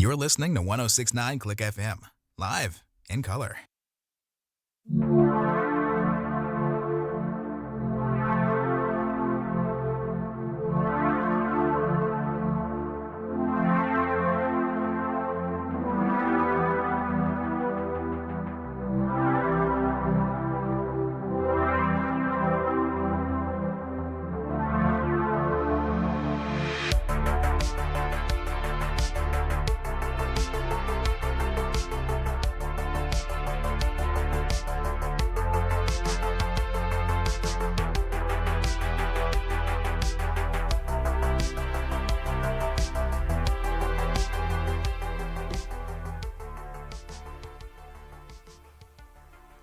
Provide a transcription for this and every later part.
You're listening to 1069 Click FM, live in color.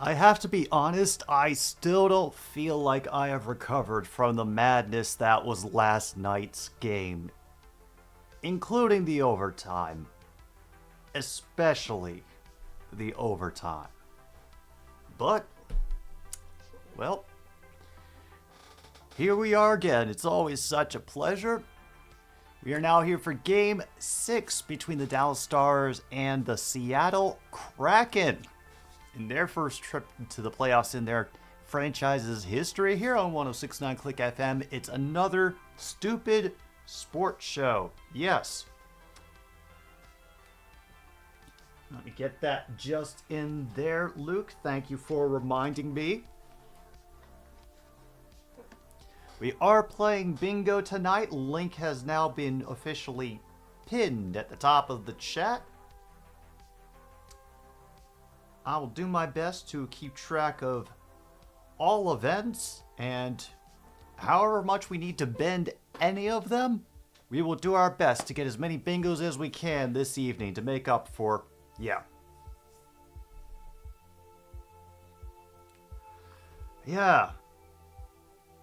I have to be honest, I still don't feel like I have recovered from the madness that was last night's game, including the overtime, especially the overtime. But, well, here we are again. It's always such a pleasure. We are now here for Game 6 between the Dallas Stars and the Seattle Kraken. In their first trip to the playoffs in their franchise's history here on 1069 Click FM, it's another stupid sports show. Yes. Let me get that just in there, Luke. Thank you for reminding me. We are playing bingo tonight. Link has now been officially pinned at the top of the chat. I will do my best to keep track of all events, and however much we need to bend any of them, we will do our best to get as many bingos as we can this evening to make up for, yeah.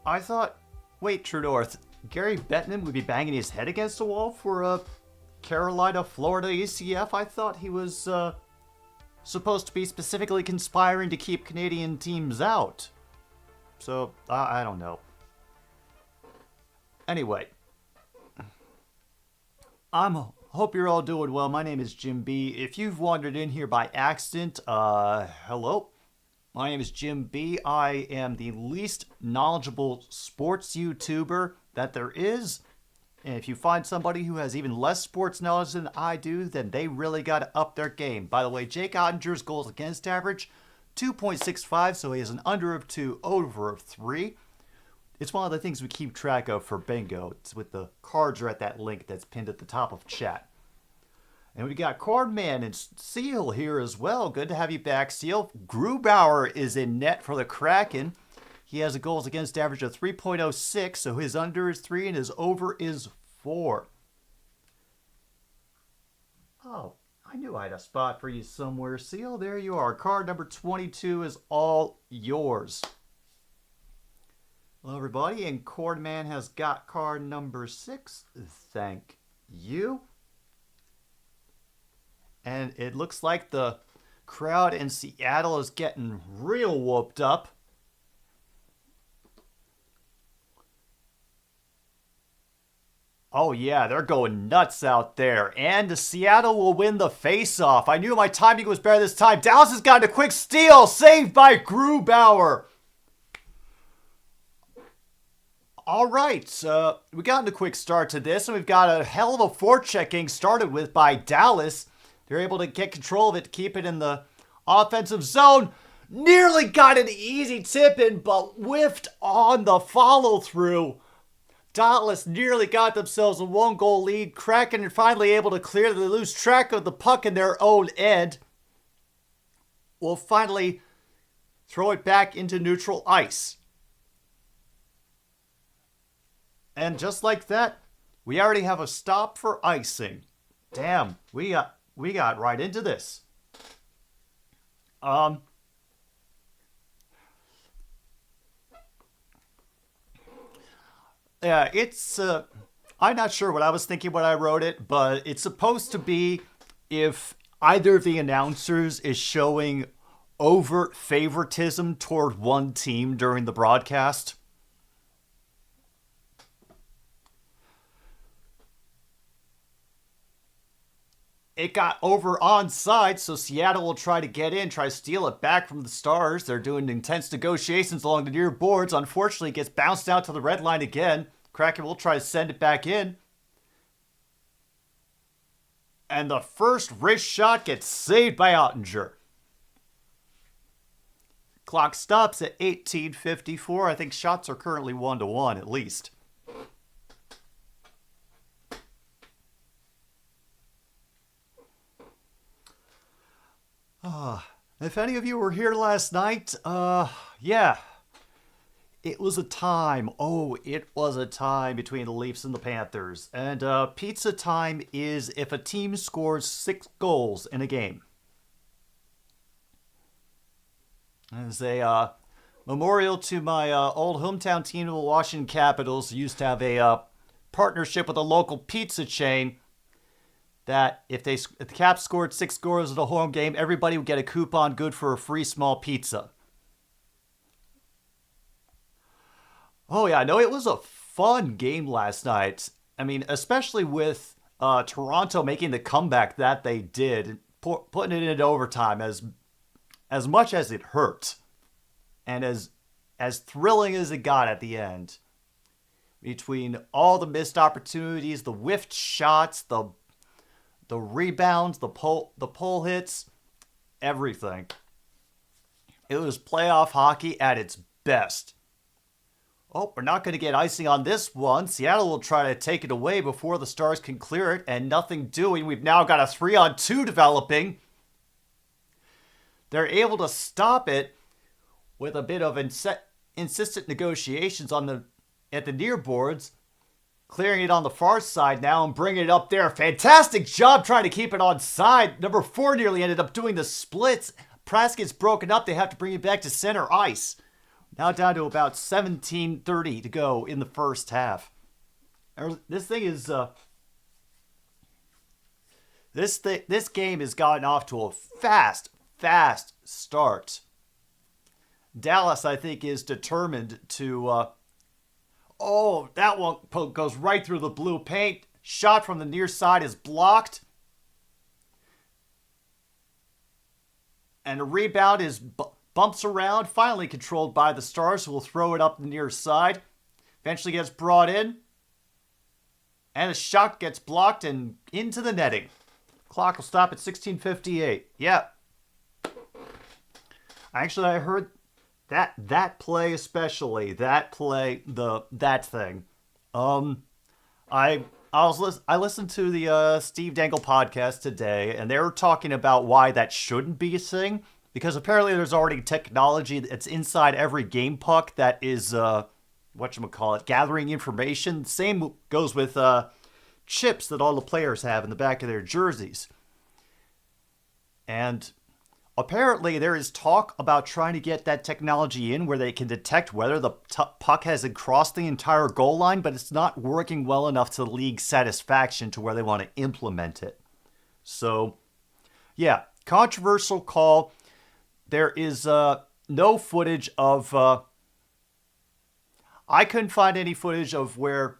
I thought, wait, True North, Gary Bettman would be banging his head against the wall for a Carolina-Florida ECF? I thought he was, supposed to be specifically conspiring to keep Canadian teams out. So, I don't know. Anyway. Hope you're all doing well. My name is Jim B. If you've wandered in here by accident, hello. My name is Jim B. I am the least knowledgeable sports YouTuber that there is. And if you find somebody who has even less sports knowledge than I do, then they really got to up their game. By the way, Jake Ottinger's goals against average, 2.65, so he has an under of 2, over of 3. It's one of the things we keep track of for bingo. It's with the cards are at that link that's pinned at the top of chat. And we got Cordman and Seal here as well. Good to have you back, Seal. Grubauer is in net for the Kraken. He has a goals against average of 3.06, so his under is 3 and his over is 4. Oh, I knew I had a spot for you somewhere, Seal. There you are. Card number 22 is all yours. Well, everybody, and Cordman has got card number 6. Thank you. And it looks like the crowd in Seattle is getting real whooped up. Oh yeah, they're going nuts out there. And Seattle will win the face-off. I knew my timing was better this time. Dallas has gotten a quick steal. Saved by Grubauer. All right, we got a quick start to this. And we've got a hell of a forechecking started with by Dallas. They're able to get control of it, to keep it in the offensive zone. Nearly got an easy tip in, but whiffed on the follow-through. Dallas nearly got themselves a 1-goal lead. Kraken are finally able to clear the loose track of the puck in their own end. Will finally throw it back into neutral ice. And just like that, we already have a stop for icing. Damn, we got right into this. Yeah, it's, I'm not sure what I was thinking when I wrote it, but it's supposed to be if either of the announcers is showing overt favoritism toward one team during the broadcast. it got over onside, so Seattle will try to get in, try to steal it back from the Stars. They're doing intense negotiations along the near boards. Unfortunately, it gets bounced out to the red line again. Kraken will try to send it back in. And the first wrist shot gets saved by Ottinger. Clock stops at 18:54. I think shots are currently 1-1 at least. If any of you were here last night, yeah. It was a time. Oh, it was a time between the Leafs and the Panthers. And pizza time is if a team scores 6 goals in a game. As a memorial to my old hometown team, the Washington Capitals, who used to have a partnership with a local pizza chain that if the Caps scored 6 goals at a home game, everybody would get a coupon good for a free small pizza. Oh yeah, no, it was a fun game last night. I mean, especially with Toronto making the comeback that they did, putting it into overtime as much as it hurt, and as thrilling as it got at the end. Between all the missed opportunities, the whiffed shots, the rebounds, the pole hits, everything. It was playoff hockey at its best. Oh, we're not going to get icing on this one. Seattle will try to take it away before the Stars can clear it, and nothing doing. We've now got a 3-on-2 developing. They're able to stop it with a bit of insistent negotiations at the near boards. Clearing it on the far side now and bringing it up there. Fantastic job trying to keep it on side. Number 4 nearly ended up doing the splits. Press gets broken up. They have to bring it back to center ice. Now down to about 17:30 to go in the first half. This thing is... This game has gotten off to a fast start. Dallas, I think, is determined to... Oh, that one goes right through the blue paint. Shot from the near side is blocked. And a rebound is bumps around. Finally controlled by the Stars, who will throw it up the near side. Eventually gets brought in. And a shot gets blocked and into the netting. Clock will stop at 16:58. Yeah. Actually, I heard... That play especially, that thing. I listened to the Steve Dangle podcast today, and they were talking about why that shouldn't be a thing, because apparently there's already technology that's inside every game puck that is gathering information. Same goes with chips that all the players have in the back of their jerseys, and apparently, there is talk about trying to get that technology in where they can detect whether the puck has crossed the entire goal line, but it's not working well enough to the league's satisfaction to where they want to implement it. So, yeah, controversial call. There is no footage of... I couldn't find any footage of where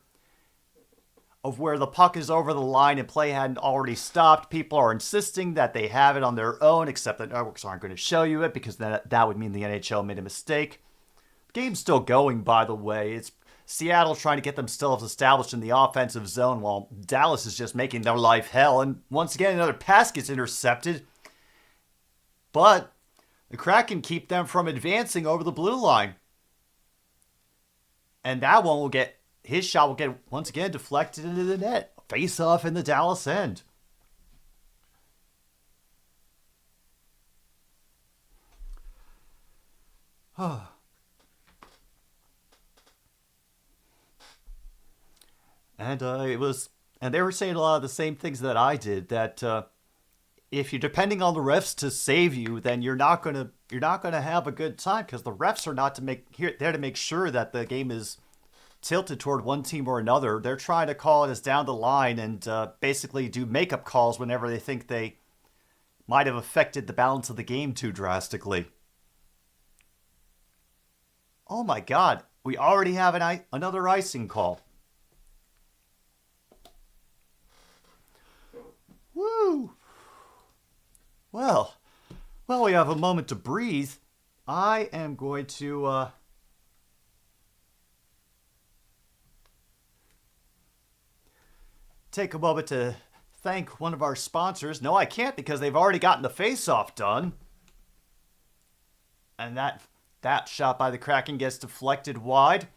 the puck is over the line and play hadn't already stopped. People are insisting that they have it on their own, except the networks aren't going to show you it because that would mean the NHL made a mistake. The game's still going, by the way. It's Seattle trying to get themselves established in the offensive zone while Dallas is just making their life hell. And once again, another pass gets intercepted. But the Kraken keep them from advancing over the blue line. And that one will get... His shot will get, once again, deflected into the net. Face off in the Dallas end. And they were saying a lot of the same things that I did, that if you're depending on the refs to save you, then you're not gonna have a good time, because the refs are not there to make sure that the game is tilted toward one team or another. They're trying to call it as down the line and basically do makeup calls whenever they think they might have affected the balance of the game too drastically. Oh my God, we already have another icing call. Woo! Well, while we have a moment to breathe, I am going to take a moment to thank one of our sponsors. No, I can't because they've already gotten the face-off done. And that shot by the Kraken gets deflected wide.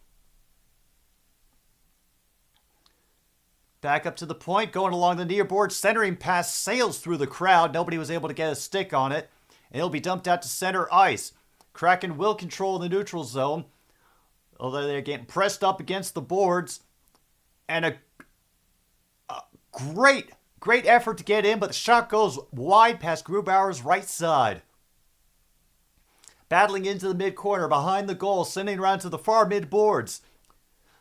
Back up to the point, going along the near board, centering pass sails through the crowd. Nobody was able to get a stick on it. And it'll be dumped out to center ice. Kraken will control the neutral zone, although they're getting pressed up against the boards. And a great effort to get in, but the shot goes wide past Grubauer's right side. Battling into the mid-corner behind the goal, sending around to the far mid-boards.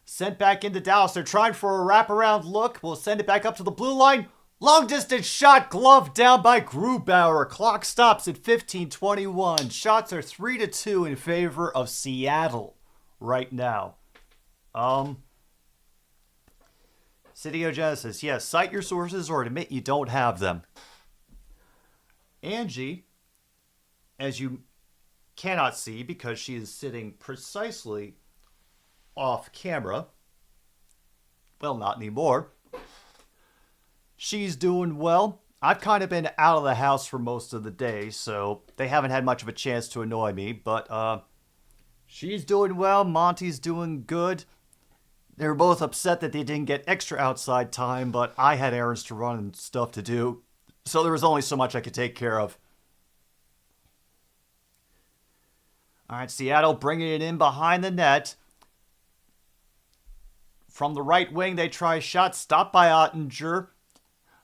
Sent back into Dallas. They're trying for a wraparound look. We'll send it back up to the blue line. Long distance shot, glove down by Grubauer. Clock stops at 15:21. Shots are 3-2 in favor of Seattle right now. Cytiogenesis, yes, cite your sources or admit you don't have them. Angie, as you cannot see because she is sitting precisely off camera. Well, not anymore. She's doing well. I've kind of been out of the house for most of the day, so they haven't had much of a chance to annoy me, but she's doing well. Monty's doing good. They were both upset that they didn't get extra outside time, but I had errands to run and stuff to do, so there was only so much I could take care of. All right, Seattle bringing it in behind the net. From the right wing, they try a shot stopped by Ottinger.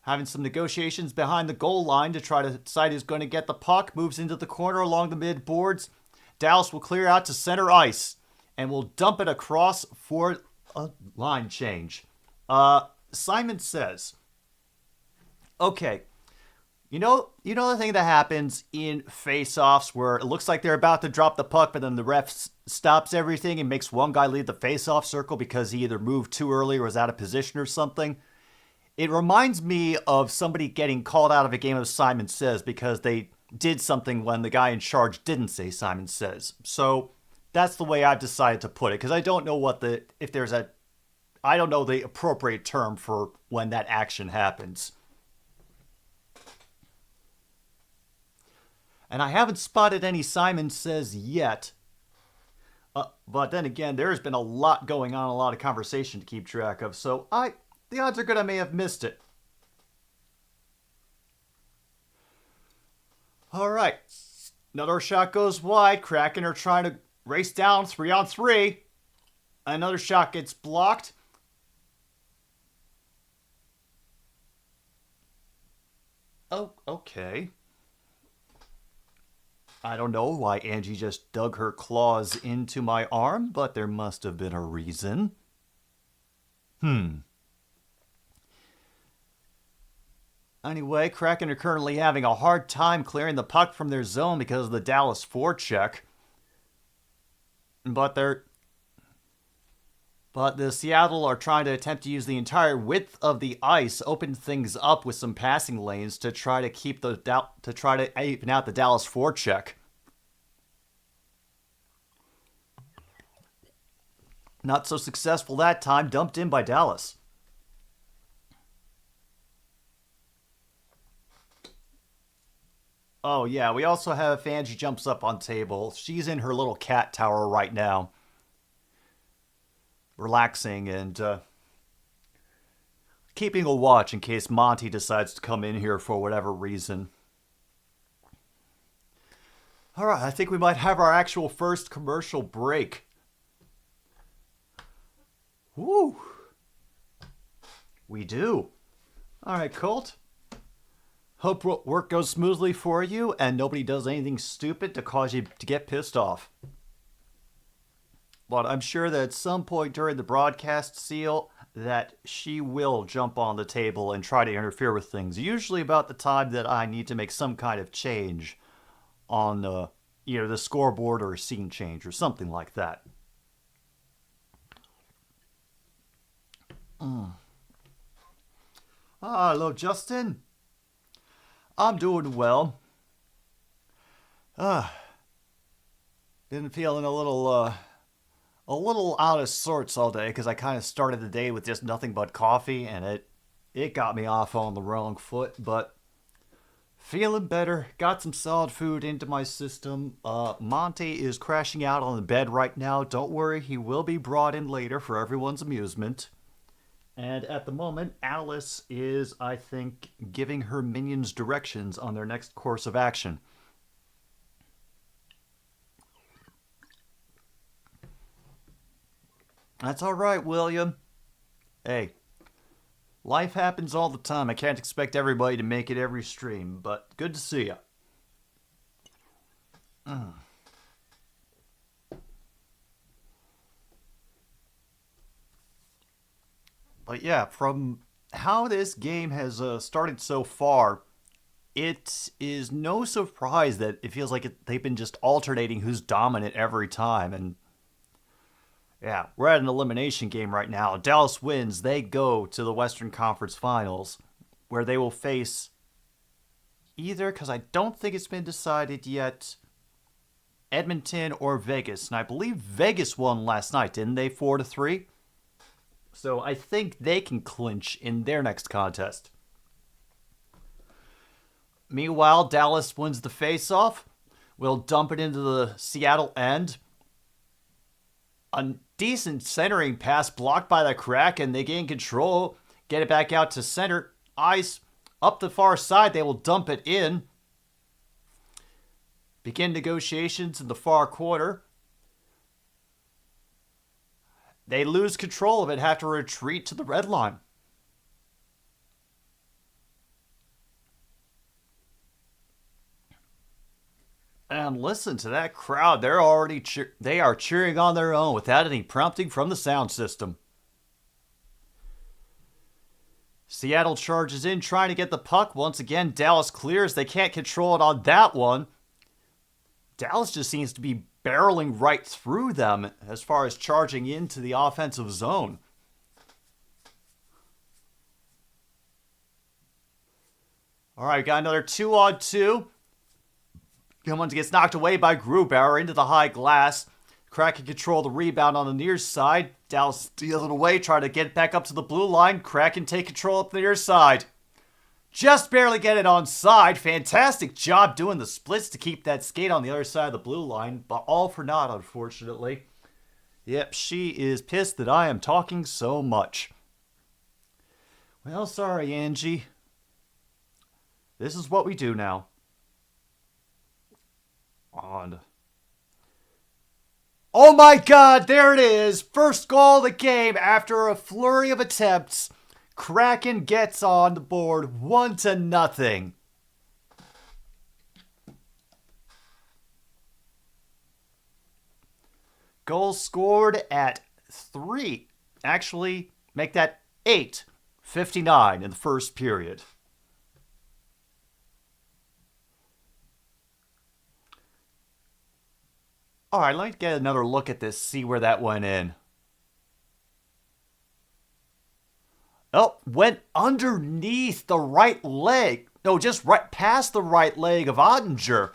Having some negotiations behind the goal line to try to decide who's going to get the puck. Moves into the corner along the mid-boards. Dallas will clear out to center ice and will dump it across for a line change. Simon says, okay, you know the thing that happens in face-offs where it looks like they're about to drop the puck, but then the ref stops everything and makes one guy leave the face-off circle because he either moved too early or was out of position or something? It reminds me of somebody getting called out of a game of Simon Says because they did something when the guy in charge didn't say Simon Says. So that's the way I've decided to put it, because I don't know I don't know the appropriate term for when that action happens. And I haven't spotted any Simon Says yet. But then again, there's been a lot going on, a lot of conversation to keep track of. So the odds are good I may have missed it. All right. Another shot goes wide. Kraken are trying to race down 3-on-3. Another shot gets blocked. Oh, okay. I don't know why Angie just dug her claws into my arm, but there must have been a reason. Anyway, Kraken are currently having a hard time clearing the puck from their zone because of the Dallas forecheck. But the Seattle are trying to attempt to use the entire width of the ice, open things up with some passing lanes to try to keep even out the Dallas forecheck. Not so successful that time, dumped in by Dallas. Oh yeah, we also have Angie jumps up on table. She's in her little cat tower right now, relaxing and keeping a watch in case Monty decides to come in here for whatever reason. All right, I think we might have our actual first commercial break. Woo! We do. All right, Colt. Hope work goes smoothly for you and nobody does anything stupid to cause you to get pissed off. But I'm sure that at some point during the broadcast, Seal, that she will jump on the table and try to interfere with things. Usually about the time that I need to make some kind of change on either the scoreboard or a scene change or something like that. Hello, Justin. I'm doing well. Been feeling a little out of sorts all day because I kind of started the day with just nothing but coffee, and it got me off on the wrong foot. But feeling better. Got some solid food into my system. Monty is crashing out on the bed right now. Don't worry, he will be brought in later for everyone's amusement. And at the moment, Alice is, I think, giving her minions directions on their next course of action. That's all right, William. Hey, life happens all the time. I can't expect everybody to make it every stream, but good to see you. But yeah, from how this game has started so far, it is no surprise that it feels like they've been just alternating who's dominant every time. And yeah, we're at an elimination game right now. Dallas wins. They go to the Western Conference Finals, where they will face either, because I don't think it's been decided yet, Edmonton or Vegas. And I believe Vegas won last night, didn't they? 4-3? So I think they can clinch in their next contest. Meanwhile, Dallas wins the face-off. We'll dump it into the Seattle end. A decent centering pass blocked by the Kraken. They gain control. Get it back out to center. Ice up the far side. They will dump it in. Begin negotiations in the far corner. They lose control of it. Have to retreat to the red line. And listen to that crowd. They're already they are cheering on their own without any prompting from the sound system. Seattle charges in, trying to get the puck. Once again, Dallas clears. They can't control it on that one. Dallas just seems to be barreling right through them as far as charging into the offensive zone. All right, got another 2-on-2. Someone gets knocked away by Grubauer into the high glass. Kraken control the rebound on the near side. Dallas steals it away, trying to get it back up to the blue line. Kraken take control up the near side. Just barely get it on side. Fantastic job doing the splits to keep that skate on the other side of the blue line, but all for naught, unfortunately. Yep, she is pissed that I am talking so much. Well, sorry, Angie. This is what we do now. On. Oh my god, there it is! First goal of the game after a flurry of attempts. Kraken gets on the board 1-0. Goal scored at 3. Actually, make that 8:59 in the first period. All right, let's get another look at this, see where that went in. Oh, went underneath the right leg. No, just right past the right leg of Ottinger.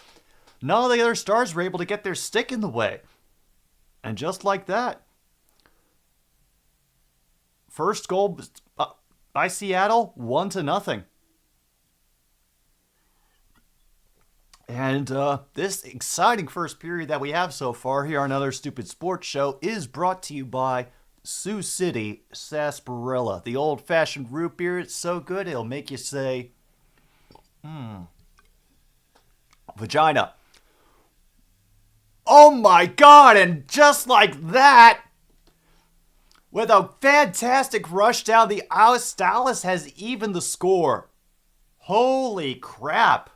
None of the other stars were able to get their stick in the way. And just like that, first goal by Seattle, 1-0. And this exciting first period that we have so far here on Another Stupid Sports Show is brought to you by Sioux City Sarsaparilla. The old-fashioned root beer, it's so good it'll make you say, vagina. Oh my god, and just like that, with a fantastic rush down the ice, Dallas has evened the score. Holy crap.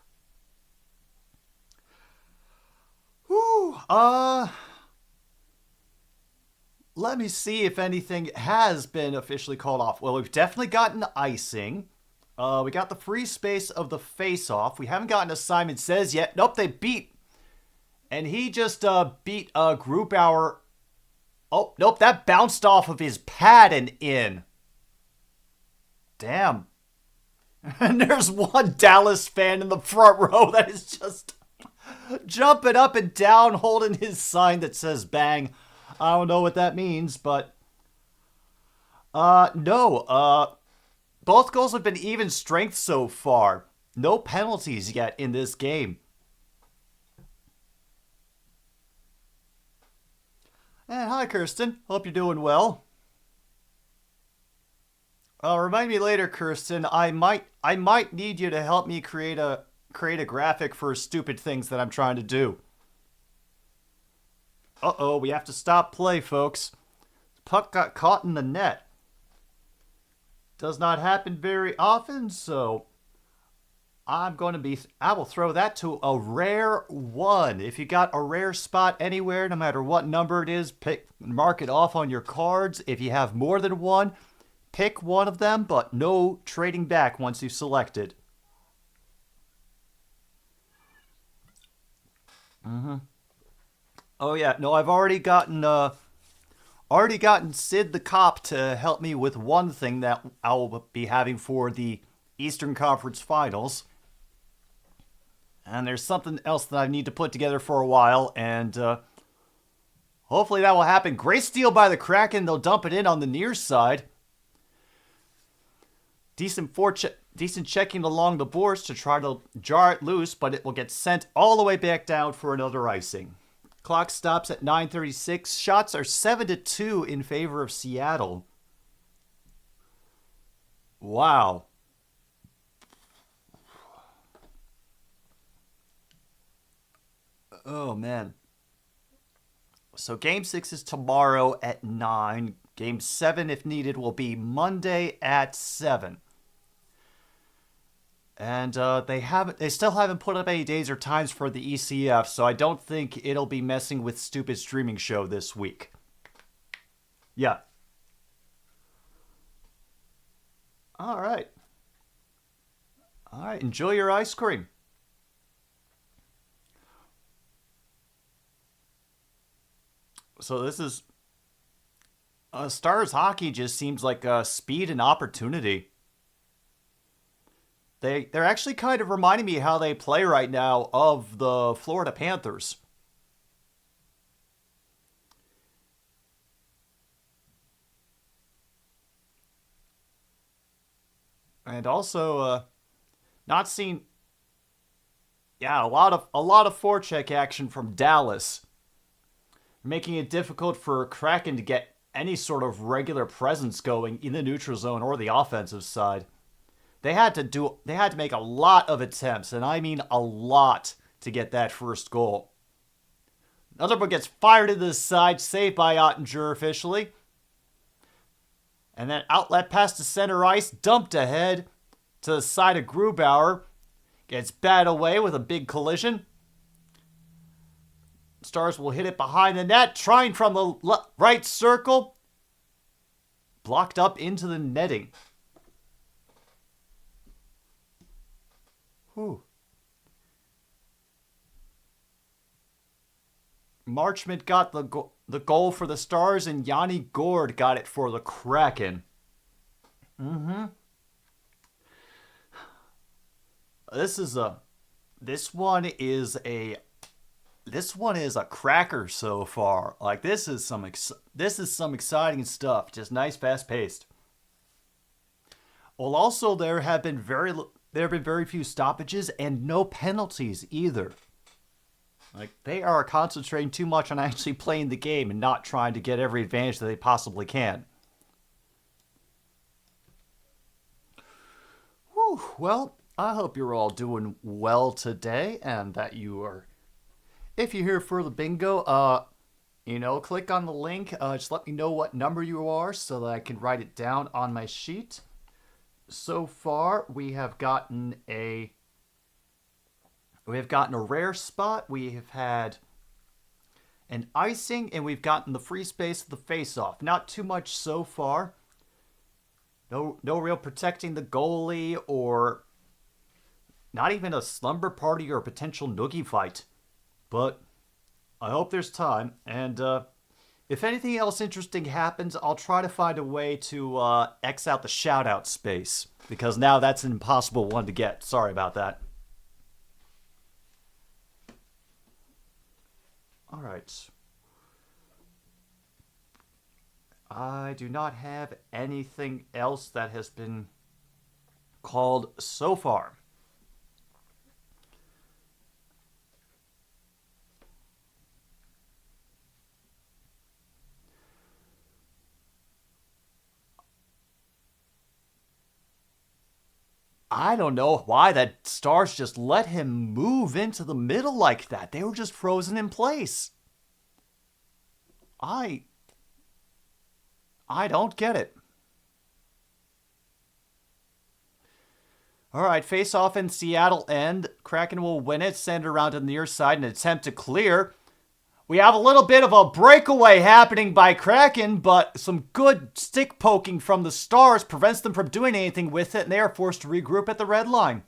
Whew, let me see if anything has been officially called off. Well, we've definitely gotten icing. We got the free space of the face-off. We haven't gotten a Simon Says yet. Nope, they beat. And he just beat Grubauer. Oh, nope, that bounced off of his pad and in. Damn. And there's one Dallas fan in the front row that is just jumping up and down, holding his sign that says bang. I don't know what that means, but no. Both goals have been even strength so far. No penalties yet in this game. And hi, Kirsten. Hope you're doing well. Remind me later, Kirsten. I might need you to help me create a graphic for stupid things that I'm trying to do. Uh-oh, we have to stop play, folks. The puck got caught in the net. Does not happen very often, so I will throw that to a rare 1. If you got a rare spot anywhere, no matter what number it is, mark it off on your cards. If you have more than one, pick one of them, but no trading back once you've selected. Oh yeah, no, I've already gotten Sid the Cop to help me with one thing that I'll be having for the Eastern Conference Finals. And there's something else that I need to put together for a while, and hopefully that will happen. Great steal by the Kraken. They'll dump it in on the near side. Decent checking along the boards to try to jar it loose, but it will get sent all the way back down for another icing. Clock stops at 9:36. Shots are 7-2 in favor of Seattle. Wow. Oh, man. So Game 6 is tomorrow at 9. Game 7, if needed, will be Monday at 7. And they still haven't put up any days or times for the ECF, so I don't think it'll be messing with stupid streaming show this week. Yeah. All right. Enjoy your ice cream. So this is Stars hockey just seems like speed and opportunity. They're actually kind of reminding me how they play right now of the Florida Panthers. And also not seen a lot of forecheck action from Dallas, making it difficult for Kraken to get any sort of regular presence going in the neutral zone or the offensive side. They had to make a lot of attempts, and I mean a lot, to get that first goal. Another one gets fired to the side, saved by Ottinger officially. And then outlet pass to center ice, dumped ahead to the side of Grubauer. Gets batted away with a big collision. Stars will hit it behind the net, trying from the right circle. Blocked up into the netting. Whew. Marchment got the goal for the Stars, and Yanni Gourde got it for the Kraken. This one is a cracker so far. Like this is some exciting stuff. Just nice, fast paced. Well, also there have been very few stoppages and no penalties either. Like, they are concentrating too much on actually playing the game and not trying to get every advantage that they possibly can. Whew, well, I hope you're all doing well today, and that you are. If you're here for the bingo, click on the link. Just let me know what number you are so that I can write it down on my sheet. So far, we have gotten a rare spot. We have had an icing, and we've gotten the free space of the face-off. Not too much so far. No real protecting the goalie, or not even a slumber party or a potential noogie fight. But I hope there's time, and if anything else interesting happens, I'll try to find a way to X out the shout-out space, because now that's an impossible one to get. Sorry about that. All right. I do not have anything else that has been called so far. I don't know why that Stars just let him move into the middle like that. They were just frozen in place. I don't get it. All right, face off in Seattle end. Kraken will win it, send it around to the near side and attempt to clear. We have a little bit of a breakaway happening by Kraken, but some good stick poking from the Stars prevents them from doing anything with it, and they are forced to regroup at the red line.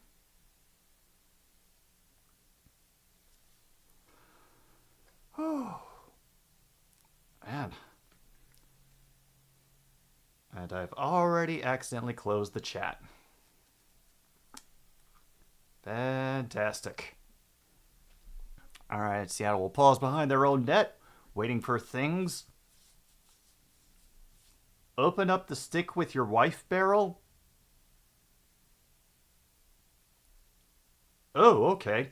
Man. And I've already accidentally closed the chat. Fantastic. All right, Seattle will pause behind their own net, waiting for things. Open up the stick with your wife barrel. Oh, okay.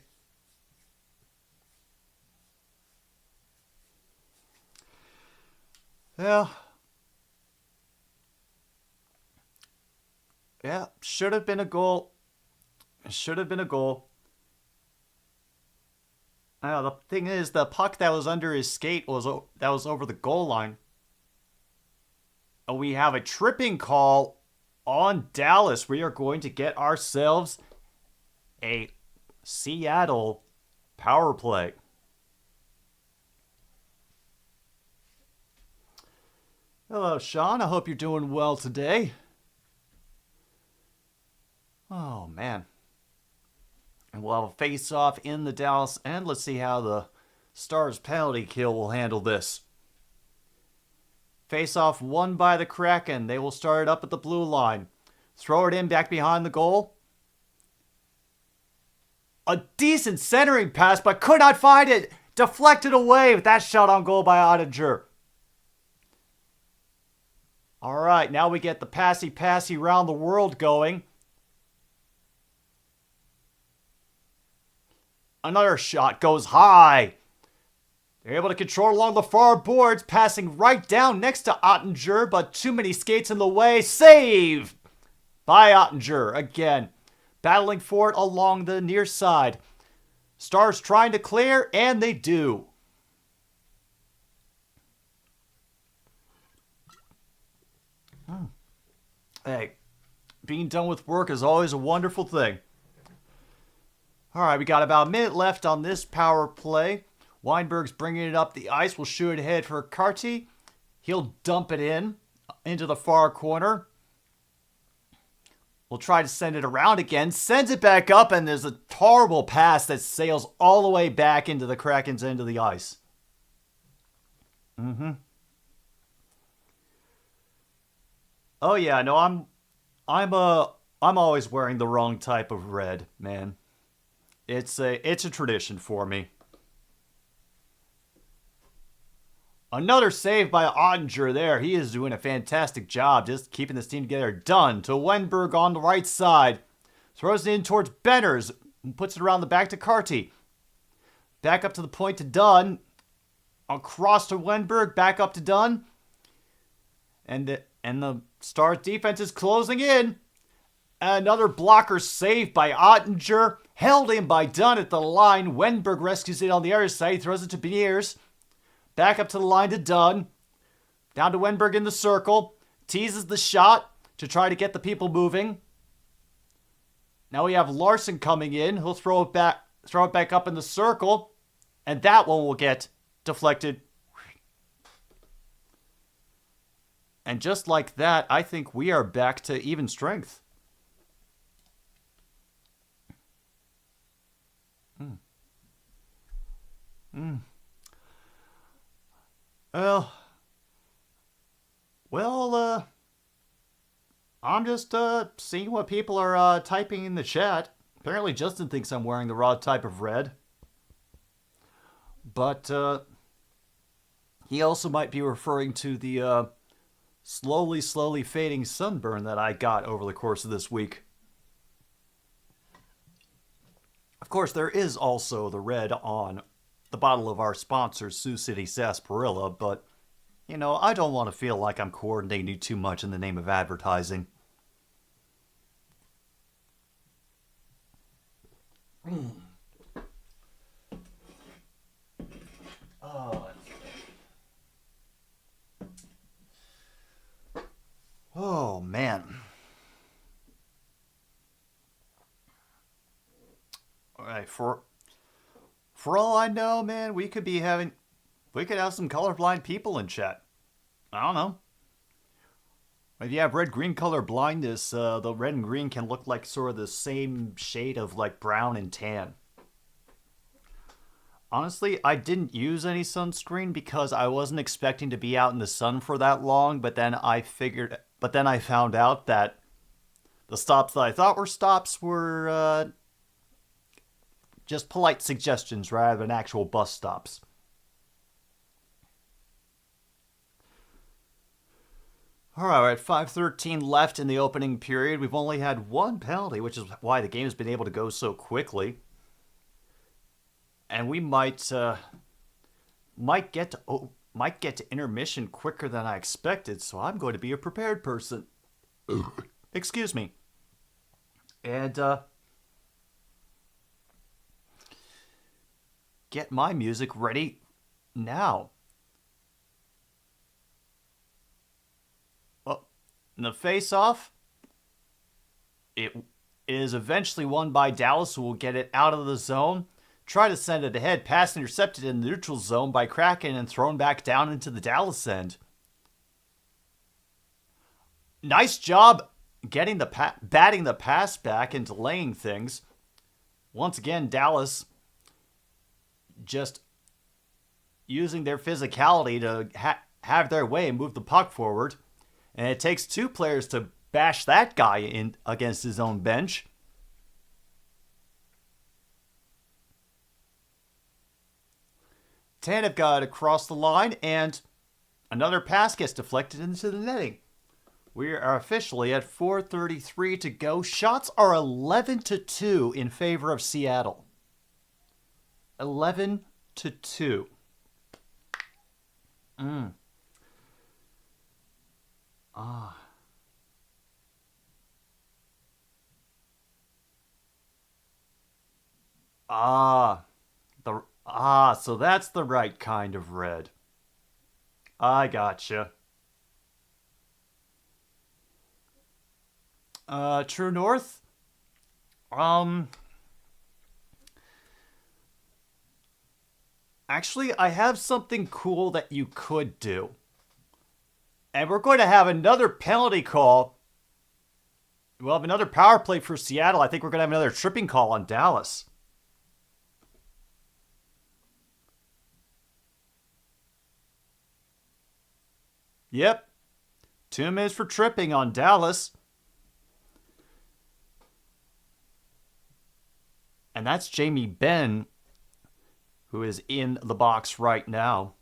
Yeah, should have been a goal. Should have been a goal. The thing is, the puck that was under his skate was over the goal line. We have a tripping call on Dallas. We are going to get ourselves a Seattle power play. Hello, Sean. I hope you're doing well today. Oh, man. And we'll have a face-off in the Dallas end. Let's see how the Stars penalty kill will handle this. Face-off won by the Kraken. They will start it up at the blue line. Throw it in back behind the goal. A decent centering pass, but could not find it. Deflected away with that shot on goal by Ottinger. All right, now we get the passy round the world going. Another shot goes high. They're able to control along the far boards, passing right down next to Ottinger, but too many skates in the way. Save by Ottinger again. Battling for it along the near side. Stars trying to clear, and they do. Hey, being done with work is always a wonderful thing. All right, we got about a minute left on this power play. Weinberg's bringing it up the ice. We'll shoot it ahead for Carty. He'll dump it into the far corner. We'll try to send it around again. Sends it back up, and there's a horrible pass that sails all the way back into the Kraken's end of the ice. Oh yeah, no, I'm always wearing the wrong type of red, man. It's a tradition for me. Another save by Ottinger there. He is doing a fantastic job just keeping this team together. Done to Wennberg on the right side. Throws it in towards Benners. Puts it around the back to Carty. Back up to the point to Dunn. Across to Wennberg. Back up to Dunn. And the Stars defense is closing in. Another blocker save by Ottinger. Held in by Dunn at the line. Wennberg rescues it on the other side. Throws it to Beniers. Back up to the line to Dunn. Down to Wennberg in the circle. Teases the shot to try to get the people moving. Now we have Larson coming in. He'll throw it back up in the circle. And that one will get deflected. And just like that, I think we are back to even strength. Well, I'm just seeing what people are typing in the chat. Apparently Justin thinks I'm wearing the raw type of red. But He also might be referring to the slowly fading sunburn that I got over the course of this week. Of course, there is also the red on the bottle of our sponsor, Sioux City Sarsaparilla, but, you know, I don't want to feel like I'm coordinating too much in the name of advertising. Oh, man. All right, for all I know, man, we could have some colorblind people in chat. I don't know. If you have red-green color blindness, the red and green can look like sort of the same shade of like brown and tan. Honestly, I didn't use any sunscreen because I wasn't expecting to be out in the sun for that long, but then I found out that the stops that I thought were stops were just polite suggestions rather than actual bus stops. Alright, we're at 5:13 left in the opening period. We've only had one penalty, which is why the game has been able to go so quickly. And we might get to intermission quicker than I expected, so I'm going to be a prepared person. Excuse me. And get my music ready now. Well, in the face-off, it is eventually won by Dallas, who will get it out of the zone. Try to send it ahead, pass intercepted in the neutral zone by Kraken and thrown back down into the Dallas end. Nice job getting batting the pass back and delaying things. Once again, Dallas just using their physicality to have their way and move the puck forward. And it takes two players to bash that guy in against his own bench. Tanev got across the line, and another pass gets deflected into the netting. We are officially at 4:33 to go. Shots are 11-2 in favor of Seattle. 11-2. So that's the right kind of red. I gotcha. True North? Actually, I have something cool that you could do. And we're going to have another penalty call. We'll have another power play for Seattle. I think we're going to have another tripping call on Dallas. Yep. 2 minutes for tripping on Dallas. And that's Jamie Benn, who is in the box right now.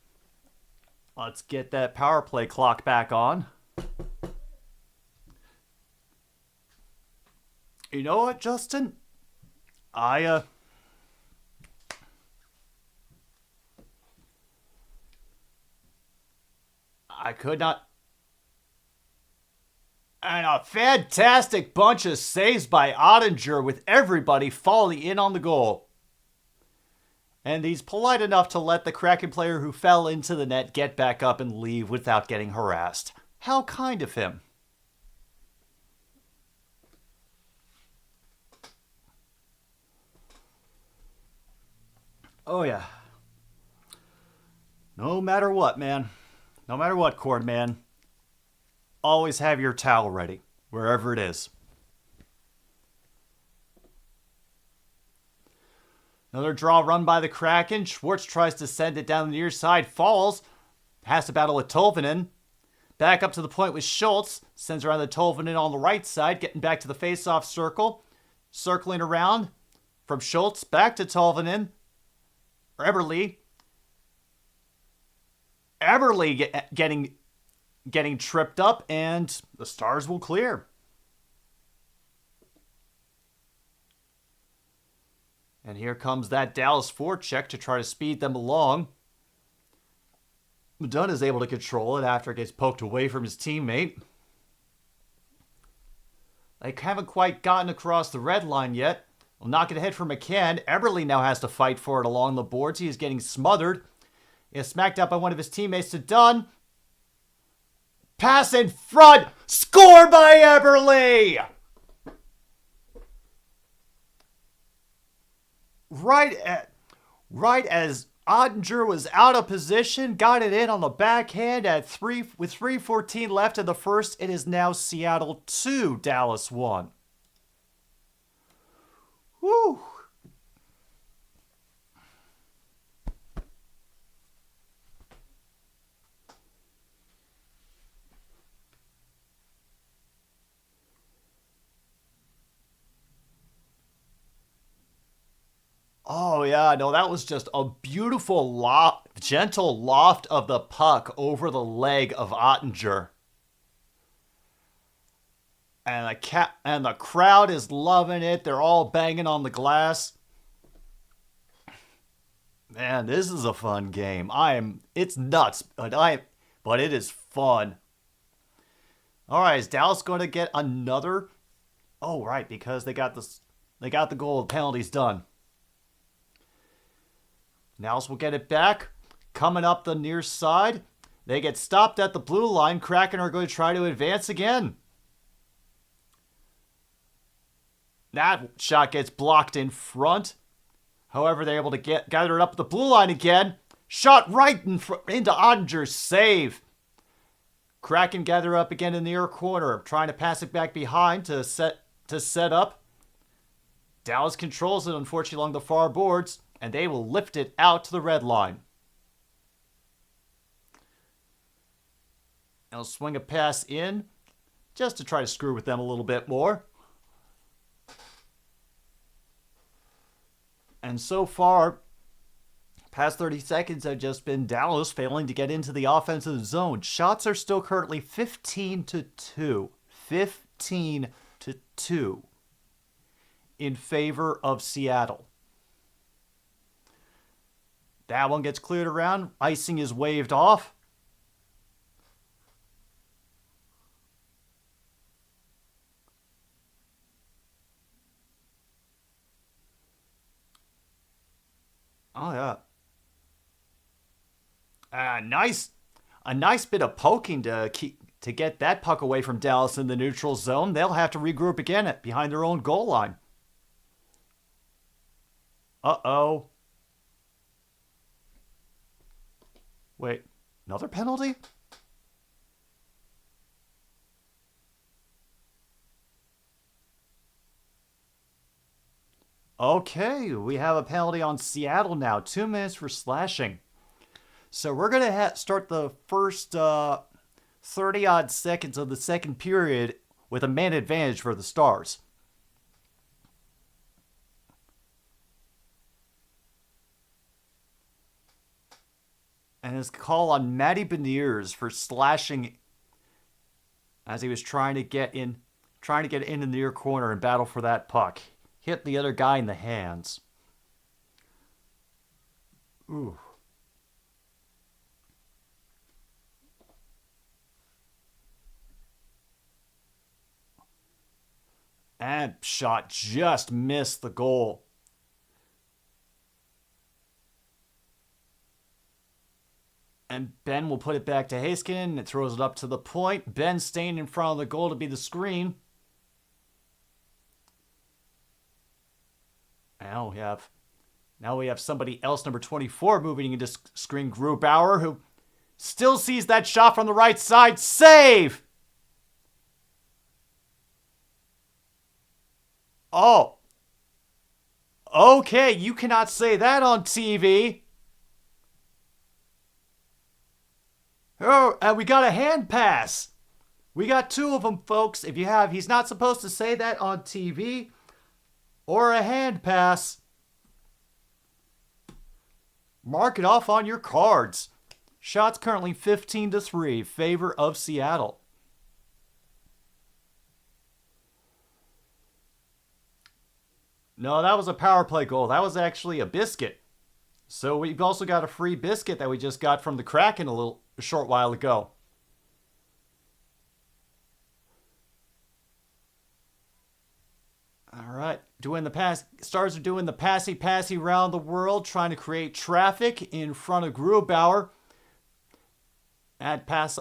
Let's get that power play clock back on. You know what, Justin? I could not. And a fantastic bunch of saves by Ottinger with everybody falling in on the goal. And he's polite enough to let the Kraken player who fell into the net get back up and leave without getting harassed. How kind of him. Oh yeah. No matter what, man. No matter what, Cord man. Always have your towel ready, wherever it is. Another draw run by the Kraken. Schwartz tries to send it down the near side, falls. Has to battle with Tolvanen. Back up to the point with Schultz. Sends around the Tolvanen on the right side, getting back to the face-off circle. Circling around from Schultz back to Tolvanen. Eberle. Eberle getting tripped up, and the Stars will clear. And here comes that Dallas forecheck to try to speed them along. Dunn is able to control it after it gets poked away from his teammate. They haven't quite gotten across the red line yet. Will knock it ahead for McCann. Eberle now has to fight for it along the boards. He is getting smothered. He is smacked out by one of his teammates to Dunn. Pass in front. Score by Eberle! Right as Ottinger was out of position, got it in on the backhand with 3:14 left in the first. It is now Seattle 2, Dallas 1. Woo! Oh, yeah, no, that was just a beautiful gentle loft of the puck over the leg of Ottinger. And the crowd is loving it. They're all banging on the glass. Man, this is a fun game. It's nuts, but it is fun. All right, is Dallas going to get another? Oh, right, because they got the goal penalties done. Dallas will get it back. Coming up the near side. They get stopped at the blue line. Kraken are going to try to advance again. That shot gets blocked in front. However, they're able to gather it up the blue line again. Shot right into Ottinger's save. Kraken gather up again in the near corner, trying to pass it back behind to set up. Dallas controls it, unfortunately, along the far boards, and they will lift it out to the red line. They'll swing a pass in, just to try to screw with them a little bit more. And so far, past 30 seconds have just been Dallas failing to get into the offensive zone. Shots are still currently 15-2. 15-2 in favor of Seattle. That one gets cleared around. Icing is waved off. Oh, yeah. A nice bit of poking to get that puck away from Dallas in the neutral zone. They'll have to regroup again behind their own goal line. Uh-oh. Wait, another penalty? Okay, we have a penalty on Seattle now. 2 minutes for slashing. So we're going to start the first 30-odd seconds of the second period with a man advantage for the Stars. And his call on Matty Beniers for slashing as he was trying to get in the near corner and battle for that puck. Hit the other guy in the hands. Ooh. And shot just missed the goal. And Ben will put it back to Heiskanen. It throws it up to the point. Ben staying in front of the goal to be the screen. Now we have somebody else, number 24, moving into screen. Grubauer, who still sees that shot from the right side. Save! Oh. Okay, you cannot say that on TV. Oh, and we got a hand pass. We got 2 of them, folks. He's not supposed to say that on TV. Or a hand pass. Mark it off on your cards. Shots currently 15-3, favor of Seattle. No, that was a power play goal. That was actually a biscuit. So we've also got a free biscuit that we just got from the Kraken a short while ago. All right, Stars are doing the passy around the world, trying to create traffic in front of Grubauer. That pass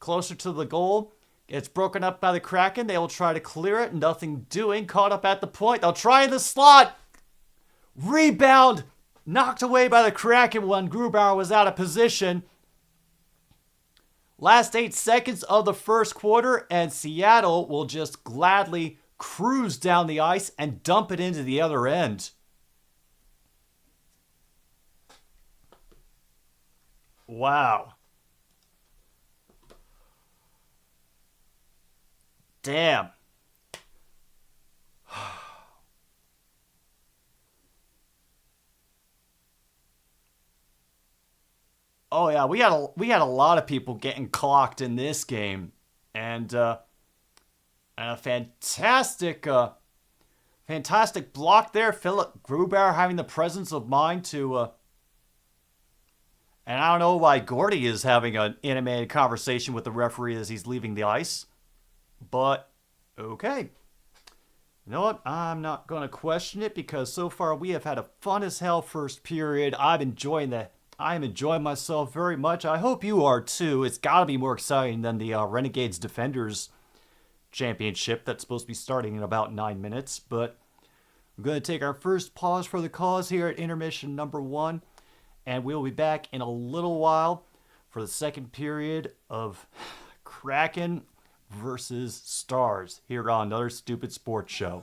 closer to the goal. It's broken up by the Kraken. They will try to clear it. Nothing doing. Caught up at the point. They'll try in the slot. Rebound. Knocked away by the Kraken when Grubauer was out of position. Last 8 seconds of the first quarter, and Seattle will just gladly cruise down the ice and dump it into the other end. Wow. Damn. Oh yeah, we had a lot of people getting clocked in this game, and a fantastic block there. Philip Grubauer having the presence of mind to, and I don't know why Gordy is having an animated conversation with the referee as he's leaving the ice, but okay. You know what? I'm not going to question it because so far we have had a fun as hell first period. I'm enjoying myself very much. I hope you are too. It's got to be more exciting than the Renegades Defenders Championship that's supposed to be starting in about 9 minutes. But we're going to take our first pause for the cause here at intermission number 1. And we'll be back in a little while for the second period of Kraken versus Stars here on Another Stupid Sports Show.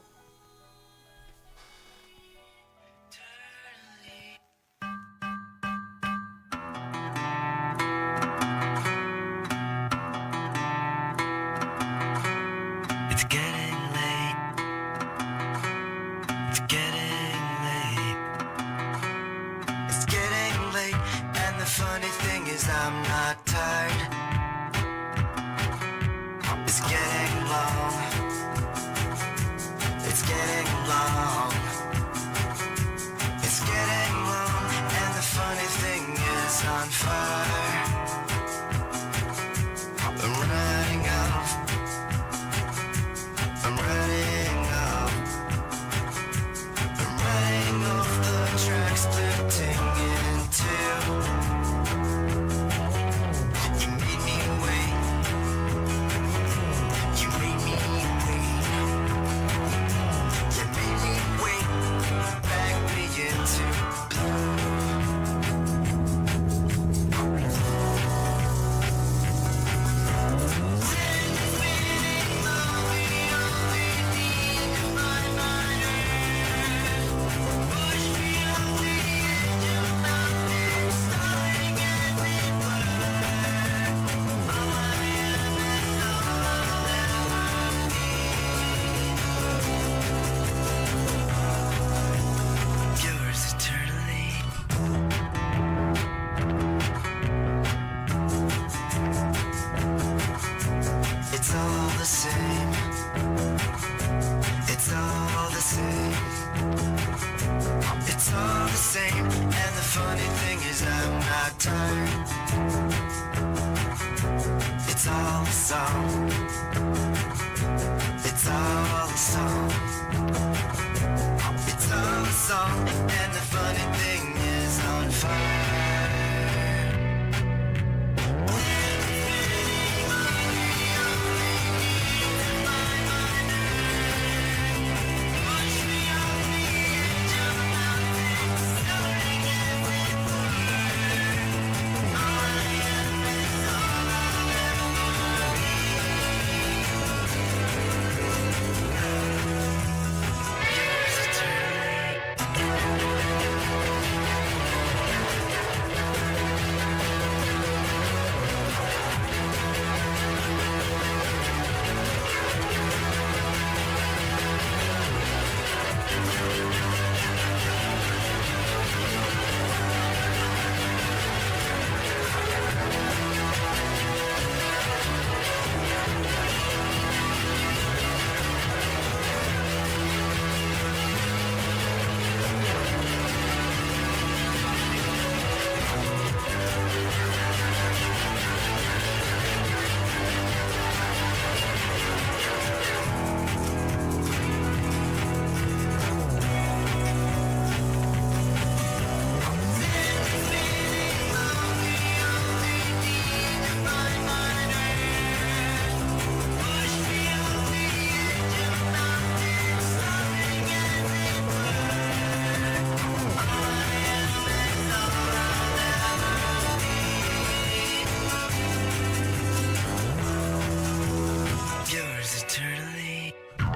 eternally. I'm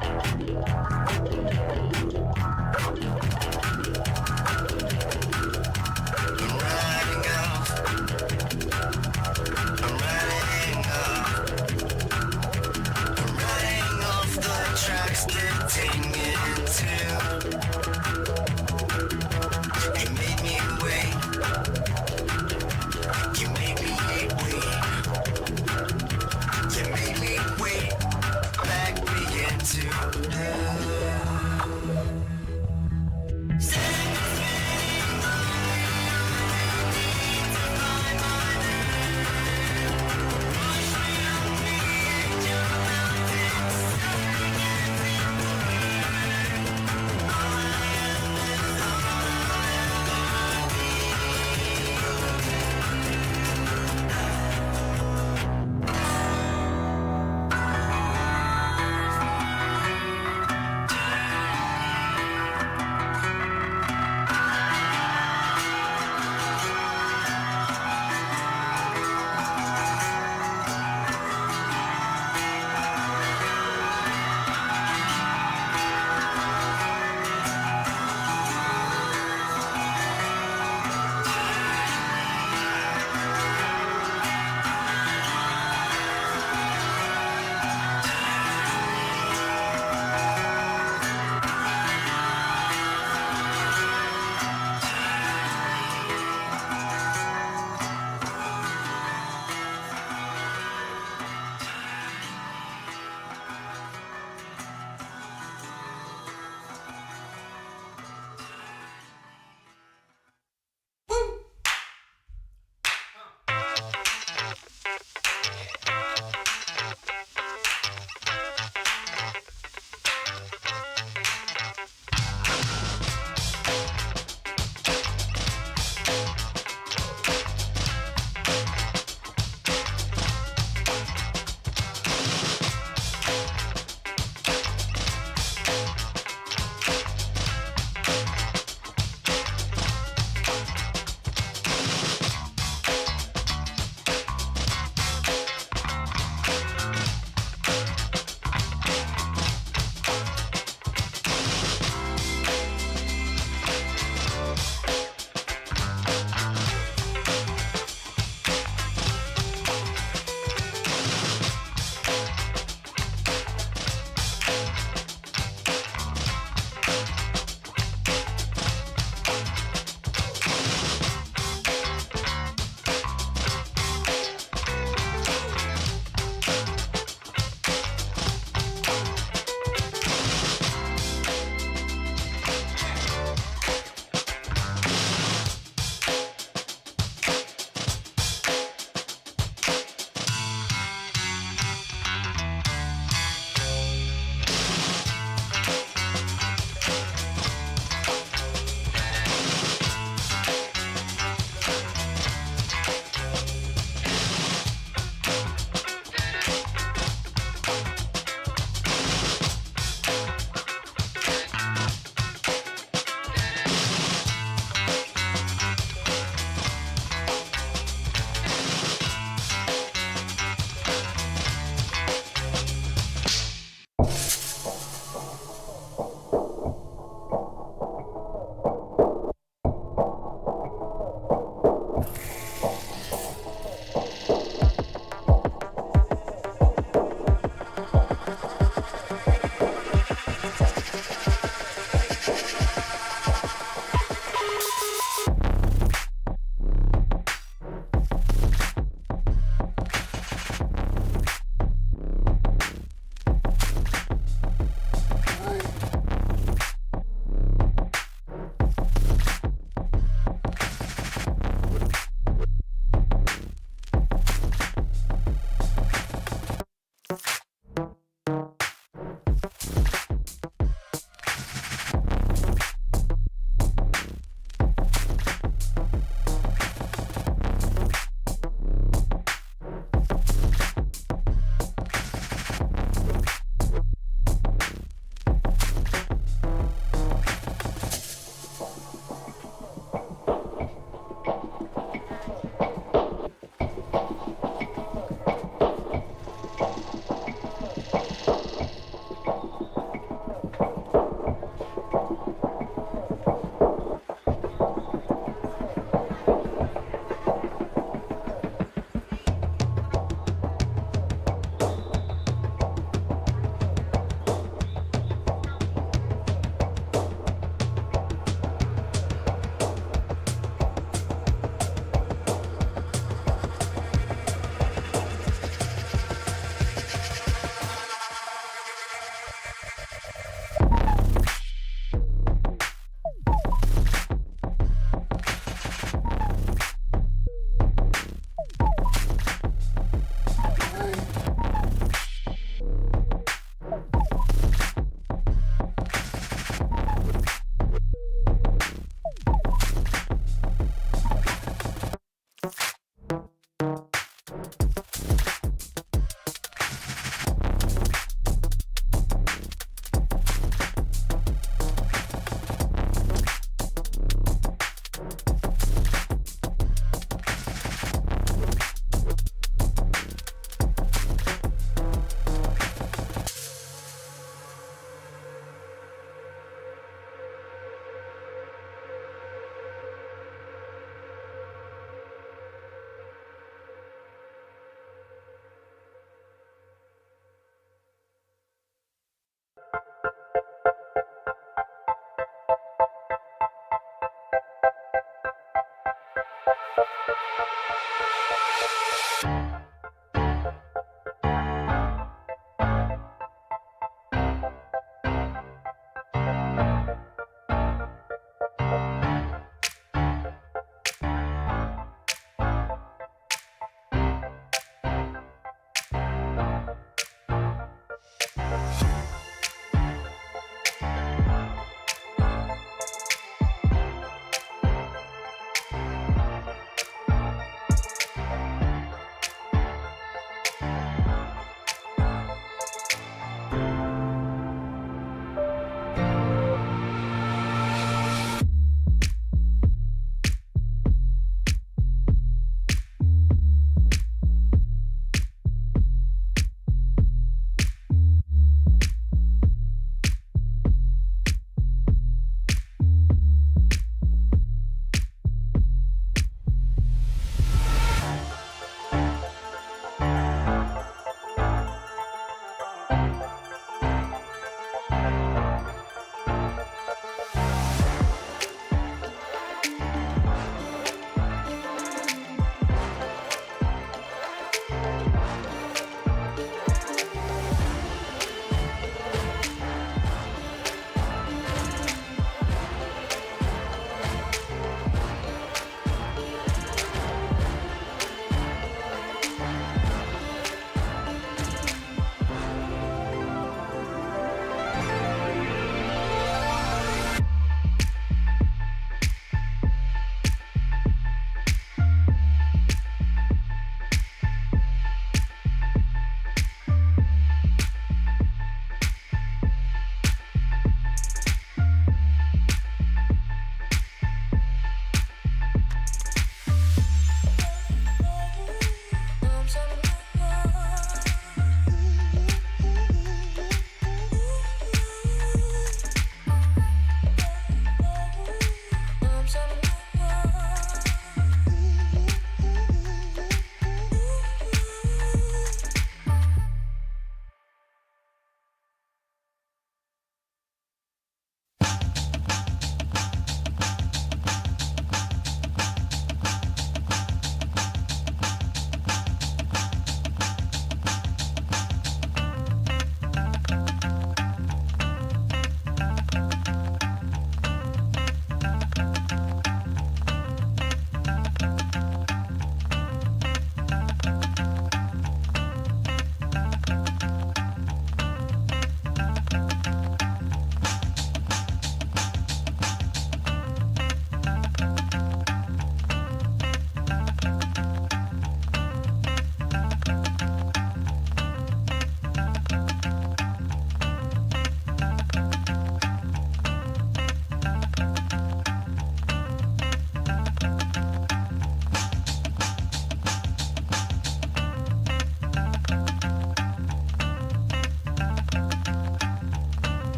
riding off. I'm riding off. I'm riding off the tracks that take me into. You made me wait. You made me wait. You made me wait. Back me into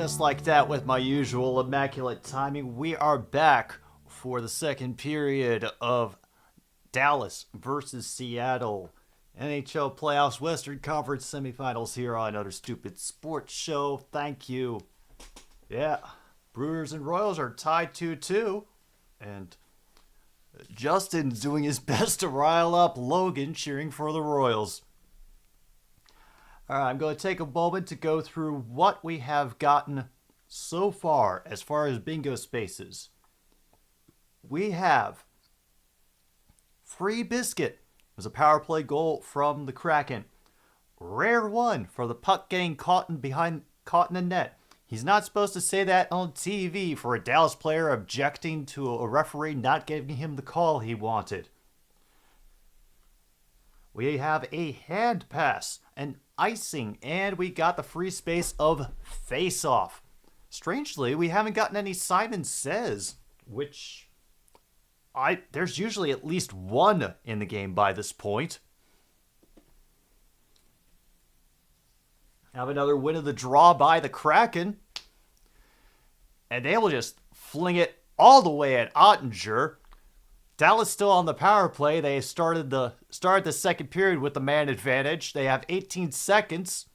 just like that, with my usual immaculate timing, we are back for the second period of Dallas versus Seattle. NHL Playoffs Western Conference Semifinals here on Another Stupid Sports Show. Thank you. Yeah, Brewers and Royals are tied 2-2. And Justin's doing his best to rile up Logan, cheering for the Royals. Alright, I'm going to take a moment to go through what we have gotten so far as bingo spaces. We have Free Biscuit. It was a power play goal from the Kraken. Rare one for the puck getting caught in the net. He's not supposed to say that on TV for a Dallas player objecting to a referee not giving him the call he wanted. We have a hand pass, an icing, and we got the free space of face-off. Strangely, we haven't gotten any Simon Says, which there's usually at least one in the game by this point. Have another win of the draw by the Kraken. And they will just fling it all the way at Ottinger. Dallas still on the power play. They started the second period with the man advantage. They have 18 seconds.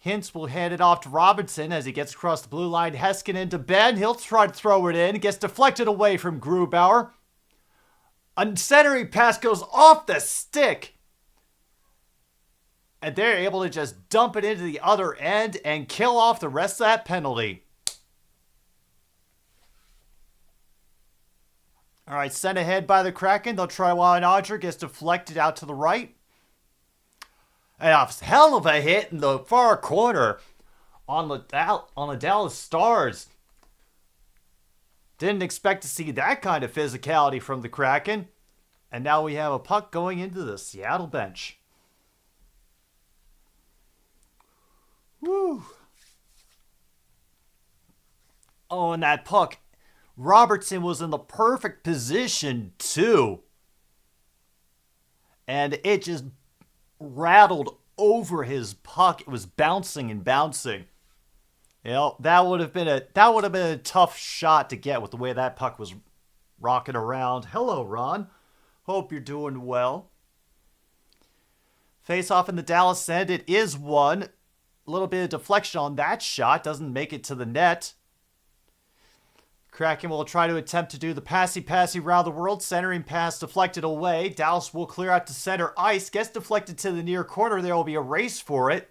Hintz will hand it off to Robinson as he gets across the blue line. Heskin into Ben. He'll try to throw it in. It gets deflected away from Grubauer. A centering pass goes off the stick. And they're able to just dump it into the other end and kill off the rest of that penalty. All right, sent ahead by the Kraken. They'll try while Ottinger gets deflected out to the right. And a hell of a hit in the far corner on the Dallas Stars. Didn't expect to see that kind of physicality from the Kraken. And now we have a puck going into the Seattle bench. Woo. Oh, and that puck. Robertson was in the perfect position, too. And it just rattled over his puck. It was bouncing and bouncing. You know, that would have been a tough shot to get with the way that puck was rocking around. Hello, Ron. Hope you're doing well. Face off in the Dallas end. It is one. A little bit of deflection on that shot. Doesn't make it to the net. Kraken will try to attempt to do the passy around the world. Centering pass deflected away. Dallas will clear out to center ice. Gets deflected to the near corner. There will be a race for it.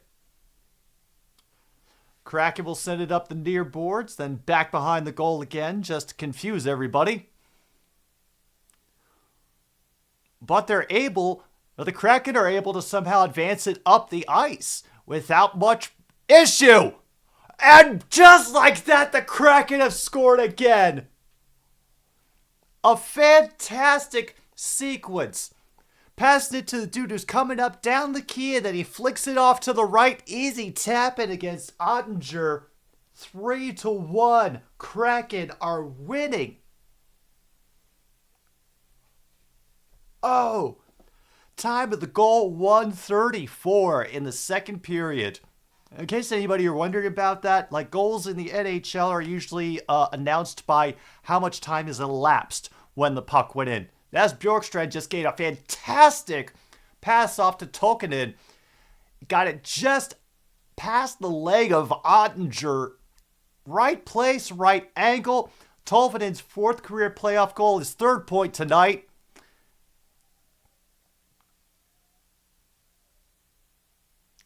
Kraken will send it up the near boards. Then back behind the goal again just to confuse everybody. But the Kraken are able to somehow advance it up the ice without much issue. And just like that, the Kraken have scored again. A fantastic sequence. Passing it to the dude who's coming up down the key, and then he flicks it off to the right. Easy tap in against Ottinger. 3-1. Kraken are winning. Oh. Time of the goal, 1:34 in the second period. In case anybody are wondering about that, like, goals in the NHL are usually announced by how much time has elapsed when the puck went in. As Bjorkstrand just gave a fantastic pass off to Tolkinen. Got it just past the leg of Ottinger. Right place, right angle. Tolkinen's fourth career playoff goal, his third point tonight.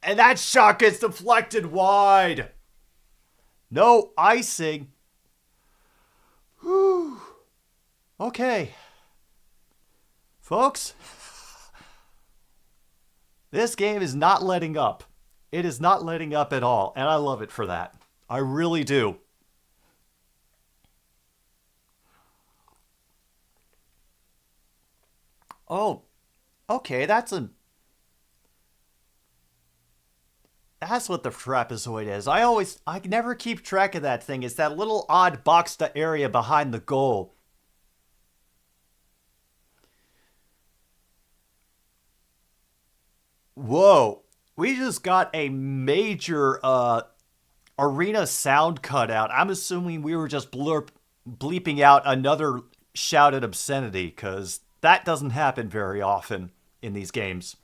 And that shot gets deflected wide. No icing. Whew. Okay. Folks, this game is not letting up. It is not letting up at all. And I love it for that. I really do. Oh, okay, that's what the trapezoid is. I never keep track of that thing. It's that little odd boxed area behind the goal. Whoa. We just got a major arena sound cut out. I'm assuming we were just bleeping out another shouted obscenity, because that doesn't happen very often in these games.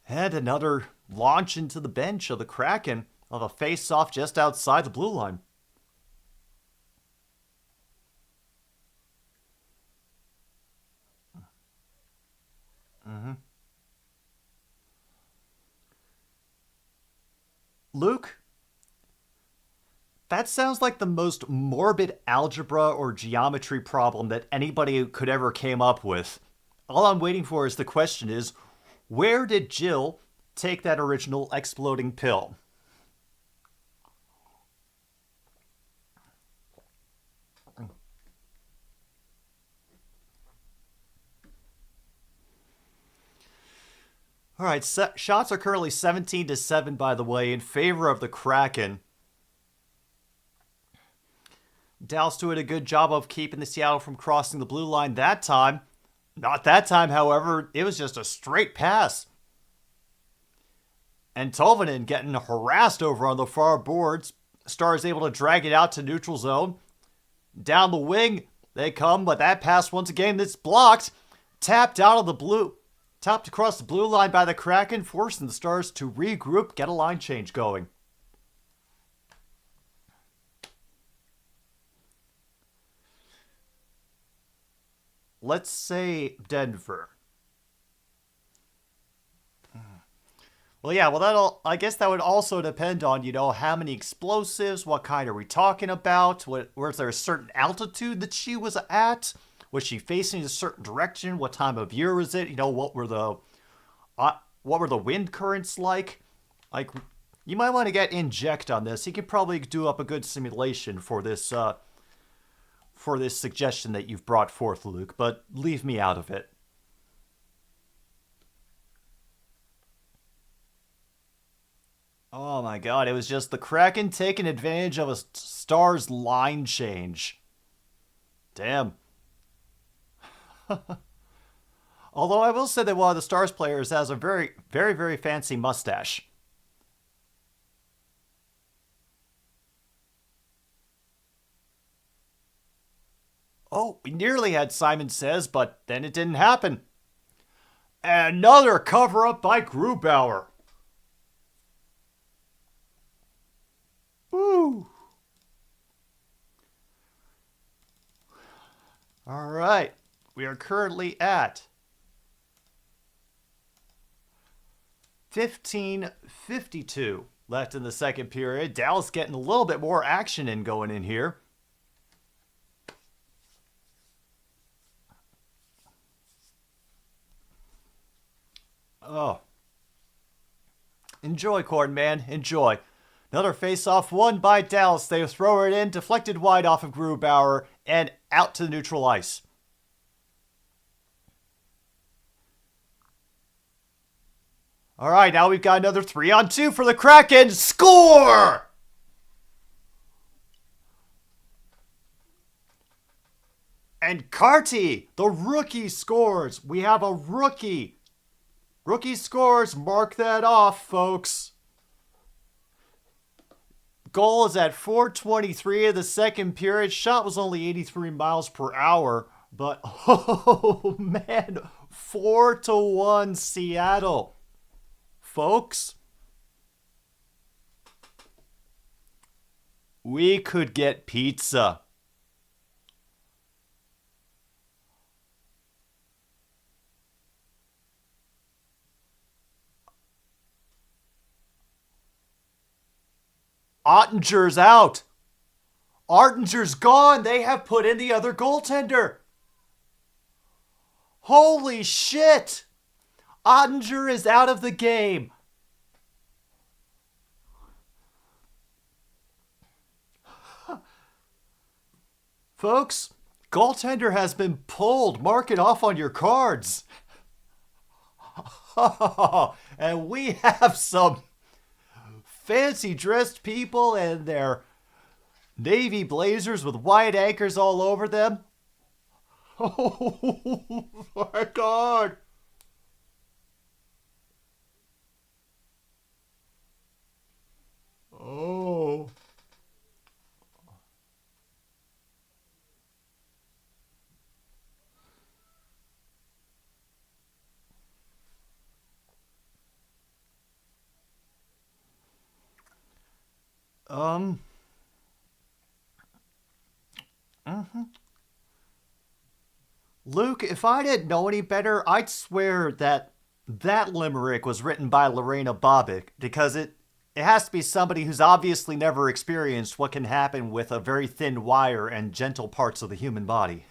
And another launch into the bench of the Kraken of a face-off just outside the blue line. Luke, that sounds like the most morbid algebra or geometry problem that anybody could ever came up with. All I'm waiting for is the question is, where did Jill take that original exploding pill? All right, shots are currently 17-7, by the way, in favor of the Kraken. Dallas doing a good job of keeping the Seattle from crossing the blue line that time. Not that time, however. It was just a straight pass. And Tolvanen getting harassed over on the far boards. Stars able to drag it out to neutral zone. Down the wing, they come, but that pass once again that's blocked. Tapped out of the blue. Tapped across the blue line by the Kraken, forcing the Stars to regroup, get a line change going. Let's say Denver. Well, yeah, I guess that would also depend on, how many explosives, what kind are we talking about, was there a certain altitude that she was at? Was she facing a certain direction? What time of year was it? What were the wind currents like? Like, you might want to get Inject on this. He could probably do up a good simulation for this suggestion that you've brought forth, Luke. But leave me out of it. Oh my God! It was just the Kraken taking advantage of a Stars line change. Damn. Although I will say that one of the Stars players has a very, very, very fancy mustache. Oh, we nearly had Simon Says, but then it didn't happen. Another cover-up by Grubauer. Woo! All right. We are currently at 15:52 left in the second period. Dallas getting a little bit more action going in here. Oh. Enjoy, Corn Man. Enjoy. Another face-off won by Dallas. They throw it in, deflected wide off of Grubauer, and out to the neutral ice. All right, now we've got another 3-on-2 for the Kraken. Score! And Carty, the rookie, scores. We have a rookie. Rookie scores. Mark that off, folks. Goal is at 4:23 of the second period. Shot was only 83 miles per hour. But, oh, man, 4-1 Seattle. Folks, we could get pizza. Ottinger's out. Ottinger's gone. They have put in the other goaltender. Holy shit. Ottinger is out of the game. Folks, goaltender has been pulled. Mark it off on your cards. And we have some fancy dressed people in their navy blazers with white anchors all over them. Oh my God. Oh. Luke, if I didn't know any better, I'd swear that limerick was written by Lorena Bobbitt, because it has to be somebody who's obviously never experienced what can happen with a very thin wire and gentle parts of the human body.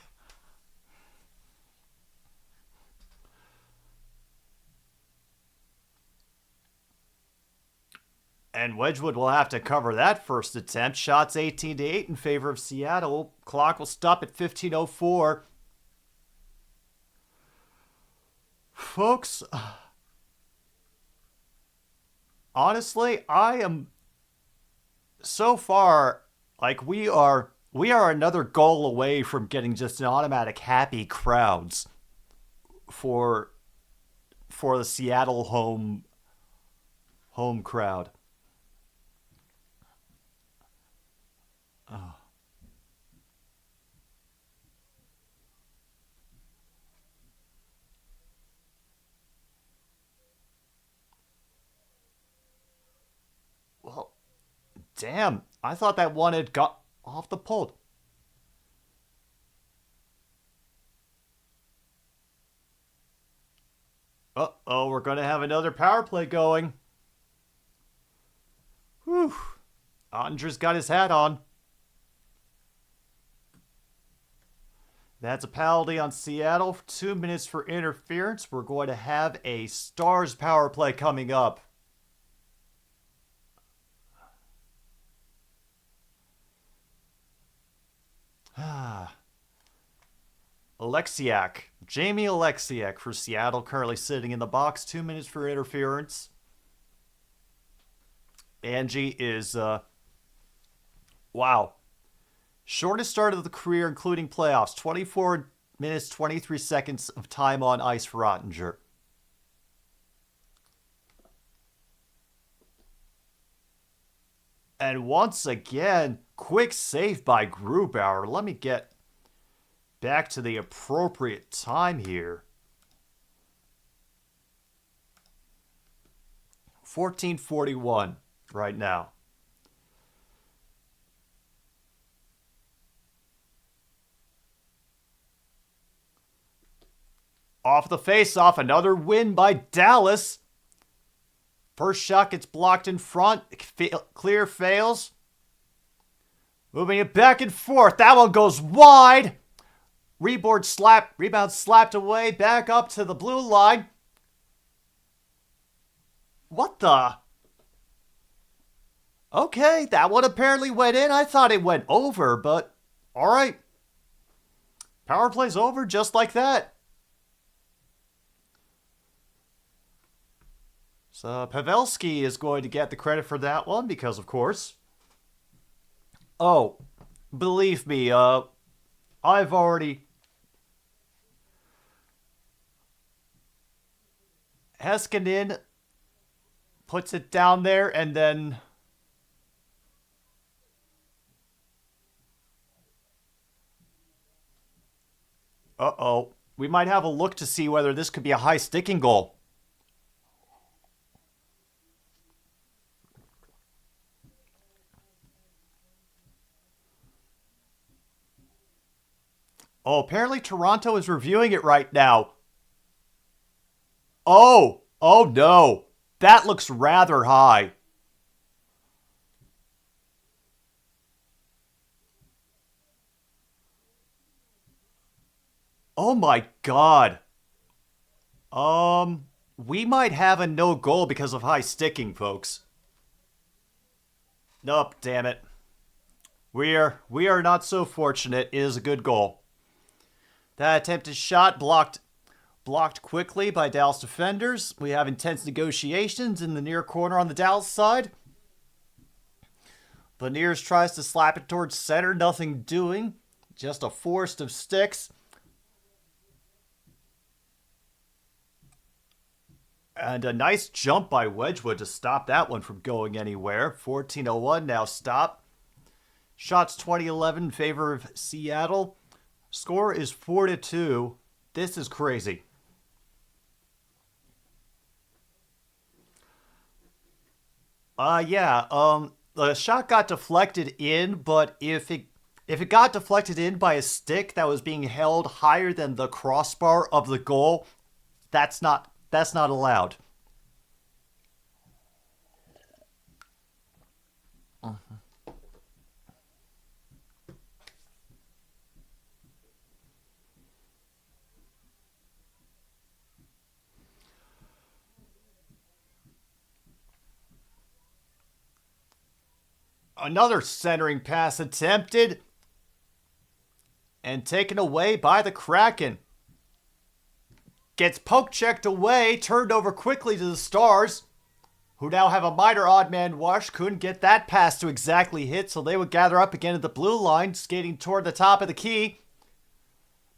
And Wedgwood will have to cover that first attempt. Shots 18-8 in favor of Seattle. Clock will stop at 15:04. Folks, honestly, I am so far like we are another goal away from getting just an automatic happy crowds for the Seattle home crowd. Oh. Well, damn. I thought that one had got off the pole. Uh-oh, we're going to have another power play going. Whew. Ottinger's got his hat on. That's a penalty on Seattle. 2 minutes for interference. We're going to have a Stars power play coming up. Jamie Alexiak for Seattle, currently sitting in the box. 2 minutes for interference. Angie is, wow. Shortest start of the career, including playoffs. 24 minutes, 23 seconds of time on ice for Ottinger. And once again, quick save by Grubauer. Let me get back to the appropriate time here. 14:41 right now. Off the face-off, another win by Dallas. First shot gets blocked in front. Clear fails. Moving it back and forth. That one goes wide. Rebound slapped away. Back up to the blue line. What the? Okay, that one apparently went in. I thought it went over, but all right. Power play's over just like that. So Pavelski is going to get the credit for that one because, of course. Oh, believe me, I've already... Heiskanen puts it down there and then... Uh-oh. We might have a look to see whether this could be a high sticking goal. Oh, apparently Toronto is reviewing it right now. Oh no. That looks rather high. Oh my God. We might have a no goal because of high sticking, folks. Nope, damn it. We are not so fortunate. It is a good goal. That attempted shot blocked quickly by Dallas defenders. We have intense negotiations in the near corner on the Dallas side. Beniers tries to slap it towards center. Nothing doing. Just a forest of sticks. And a nice jump by Wedgwood to stop that one from going anywhere. 14:01 now stop. Shots 2011 in favor of Seattle. Score is 4-2. This is crazy. The shot got deflected in, but if it got deflected in by a stick that was being held higher than the crossbar of the goal, that's not allowed. Another centering pass attempted and taken away by the Kraken. Gets poke checked away, turned over quickly to the Stars, who now have a minor odd man rush. Couldn't get that pass to exactly hit, so they would gather up again at the blue line, skating toward the top of the key.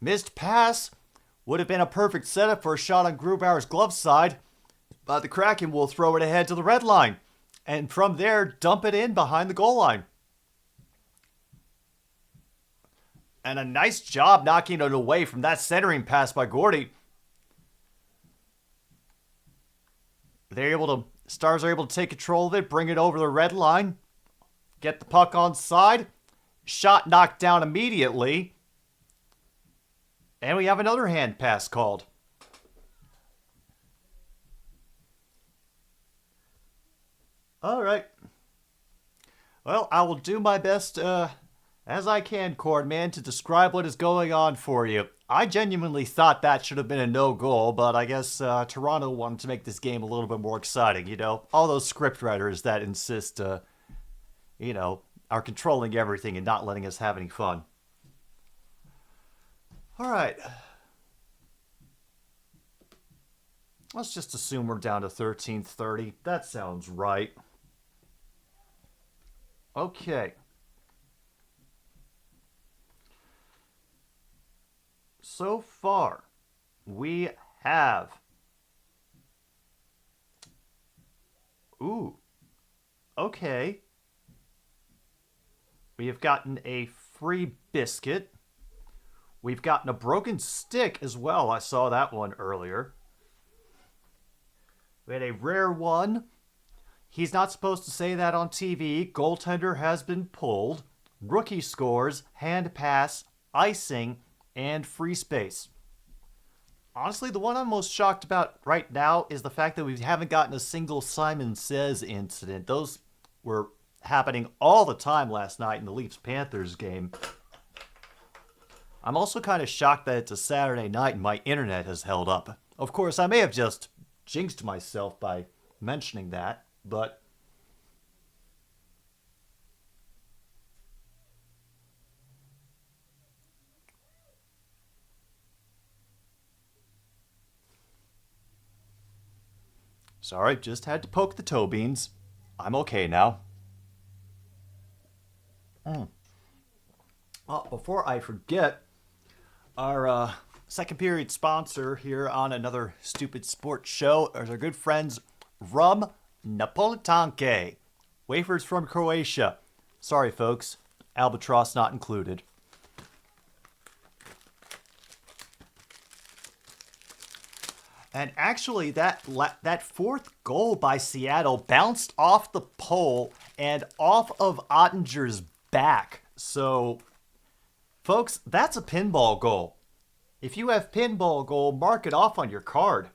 Missed pass would have been a perfect setup for a shot on Grubauer's glove side, but the Kraken will throw it ahead to the red line, and from there, dump it in behind the goal line. And a nice job knocking it away from that centering pass by Gordy. Stars are able to take control of it, bring it over the red line, get the puck on side. Shot knocked down immediately. And we have another hand pass called. All right. Well, I will do my best as I can, Cordman, to describe what is going on for you. I genuinely thought that should have been a no-goal, but I guess Toronto wanted to make this game a little bit more exciting, you know? All those scriptwriters that insist, are controlling everything and not letting us have any fun. All right. Let's just assume we're down to 13:30. That sounds right. Okay. So far, we have... Ooh. Okay. We have gotten a free biscuit. We've gotten a broken stick as well. I saw that one earlier. We had a rare one. He's not supposed to say that on TV. Goaltender has been pulled. Rookie scores, hand pass, icing, and free space. Honestly, the one I'm most shocked about right now is the fact that we haven't gotten a single Simon Says incident. Those were happening all the time last night in the Leafs-Panthers game. I'm also kind of shocked that it's a Saturday night and my internet has held up. Of course, I may have just jinxed myself by mentioning that, but... Sorry, just had to poke the toe beans. I'm okay now. Oh, before I forget, our second period sponsor here on another stupid sports show is our good friends Rum Napolitanke. Wafers from Croatia. Sorry, folks. Albatross not included. And actually, that fourth goal by Seattle bounced off the pole and off of Ottinger's back. So, folks, that's a pinball goal. If you have pinball goal, mark it off on your card.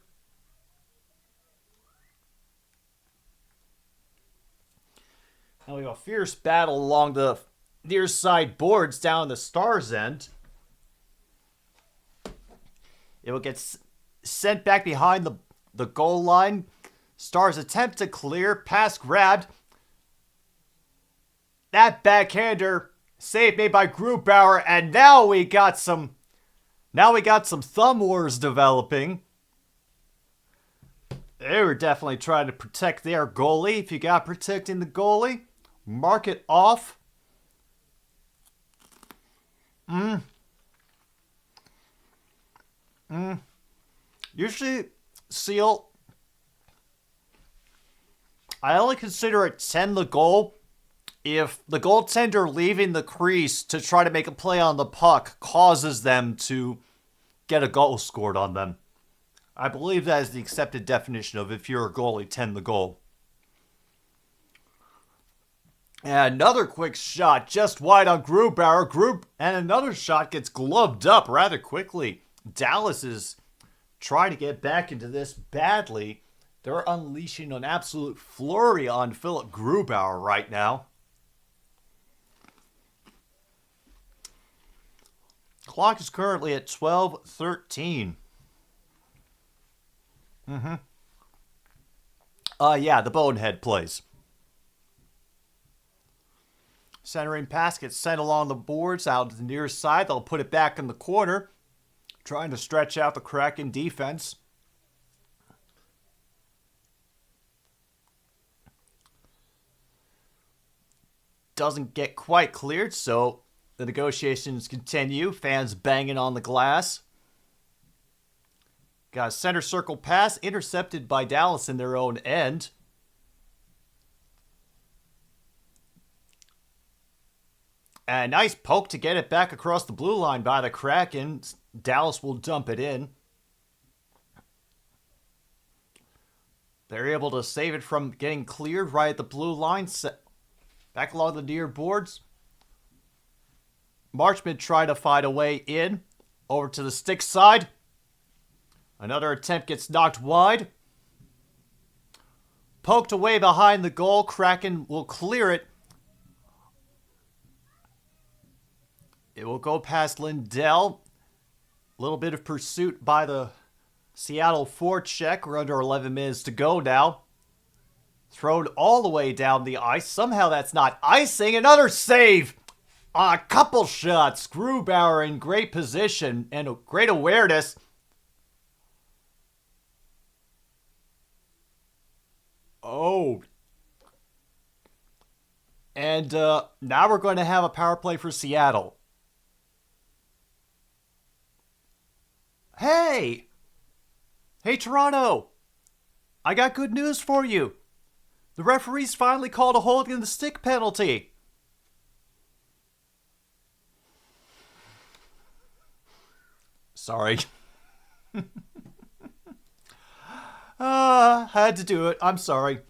Now we have a fierce battle along the near side boards down the Stars' end. It will get sent back behind the goal line. Stars attempt to clear. Pass grabbed. That backhander save made by Grubauer. And now we got some thumb wars developing. They were definitely trying to protect their goalie. If you got protecting the goalie, mark it off. Usually, Seal, I only consider it 10 the goal if the goaltender leaving the crease to try to make a play on the puck causes them to get a goal scored on them. I believe that is the accepted definition of if you're a goalie, 10 the goal. And another quick shot just wide on Grubauer. And another shot gets gloved up rather quickly. Dallas is trying to get back into this badly. They're unleashing an absolute flurry on Philip Grubauer right now. Clock is currently at 12:13. Yeah, the bonehead plays. Centering pass gets sent along the boards out to the near side. They'll put it back in the corner, trying to stretch out the Kraken defense. Doesn't get quite cleared, so the negotiations continue. Fans banging on the glass. Got a center circle pass intercepted by Dallas in their own end. And a nice poke to get it back across the blue line by the Kraken. Dallas will dump it in. They're able to save it from getting cleared right at the blue line. Back along the near boards. Marchment tried to find a way in. Over to the stick side. Another attempt gets knocked wide. Poked away behind the goal. Kraken will clear it. It will go past Lindell. A little bit of pursuit by the Seattle forecheck. We're under 11 minutes to go now. Thrown all the way down the ice. Somehow that's not icing. Another save on a couple shots. Grubauer in great position and a great awareness. Oh. And now we're going to have a power play for Seattle. Hey! Hey, Toronto! I got good news for you. The referees finally called a holding in the stick penalty. Sorry. Had to do it. I'm sorry.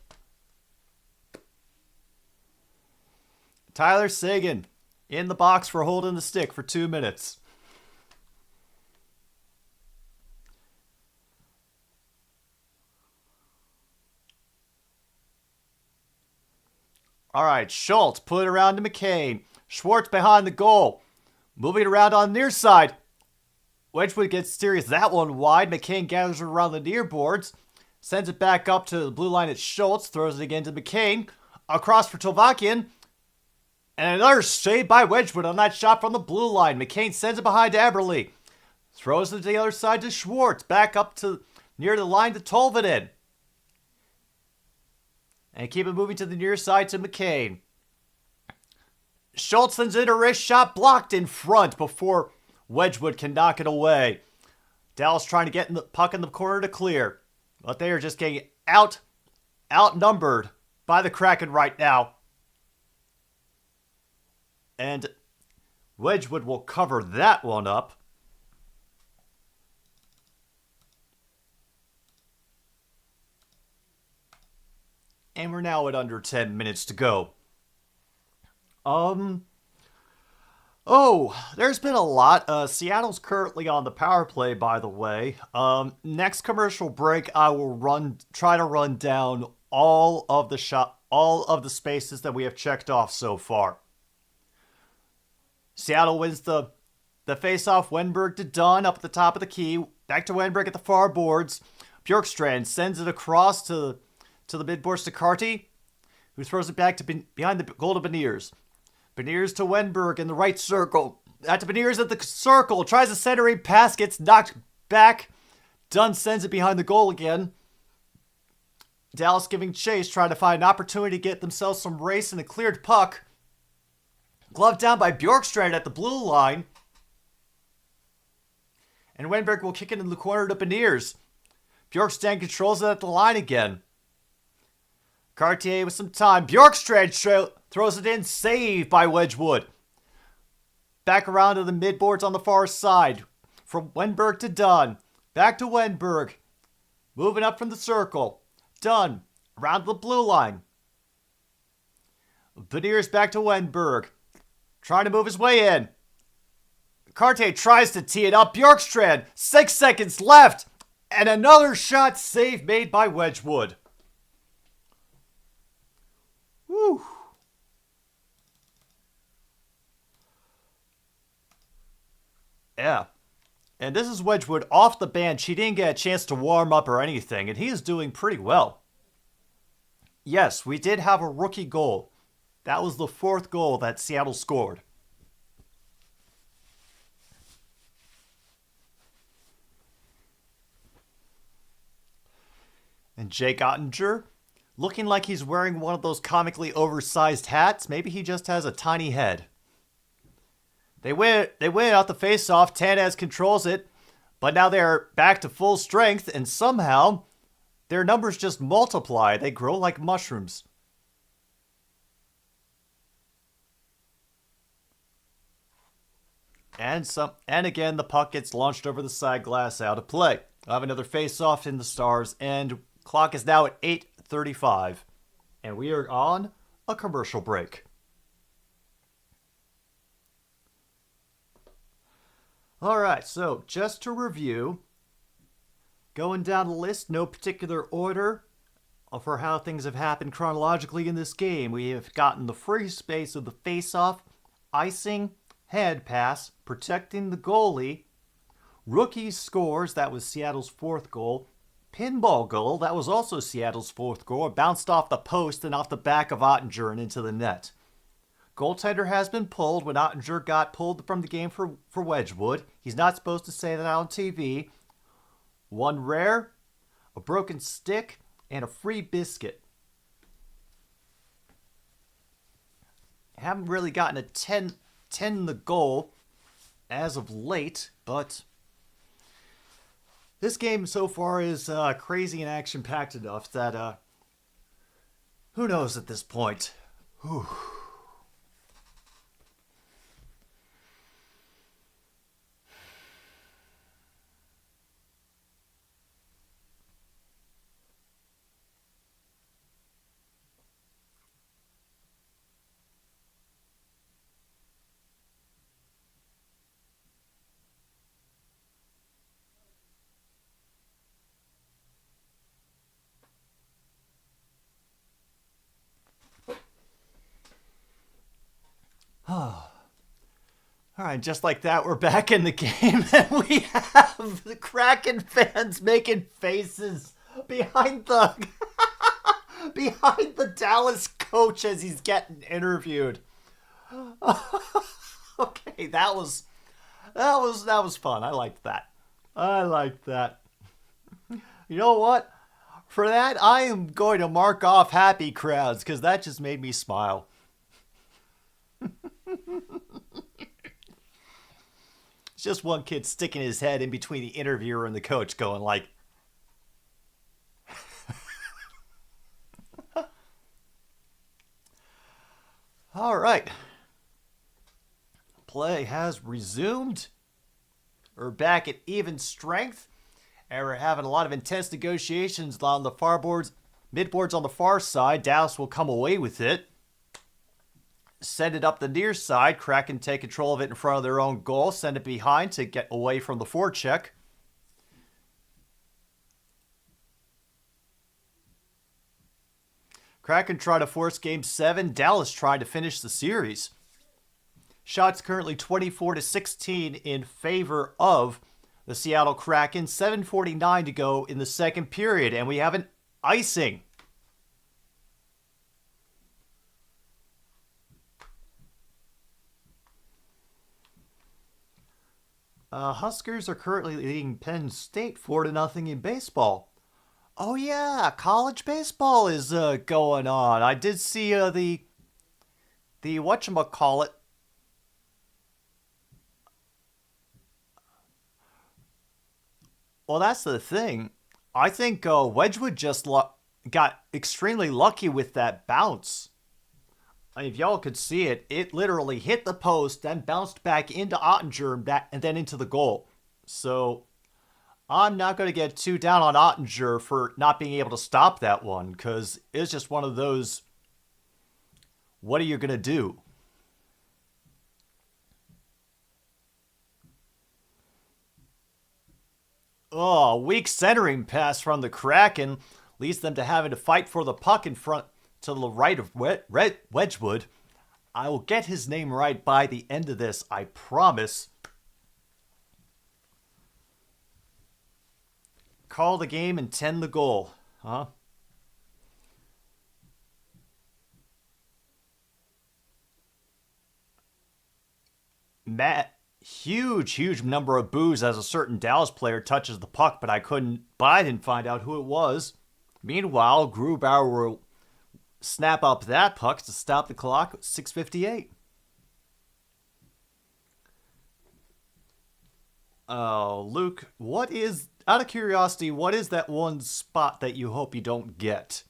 Tyler Seguin in the box for holding the stick for 2 minutes. All right, Schultz put it around to McCain. Schwartz behind the goal. Moving around on the near side. Wedgwood gets serious. That one wide. McCain gathers it around the near boards. Sends it back up to the blue line at Schultz. Throws it again to McCain. Across for Tovakian. And another save by Wedgwood on that shot from the blue line. McCain sends it behind to Eberle. Throws it to the other side to Schwartz. Back up to near the line to Tolvanen. And keep it moving to the near side to McCain. Schultz sends in a wrist shot blocked in front before Wedgwood can knock it away. Dallas trying to get in the puck in the corner to clear. But they are just getting outnumbered by the Kraken right now. And Wedgwood will cover that one up. And we're now at under 10 minutes to go. There's been a lot. Seattle's currently on the power play, by the way. Next commercial break, I will try to run down all of the spaces that we have checked off so far. Seattle wins the face-off. Wenberg to Dunn up at the top of the key. Back to Wenberg at the far boards. Bjorkstrand sends it across to the mid-boards to Carty, who throws it back to behind the goal to Beniers. Beniers to Wenberg in the right circle. Back to Beniers at the circle. Tries a centering pass, gets knocked back. Dunn sends it behind the goal again. Dallas giving chase, trying to find an opportunity to get themselves some race in a cleared puck. Gloved down by Bjorkstrand at the blue line. And Wenberg will kick it in the corner to Beniers. Bjorkstrand controls it at the line again. Cartier with some time. Bjorkstrand throws it in. Save by Wedgwood. Back around to the midboards on the far side. From Wenberg to Dunn. Back to Wenberg. Moving up from the circle. Dunn. Around the blue line. Beniers back to Wenberg. Trying to move his way in. Cartier tries to tee it up. Bjorkstrand. 6 seconds left. And another shot save made by Wedgwood. Woo. Yeah. And this is Wedgwood off the bench. He didn't get a chance to warm up or anything, and he is doing pretty well. Yes, we did have a rookie goal. That was the 4th goal that Seattle scored. And Jake Ottinger, looking like he's wearing one of those comically oversized hats. Maybe he just has a tiny head. They win out the face-off. Tanez controls it, but now they're back to full strength, and somehow their numbers just multiply. They grow like mushrooms. And again, the puck gets launched over the side glass out of play. I'll have another face-off in the Stars, and clock is now at 8:35, and we are on a commercial break. All right, so just to review, going down the list, no particular order for how things have happened chronologically in this game. We have gotten the free space of the face-off, icing, head pass, protecting the goalie, rookie scores, that was Seattle's 4th goal, pinball goal, that was also Seattle's 4th goal, it bounced off the post and off the back of Ottinger and into the net. Goaltender has been pulled when Ottinger got pulled from the game for Wedgwood. He's not supposed to say that on TV. 1 rare, a broken stick, and a free biscuit. Haven't really gotten a 10 in the goal as of late, but this game so far is crazy and action-packed enough that who knows at this point. Whew. All right, just like that, we're back in the game, and we have the Kraken fans making faces behind the behind the Dallas coach as he's getting interviewed. Okay, that was fun. I liked that. You know what? For that, I am going to mark off happy crowds because that just made me smile. It's just one kid sticking his head in between the interviewer and the coach going like... All right. Play has resumed. We're back at even strength. And we're having a lot of intense negotiations on the midboards on the far side. Dallas will come away with it. Send it up the near side. Kraken take control of it in front of their own goal. Send it behind to get away from the forecheck. Kraken try to force Game 7. Dallas tried to finish the series. Shots currently 24-16 in favor of the Seattle Kraken. 7:49 to go in the second period, and we have an icing. Huskers are currently leading Penn State 4-0 in baseball. Oh yeah, college baseball is going on. I did see the whatchamacallit. Well, that's the thing. I think Wedgwood just got extremely lucky with that bounce. I mean, if y'all could see it, it literally hit the post, then bounced back into Ottinger and then into the goal. So I'm not going to get too down on Ottinger for not being able to stop that one, because it's just one of those, what are you going to do? Oh, weak centering pass from the Kraken leads them to having to fight for the puck in front to the right of Wedgwood. I will get his name right by the end of this, I promise. Call the game and 10 the goal, huh? Matt, huge number of boos as a certain Dallas player touches the puck, but I didn't find out who it was. Meanwhile, Grubauer will snap up that puck to stop the clock at 6:58. Oh, Luke, out of curiosity, what is that one spot that you hope you don't get?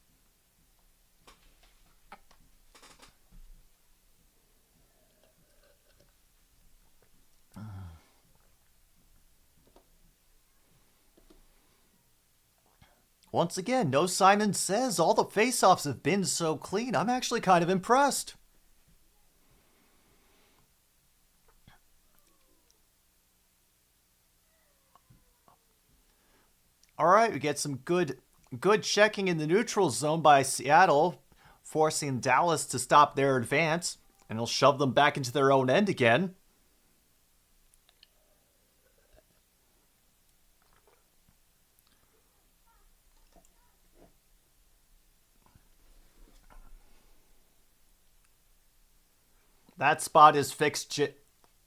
Once again, no Simon Says. All the face-offs have been so clean. I'm actually kind of impressed. All right, we get some good checking in the neutral zone by Seattle, forcing Dallas to stop their advance, and he'll shove them back into their own end again. That spot is fixed,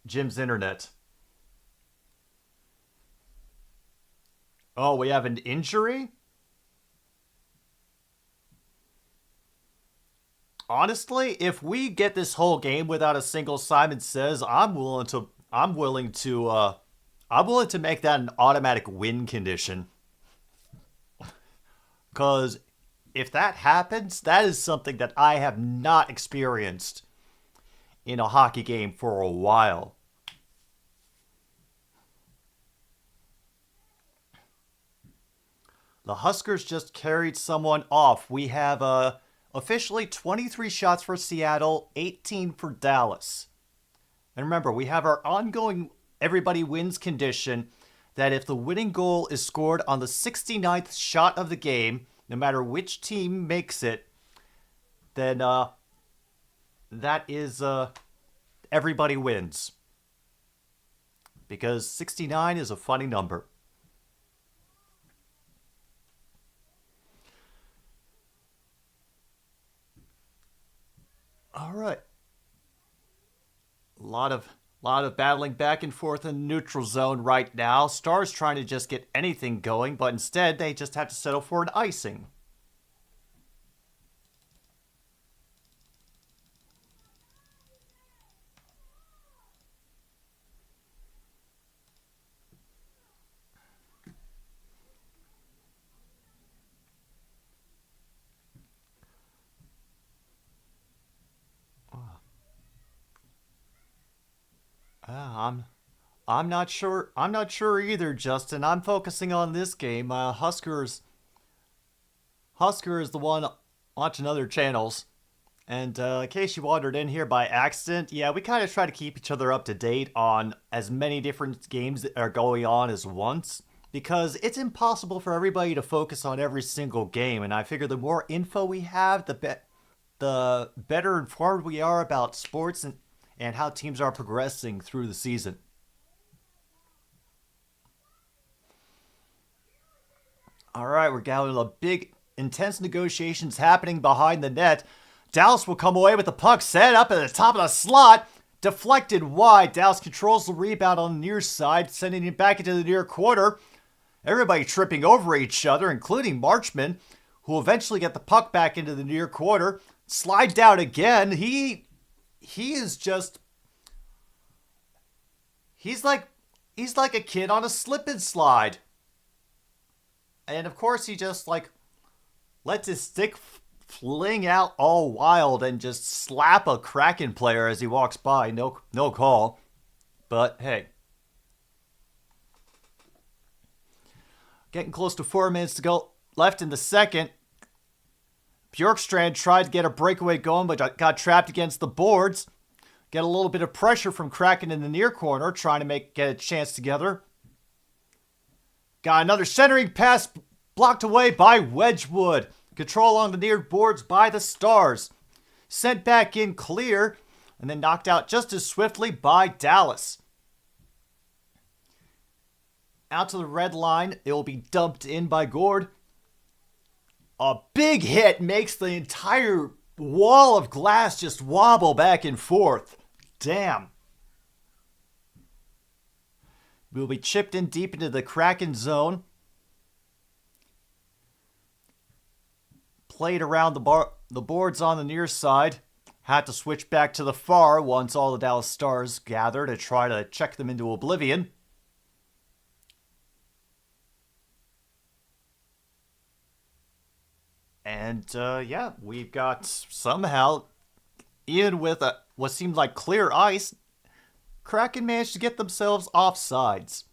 Jim's internet. Oh, we have an injury? Honestly, if we get this whole game without a single Simon Says, I'm willing to make that an automatic win condition. Cause if that happens, that is something that I have not experienced in a hockey game for a while. The Huskers just carried someone off. We have officially 23 shots for Seattle, 18 for Dallas. And remember, we have our ongoing everybody wins condition that if the winning goal is scored on the 69th shot of the game, no matter which team makes it, then that is everybody wins. Because 69 is a funny number. All right. A lot of battling back and forth in the neutral zone right now. Stars trying to just get anything going, but instead they just have to settle for an icing. I'm not sure. I'm not sure either, Justin. I'm focusing on this game. Husker is the one watching other channels. And in case you wandered in here by accident, yeah, we kind of try to keep each other up to date on as many different games that are going on as once. Because it's impossible for everybody to focus on every single game. And I figure the more info we have, the better informed we are about sports and how teams are progressing through the season. All right, we're getting a big, intense negotiations happening behind the net. Dallas will come away with the puck set up at the top of the slot. Deflected wide. Dallas controls the rebound on the near side, sending it back into the near quarter. Everybody tripping over each other, including Marchman, who will eventually get the puck back into the near quarter. Slide down again. He is just... He's like a kid on a slip and slide. And of course he just lets his stick fling out all wild and just slap a Kraken player as he walks by. No call. But hey. Getting close to 4 minutes to go left in the second. Bjorkstrand tried to get a breakaway going, but got trapped against the boards. Get a little bit of pressure from Kraken in the near corner, trying to get a chance together. Got another centering pass blocked away by Wedgwood. Control on the near boards by the Stars. Sent back in clear, and then knocked out just as swiftly by Dallas. Out to the red line, it will be dumped in by Gord. A big hit makes the entire wall of glass just wobble back and forth. Damn. We'll be chipped in deep into the Kraken zone. Played around the boards on the near side. Had to switch back to the far once all the Dallas Stars gather to try to check them into oblivion. And, yeah, we've got somehow, even with what seemed like clear ice, Kraken managed to get themselves offsides.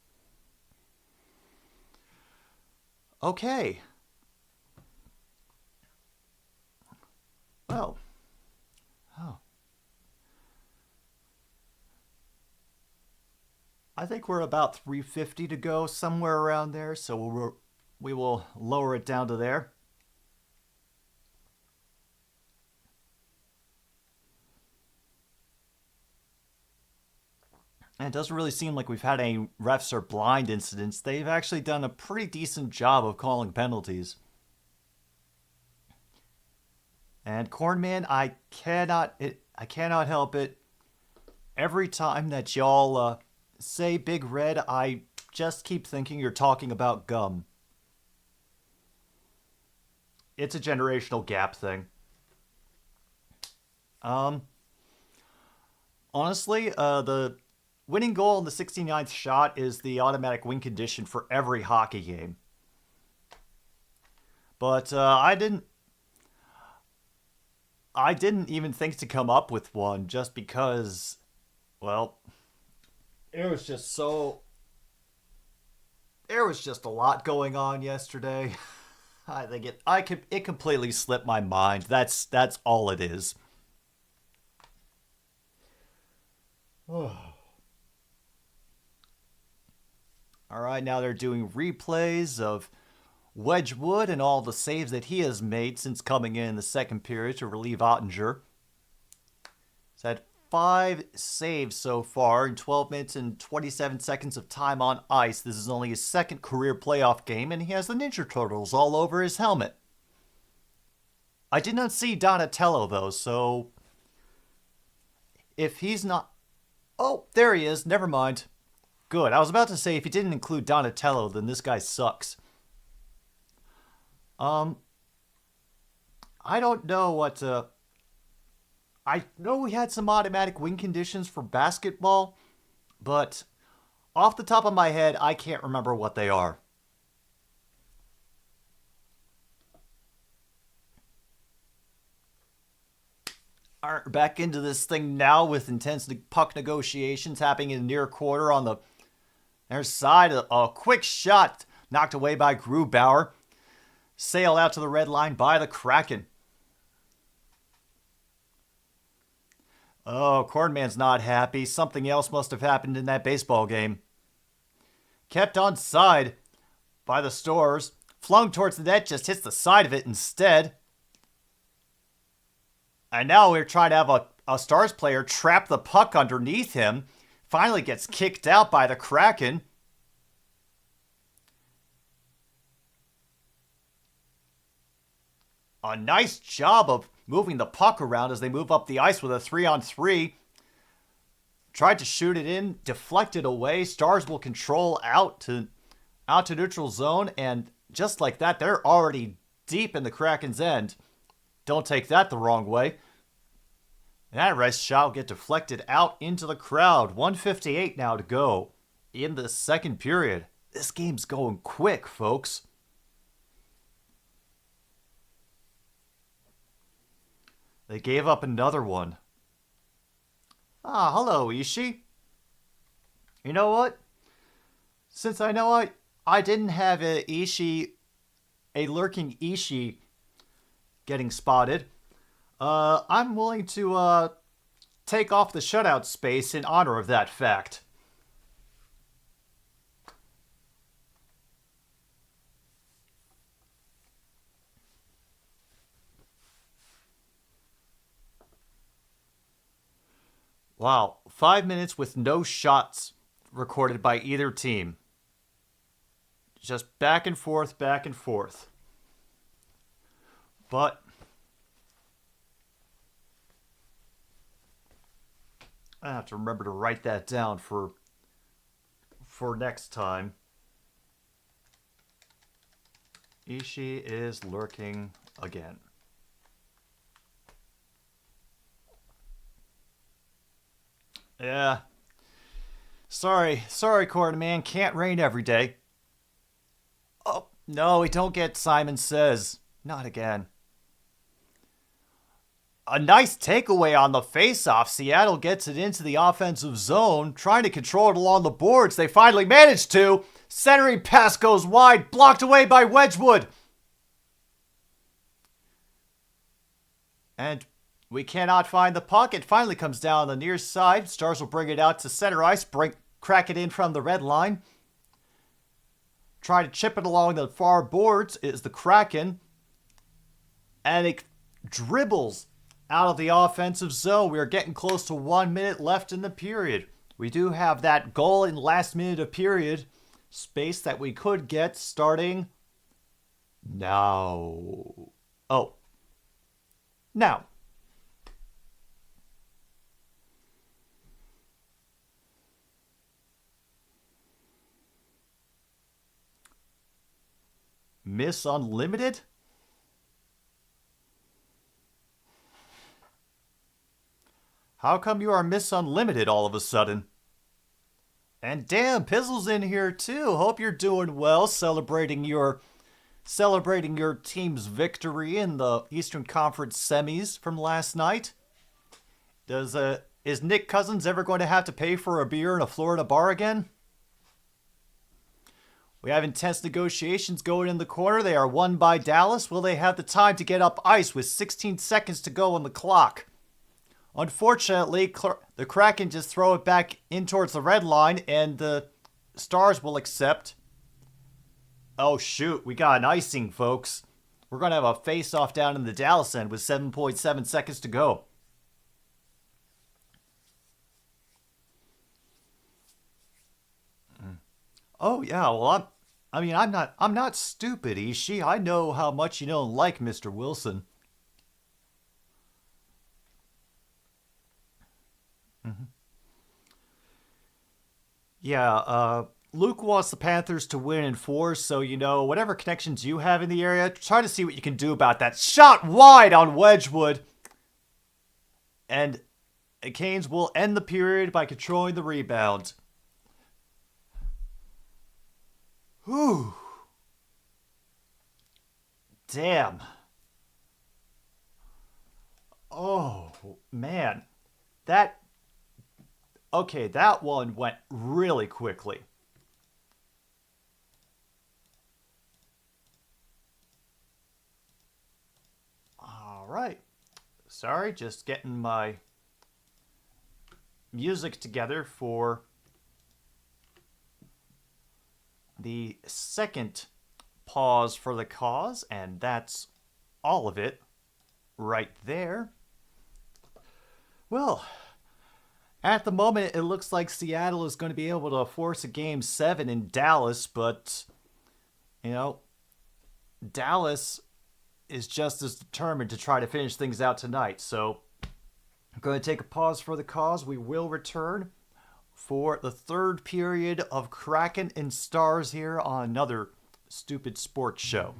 Okay. Well. Oh. I think we're about 350 to go, somewhere around there, so we will lower it down to there. And it doesn't really seem like we've had any refs or blind incidents. They've actually done a pretty decent job of calling penalties. And Cornman, I cannot help it. Every time that y'all say Big Red, I just keep thinking you're talking about gum. It's a generational gap thing. Honestly, the winning goal in the 69th shot is the automatic win condition for every hockey game. But I didn't even think to come up with one just because, well, there was just a lot going on yesterday. I think it completely slipped my mind. That's all it is. All right, now they're doing replays of Wedgwood and all the saves that he has made since coming in the second period to relieve Ottinger. He's had 5 saves so far in 12 minutes and 27 seconds of time on ice. This is only his second career playoff game, and he has the Ninja Turtles all over his helmet. I did not see Donatello, though, so if he's not... Oh, there he is. Never mind. Good. I was about to say, if he didn't include Donatello, then this guy sucks. I don't know what I know we had some automatic win conditions for basketball, but off the top of my head, I can't remember what they are. All right, back into this thing now with intense puck negotiations happening in the near quarter on the their side. A quick shot knocked away by Grubauer. Sailed out to the red line by the Kraken. Oh, Cornman's not happy. Something else must have happened in that baseball game. Kept on side by the Stores. Flung towards the net, just hits the side of it instead. And now we're trying to have a Stars player trap the puck underneath him. Finally gets kicked out by the Kraken. A nice job of moving the puck around as they move up the ice with a 3-on-3. Tried to shoot it in, deflected away. Stars will control out to neutral zone, and just like that, they're already deep in the Kraken's end. Don't take that the wrong way. That wrist shot will get deflected out into the crowd. 1:58 now to go in the second period. This game's going quick, folks. They gave up another one. Ah, hello, Ishii. You know what? Since I know I didn't have a lurking Ishii getting spotted, I'm willing to take off the shutout space in honor of that fact. Wow, 5 minutes with no shots recorded by either team. Just back and forth, back and forth. But I have to remember to write that down for next time. Ishii is lurking again. Yeah. Sorry, Corn Man. Can't rain every day. Oh, no, we don't get Simon Says. Not again. A nice takeaway on the faceoff. Seattle gets it into the offensive zone, trying to control it along the boards. They finally managed to. Centering pass goes wide, blocked away by Wedgwood. And we cannot find the puck. It finally comes down on the near side. Stars will bring it out to center ice, crack it in from the red line. Try to chip it along the far boards is the Kraken. And it dribbles out of the offensive zone. We are getting close to 1 minute left in the period. We do have that goal in last minute of period space that we could get starting now. Oh. Now. Miss Unlimited? How come you are Miss Unlimited all of a sudden? And damn, Pizzle's in here too. Hope you're doing well, celebrating your team's victory in the Eastern Conference semis from last night. Is Nick Cousins ever going to have to pay for a beer in a Florida bar again? We have intense negotiations going in the corner. They are won by Dallas. Will they have the time to get up ice with 16 seconds to go on the clock? Unfortunately, the Kraken just throw it back in towards the red line, and the Stars will accept. Oh, shoot. We got an icing, folks. We're going to have a face-off down in the Dallas end with 7.7 seconds to go. Oh, yeah. Well, I'm not stupid, Ishii. I know how much you don't like Mr. Wilson. Yeah, Luke wants the Panthers to win in 4, so, whatever connections you have in the area, try to see what you can do about that. Shot wide on Wedgwood. And Canes will end the period by controlling the rebound. Whew. Damn. Oh, man. That one went really quickly. All right. Sorry, just getting my music together for the second pause for the cause, and that's all of it right there. Well, at the moment, it looks like Seattle is going to be able to force a Game 7 in Dallas, but, Dallas is just as determined to try to finish things out tonight. So, I'm going to take a pause for the cause. We will return for the third period of Kraken and Stars here on another stupid sports show.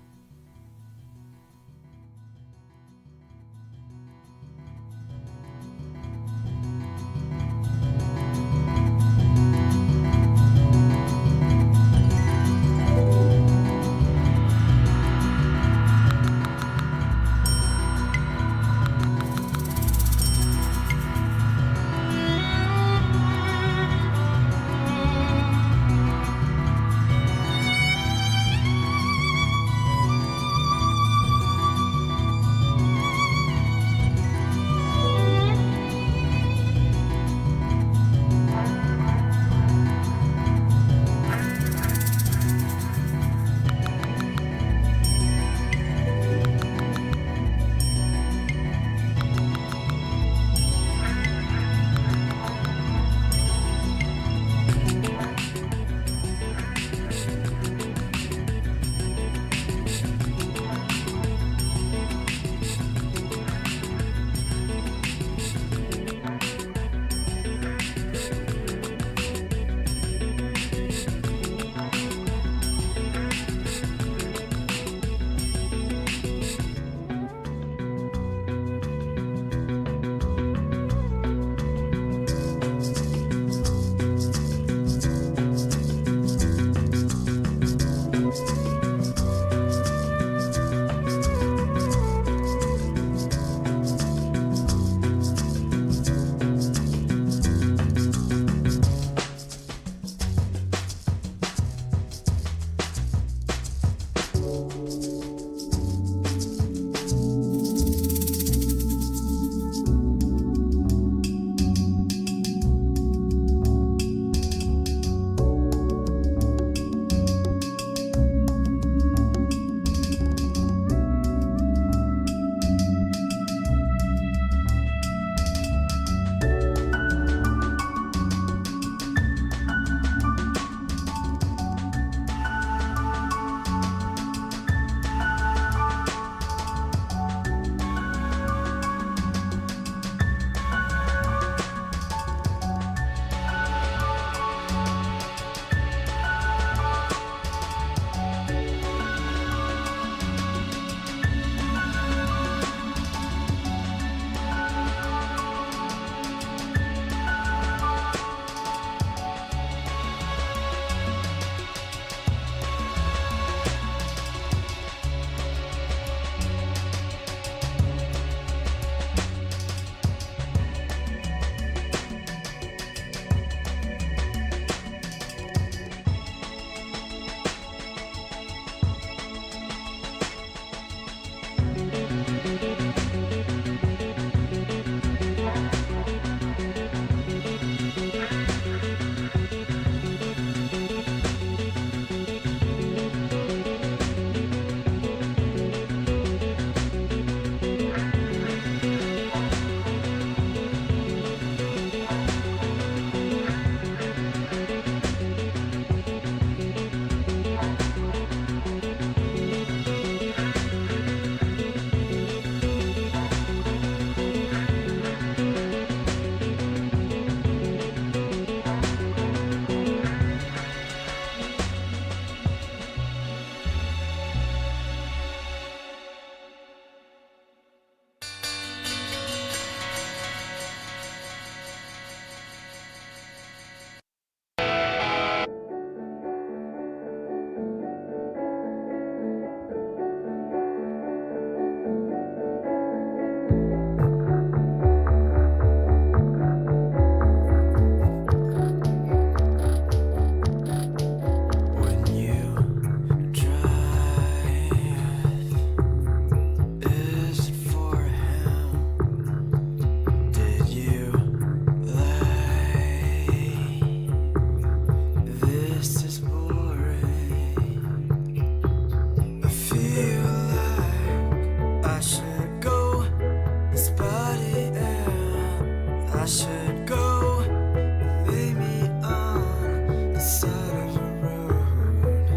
the side of a road.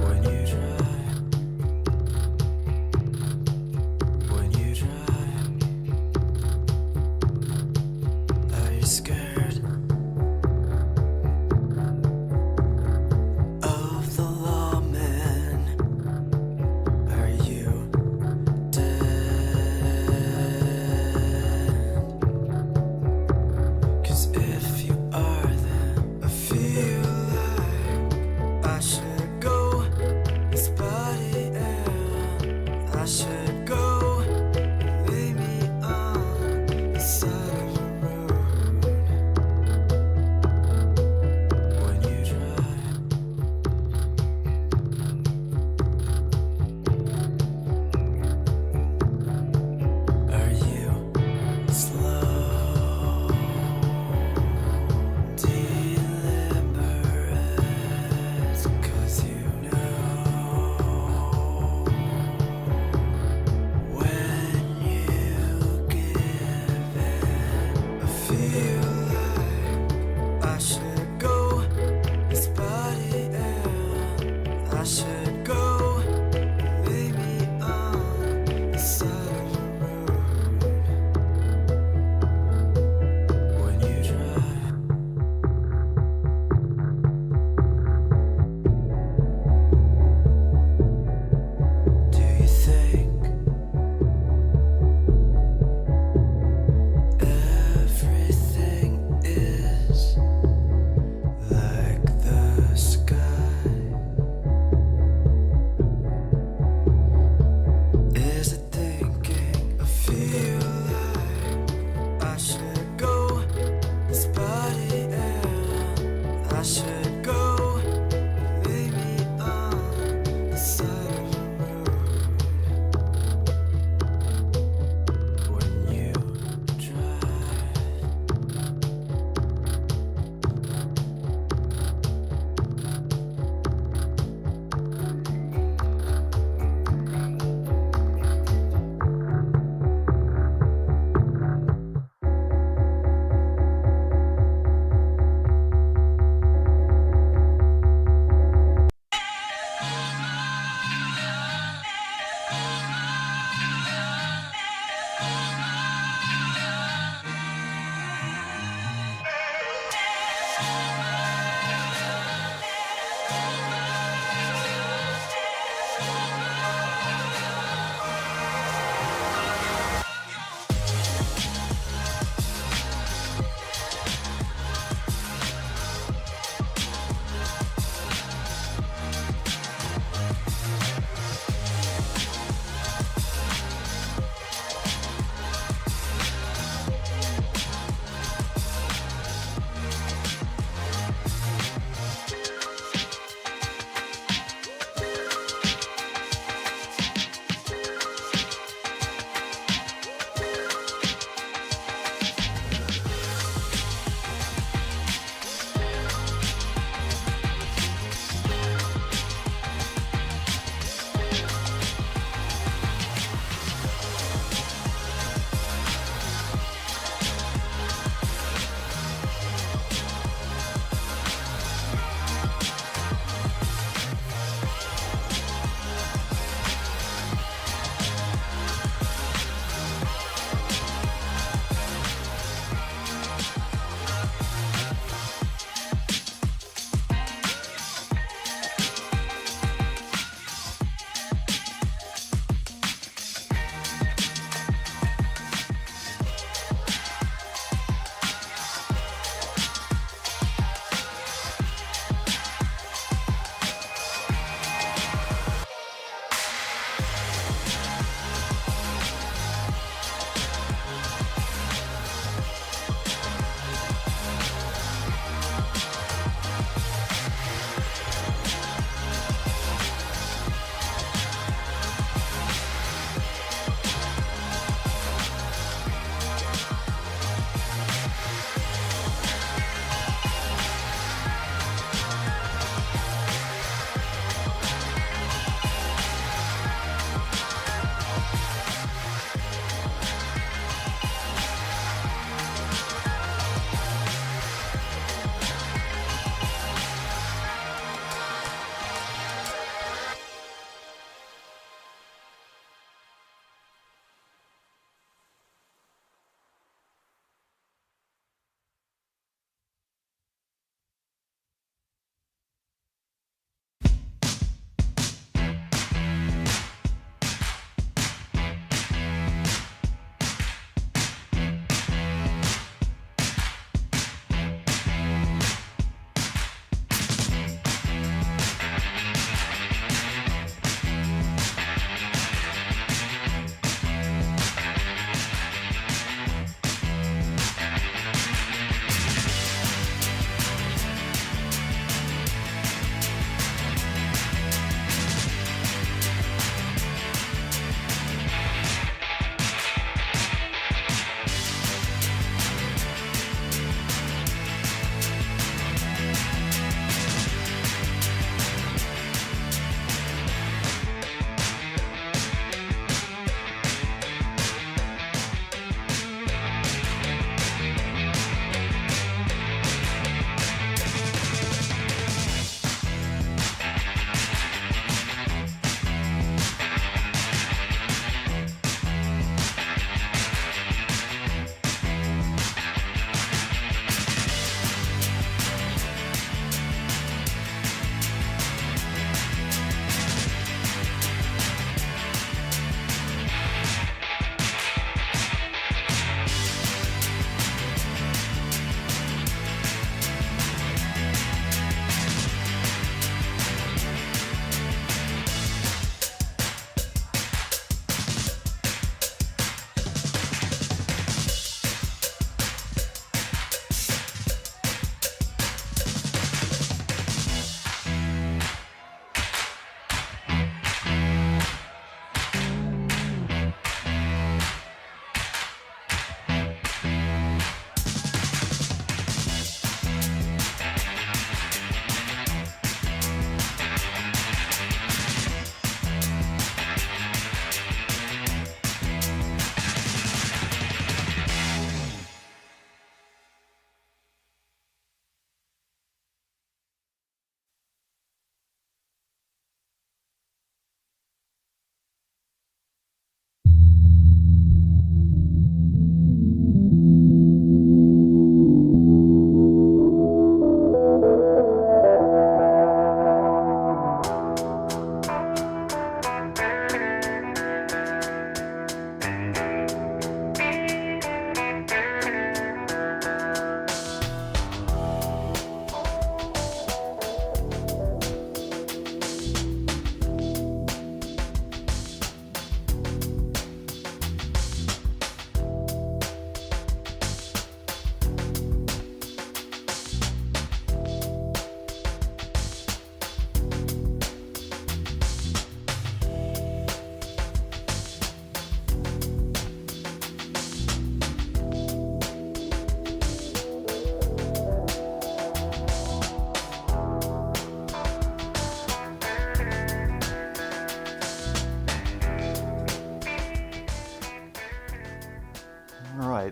When you drive, when you drive, are you scared of the lawman? Are you dead? 'Cause if you are,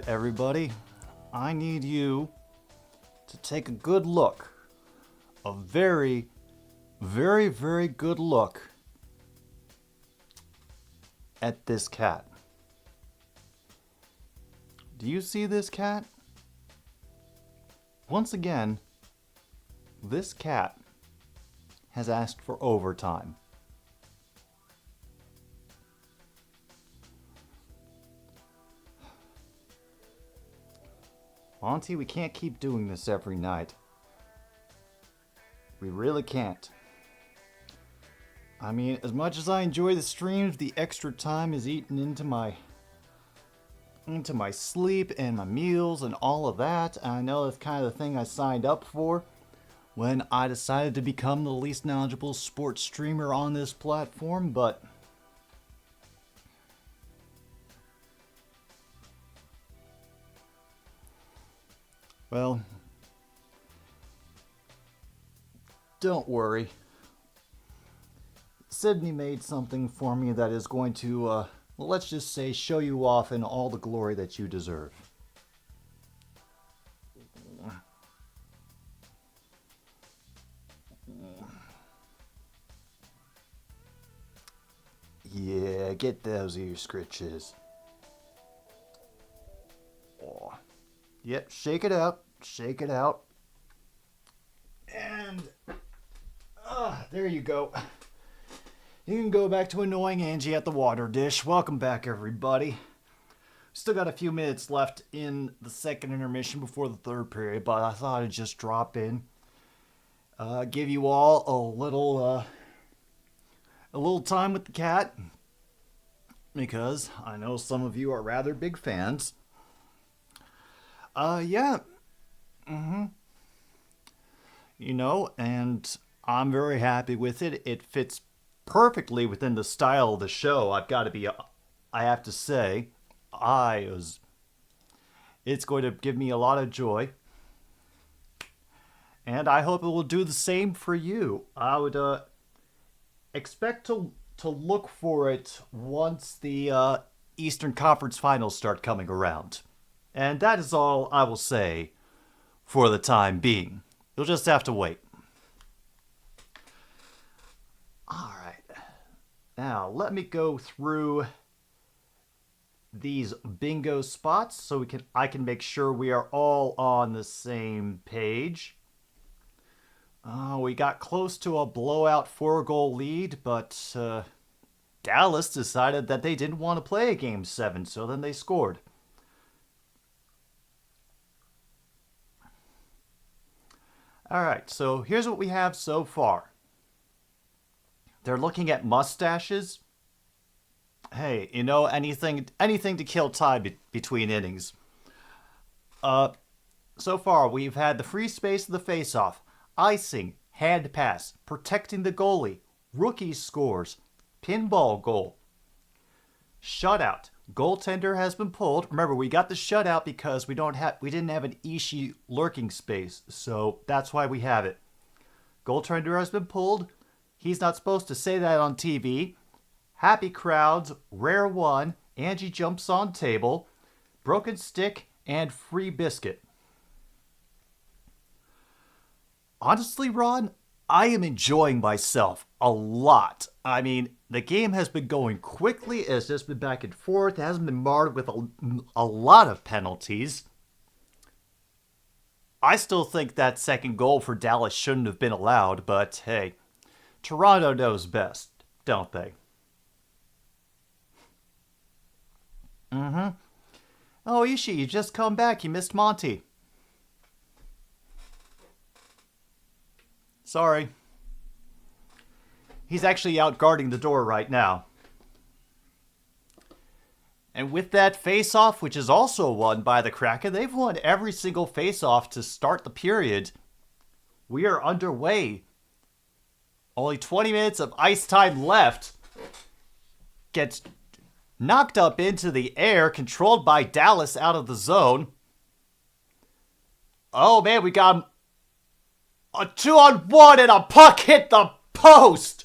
everybody, I need you to take a good look. A very, very, very good look at this cat. Do you see this cat? Once again, this cat has asked for overtime. Monty, we can't keep doing this every night. We really can't. I mean, as much as I enjoy the streams, the extra time is eaten into my sleep and my meals and all of that. I know that's kind of the thing I signed up for when I decided to become the least knowledgeable sports streamer on this platform, but well, don't worry. Sydney made something for me that is going to, well, let's just say, show you off in all the glory that you deserve. Yeah, get those ear scritches. Oh. Yep, shake it out. Shake it out. And there you go. You can go back to annoying Angie at the water dish. Welcome back, everybody. Still got a few minutes left in the second intermission before the third period, but I thought I'd just drop in, give you all a little time with the cat, because I know some of you are rather big fans. Yeah. You know, and I'm very happy with it. It fits perfectly within the style of the show. I have to say, it's going to give me a lot of joy. And I hope it will do the same for you. I would expect to look for it once the Eastern Conference Finals start coming around. And that is all I will say for the time being. You'll just have to wait. Alright. Now, let me go through these bingo spots so I can make sure we are all on the same page. We got close to a blowout 4-goal lead, but Dallas decided that they didn't want to play a Game 7, so then they scored. Alright, so here's what we have so far. They're looking at mustaches. Hey, you know, anything to kill time between innings. So far, we've had the free space of the face-off, icing, hand pass, protecting the goalie, rookie scores, pinball goal, shutout. Goaltender has been pulled. Remember, we got the shutout because we didn't have an Ishii lurking space, so that's why we have it. Goaltender has been pulled. He's not supposed to say that on TV. Happy crowds, rare one, Angie jumps on table, broken stick, and free biscuit. Honestly, Ron, I am enjoying myself a lot. I mean, the game has been going quickly. It's just been back and forth. It hasn't been marred with a lot of penalties. I still think that second goal for Dallas shouldn't have been allowed, but hey, Toronto knows best, don't they? Oh, Ishii, you just come back. You missed Monty. Sorry. He's actually out guarding the door right now. And with that face-off, which is also won by the Kraken, they've won every single face-off to start the period. We are underway. Only 20 minutes of ice time left. Gets knocked up into the air, controlled by Dallas out of the zone. Oh man, we got a 2-on-1 and a puck hit the post.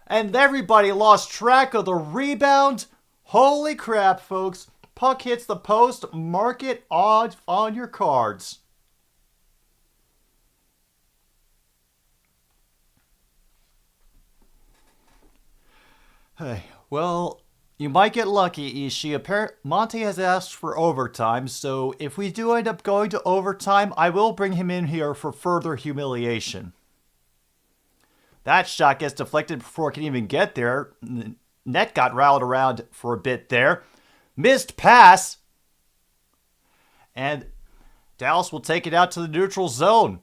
And everybody lost track of the rebound. Holy crap, folks. puck hits the post, mark it on your cards. Hey, well, you might get lucky, Ishii. Monty has asked for overtime, so if we do end up going to overtime, I will bring him in here for further humiliation. That shot gets deflected before it can even get there. Net got riled around for a bit there. Missed pass. And Dallas will take it out to the neutral zone.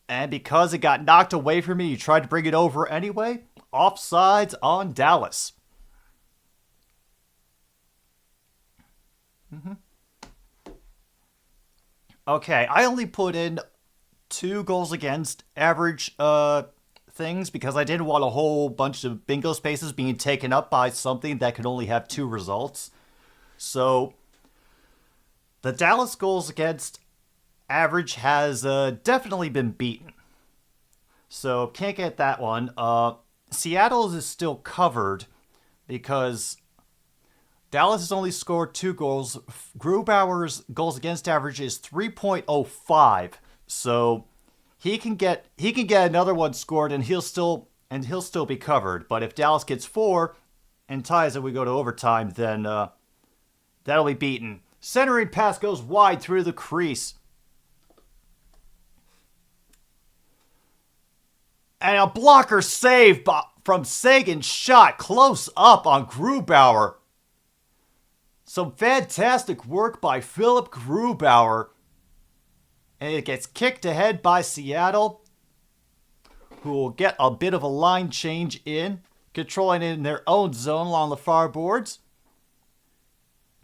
And because it got knocked away from me, you tried to bring it over anyway. Offsides on Dallas. Okay, I only put in 2 goals against average things because I didn't want a whole bunch of bingo spaces being taken up by something that could only have 2 results. So the Dallas goals against average has definitely been beaten. So can't get that one. Seattle is still covered because Dallas has only scored 2 goals. Grubauer's goals against average is 3.05. So he can get another one scored and he'll still be covered. But if Dallas gets 4 and ties and we go to overtime, then that'll be beaten. Centering pass goes wide through the crease. And a blocker save from Sagan's shot close up on Grubauer. Some fantastic work by Philip Grubauer. And it gets kicked ahead by Seattle, who will get a bit of a line change in, controlling it in their own zone along the far boards.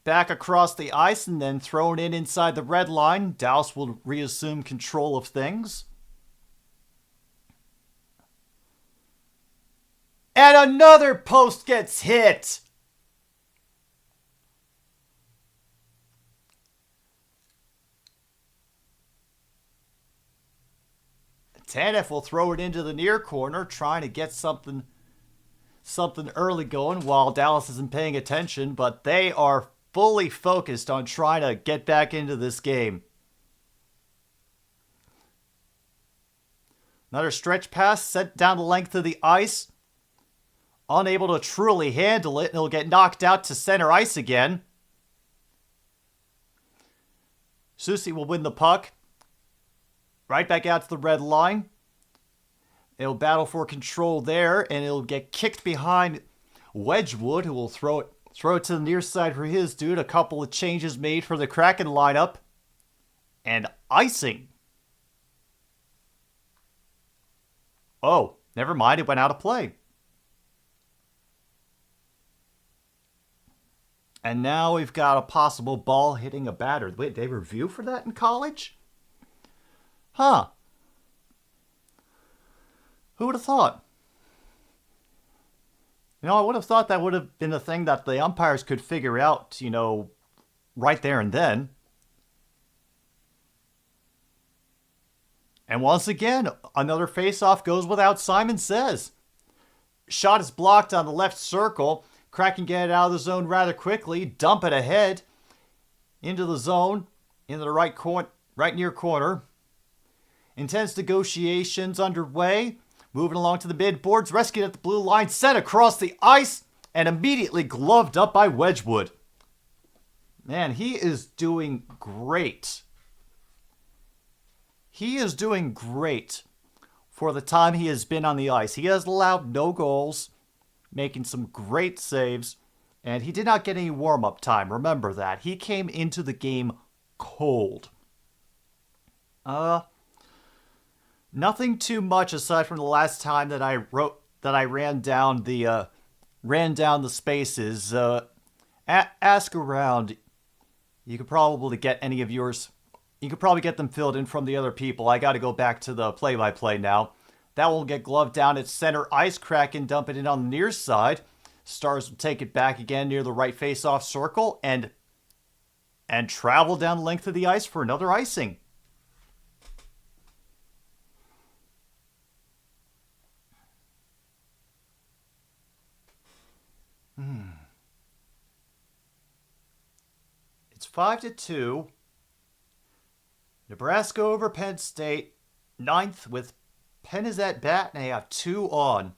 Back across the ice and then thrown in inside the red line. Dallas will reassume control of things. And another post gets hit. Tanev will throw it into the near corner, trying to get something early going while Dallas isn't paying attention, but they are fully focused on trying to get back into this game. Another stretch pass sent down the length of the ice. Unable to truly handle it, and it'll get knocked out to center ice again. Susi will win the puck. Right back out to the red line. It'll battle for control there, and it'll get kicked behind Wedgwood, who will throw it to the near side for his dude. A couple of changes made for the Kraken lineup. And icing. Oh, never mind, it went out of play. And now we've got a possible ball hitting a batter. Wait, did they review for that in college? Huh. Who would have thought? You know, I would have thought that would have been a thing that the umpires could figure out, right there and then. And once again, another face-off goes without Simon Says. Shot is blocked on the left circle. Kraken get it out of the zone rather quickly. Dump it ahead into the zone, into the right near corner. Intense negotiations underway. Moving along to the mid boards. Rescued at the blue line. Sent across the ice. And immediately gloved up by Wedgwood. Man, he is doing great. He is doing great for the time he has been on the ice. He has allowed no goals. Making some great saves. And he did not get any warm-up time. Remember that. He came into the game cold. Nothing too much aside from the last time that I ran down the spaces. Ask around. You could probably get any of yours. You could probably get them filled in from the other people. I got to go back to the play-by-play now. That will get gloved down at center ice. Kraken dump it in on the near side. Stars will take it back again near the right face-off circle and travel down the length of the ice for another icing. 5-2. Nebraska over Penn State. 9th with Penn is at bat and they have 2 on.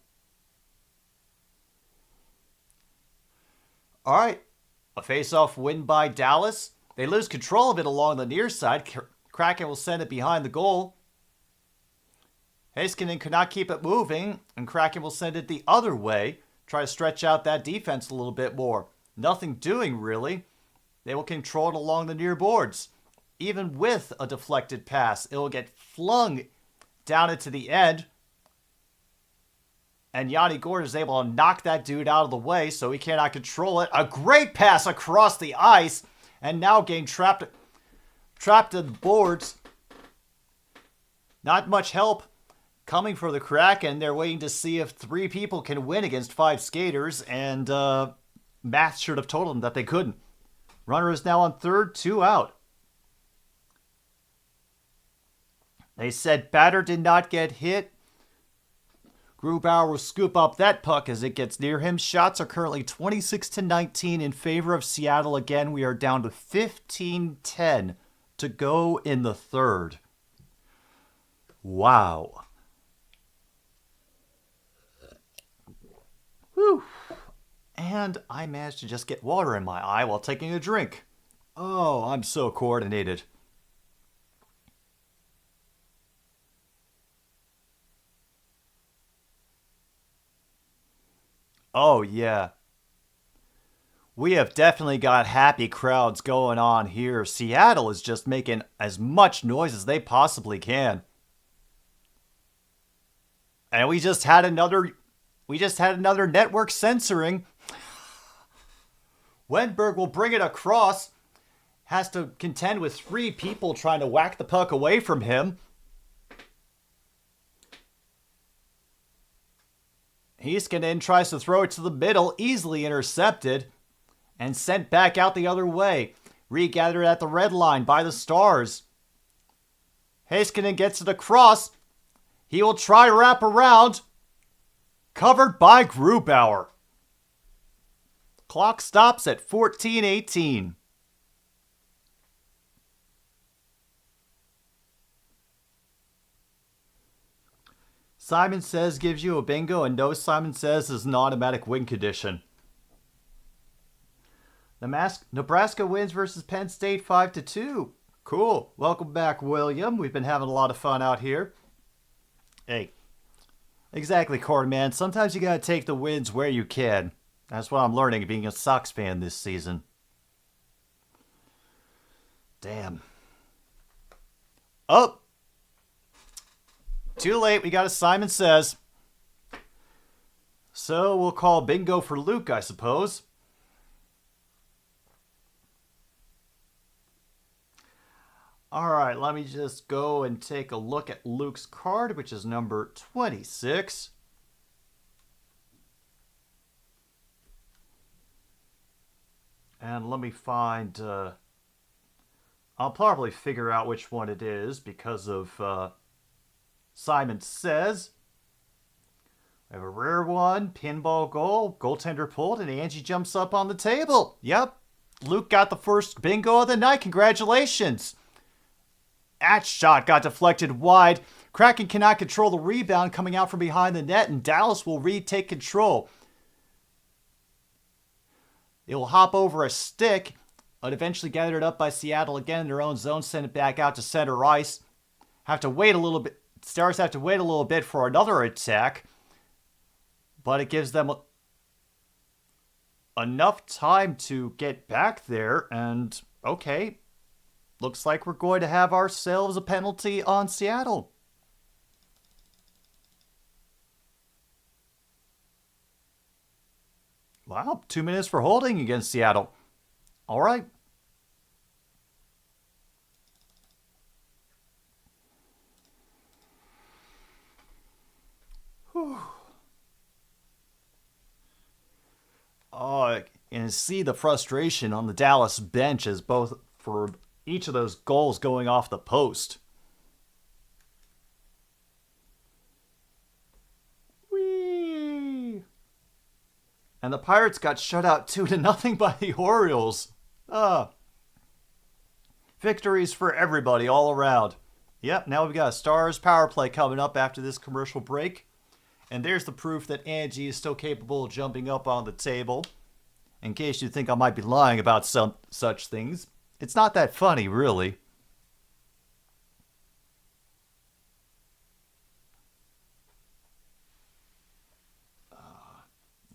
All right. A face-off win by Dallas. They lose control of it along the near side. Kraken will send it behind the goal. Heiskanen could not keep it moving, and Kraken will send it the other way. Try to stretch out that defense a little bit more. Nothing doing, really. They will control it along the near boards. Even with a deflected pass, it will get flung down into the end. And Yanni Gordon is able to knock that dude out of the way, so he cannot control it. A great pass across the ice, and now getting trapped in the boards. Not much help coming for the Kraken. They're waiting to see if 3 people can win against 5 skaters, and math should have told them that they couldn't. Runner is now on third, 2 out. They said batter did not get hit. Grubauer will scoop up that puck as it gets near him. Shots are currently 26-19 in favor of Seattle. Again, we are down to 15-10 to go in the third. Wow. Whew. And I managed to just get water in my eye while taking a drink. Oh, I'm so coordinated. Oh, yeah. We have definitely got happy crowds going on here. Seattle is just making as much noise as they possibly can. And we just had another network censoring. Wenberg will bring it across. Has to contend with 3 people trying to whack the puck away from him. Heiskanen tries to throw it to the middle, easily intercepted, and sent back out the other way. Regathered at the red line by the Stars. Heiskanen gets it across. He will try to wrap around. Covered by Grubauer. Clock stops at 14:18. Simon Says gives you a bingo, and no Simon Says is an automatic win condition. Nebraska wins versus Penn State 5-2. Cool. Welcome back, William. We've been having a lot of fun out here. Hey. Exactly, Cord, man. Sometimes you gotta take the wins where you can. That's what I'm learning being a Sox fan this season. Damn. Oh! Too late, we got a Simon Says. So we'll call bingo for Luke, I suppose. Alright, let me just go and take a look at Luke's card, which is number 26. And let me find... I'll probably figure out which one it is because of... Simon Says. We have a rare one, pinball goal, goaltender pulled, and Angie jumps up on the table. Yep, Luke got the first bingo of the night. Congratulations. That shot got deflected wide. Kraken cannot control the rebound coming out from behind the net, and Dallas will retake control. It will hop over a stick, but eventually gathered up by Seattle again in their own zone, send it back out to center ice. Have to wait a little bit. Stars have to wait a little bit for another attack, but it gives them enough time to get back there, and okay, looks like we're going to have ourselves a penalty on Seattle. Wow, 2 minutes for holding against Seattle. All right. Oh, and see the frustration on the Dallas bench as both for each of those goals going off the post. Whee! And the Pirates got shut out 2-0 by the Orioles. Victories for everybody all around. Yep, now we've got a Stars power play coming up after this commercial break. And there's the proof that Angie is still capable of jumping up on the table. In case you think I might be lying about some such things. It's not that funny, really.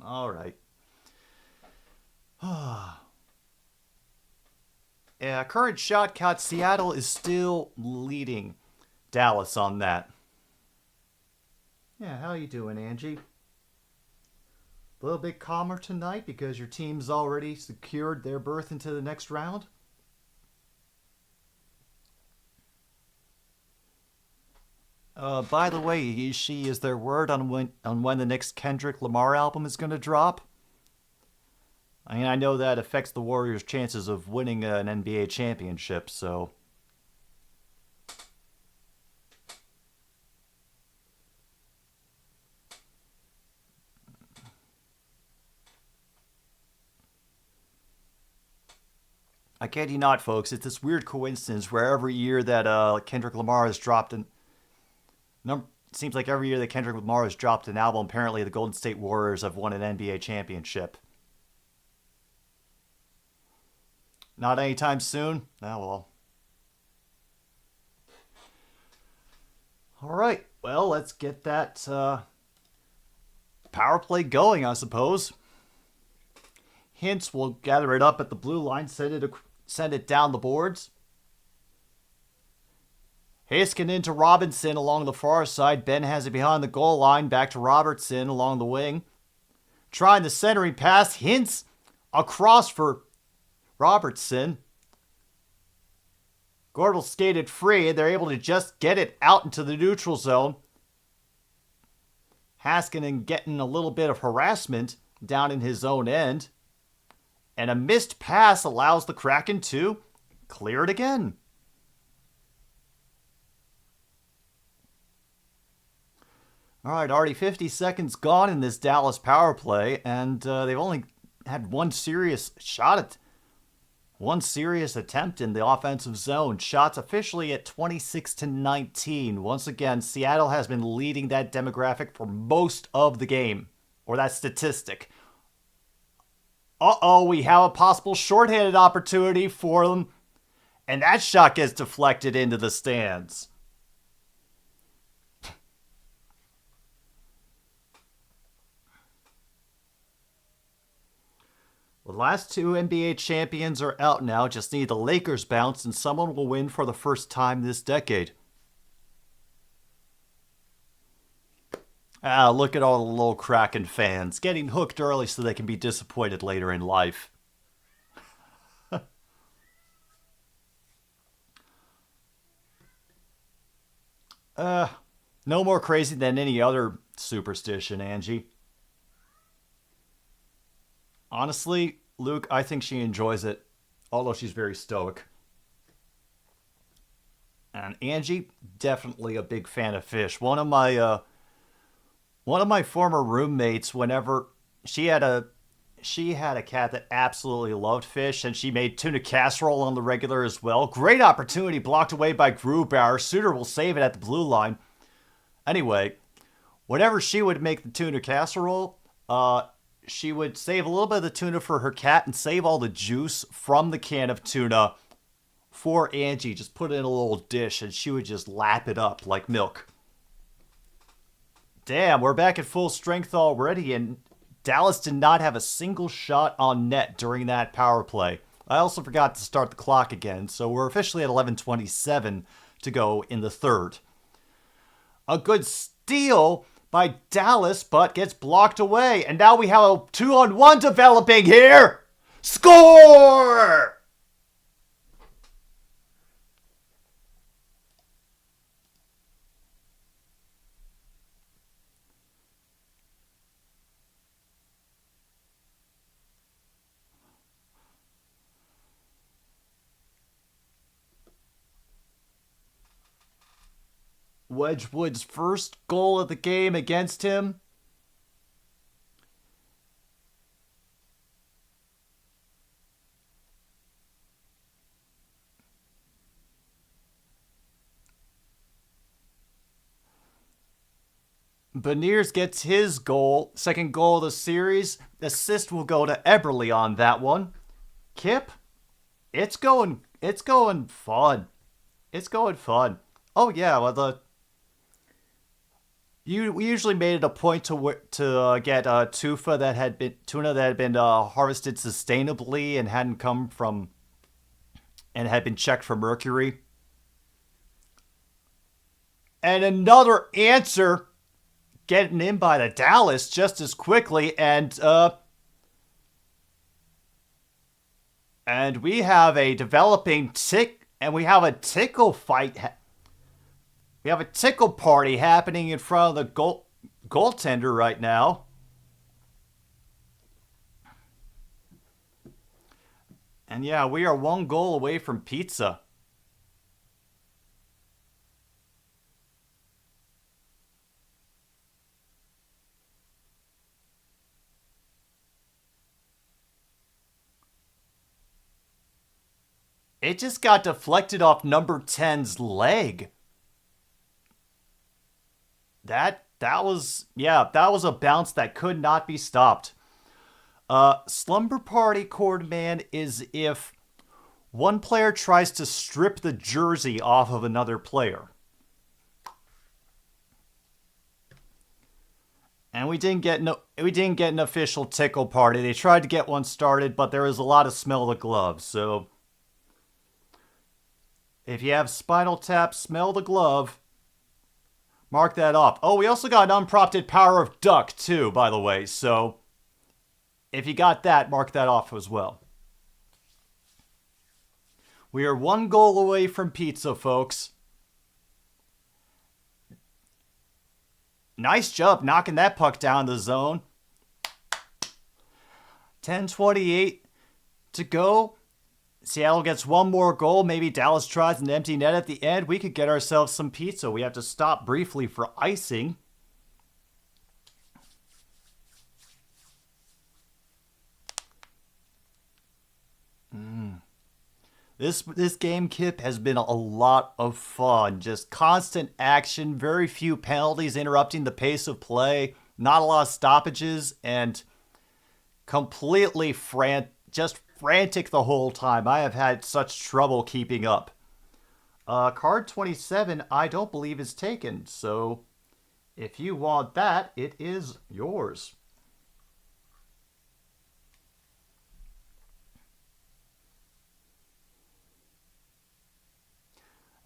All right. Yeah, current shot count, Seattle is still leading Dallas on that. Yeah, how you doing, Angie? A little bit calmer tonight because your team's already secured their berth into the next round? By the way, is there word on when the next Kendrick Lamar album is going to drop? I mean, I know that affects the Warriors' chances of winning an NBA championship, so... I kid you not, folks. It's this weird coincidence where every year that Kendrick Lamar has dropped an... It seems like every year that Kendrick Lamar has dropped an album, apparently the Golden State Warriors have won an NBA championship. Not anytime soon? Oh, well. Alright, well, let's get that power play going, I suppose. Hintz will gather it up at the blue line, send it down the boards. Heiskanen to Robinson along the far side. Ben has it behind the goal line. Back to Robertson along the wing. Trying the centering pass. Hintz across for Robertson. Gordel skated free. They're able to just get it out into the neutral zone. Heiskanen getting a little bit of harassment down in his own end. And a missed pass allows the Kraken to clear it again. All right, already 50 seconds gone in this Dallas power play, and they've only had one serious attempt in the offensive zone. Shots officially at 26-19. Once again, Seattle has been leading that demographic for most of the game, or that statistic. Uh-oh, we have a possible shorthanded opportunity for them, and that shot gets deflected into the stands. The last two NBA champions are out now. Just need the Lakers bounce and someone will win for the first time this decade. Ah, look at all the little Kraken fans getting hooked early so they can be disappointed later in life. No more crazy than any other superstition, Angie. Honestly, Luke, I think she enjoys it, although she's very stoic. And Angie, definitely a big fan of fish. One of my former roommates, whenever she had a cat that absolutely loved fish, and she made tuna casserole on the regular as well. Great opportunity, blocked away by Grubauer. Suter will save it at the blue line. Anyway, whenever she would make the tuna casserole, she would save a little bit of the tuna for her cat and save all the juice from the can of tuna for Angie. Just put it in a little dish and she would just lap it up like milk. Damn, we're back at full strength already, and Dallas did not have a single shot on net during that power play. I also forgot to start the clock again, so we're officially at 11:27 to go in the third. A good steal by Dallas, but gets blocked away. And now we have a 2-on-1 developing here. Score! Wedgwood's first goal of the game against him. Beniers gets his goal, second goal of the series. Assist will go to Eberle on that one. Kip, it's going fun. It's going fun. Oh yeah, well we usually made it a point to get tuna that had been harvested sustainably and hadn't come from and had been checked for mercury. And another answer getting in by the Dallas just as quickly, and we have a developing we have a tickle fight. We have a tickle party happening in front of the goaltender right now. And yeah, we are one goal away from pizza. It just got deflected off number 10's leg. That was a bounce that could not be stopped. Slumber Party Cord Man is if one player tries to strip the jersey off of another player. And we didn't get an official tickle party. They tried to get one started, but there was a lot of smell the glove, so if you have Spinal Tap, smell the glove, mark that off. Oh, we also got an unprompted power of duck, too, by the way. So, if you got that, mark that off as well. We are one goal away from pizza, folks. Nice job knocking that puck down the zone. 10:28 to go. Seattle gets one more goal. Maybe Dallas tries an empty net at the end. We could get ourselves some pizza. We have to stop briefly for icing. This game, Kip, has been a lot of fun. Just constant action, very few penalties interrupting the pace of play, not a lot of stoppages, and completely frantic the whole time. I have had such trouble keeping up. Card 27, I don't believe is taken, so if you want that, it is yours.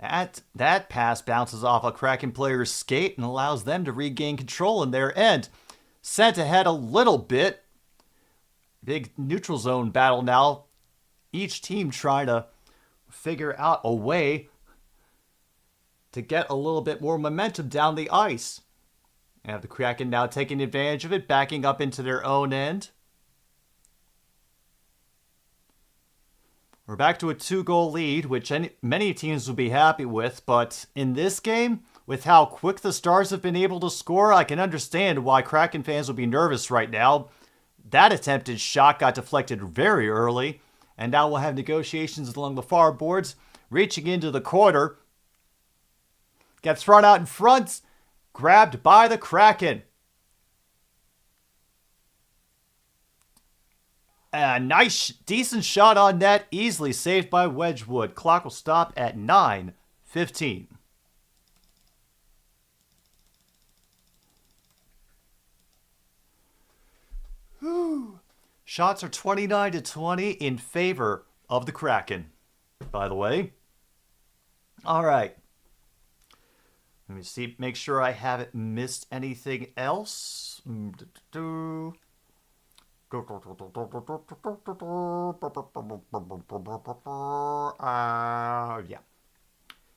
That pass bounces off a Kraken player's skate and allows them to regain control in their end. Sent ahead a little bit. Big neutral zone battle now. Each team trying to figure out a way to get a little bit more momentum down the ice. And the Kraken now taking advantage of it, backing up into their own end. We're back to a 2-goal lead, which many teams will be happy with, but in this game, with how quick the Stars have been able to score, I can understand why Kraken fans will be nervous right now. That attempted shot got deflected very early, and now we'll have negotiations along the far boards, reaching into the corner. Gets run out in front, grabbed by the Kraken. A nice, decent shot on net, easily saved by Wedgwood. Clock will stop at 9:15. Shots are 29-20 in favor of the Kraken, by the way. All right. Let me see, make sure I haven't missed anything else.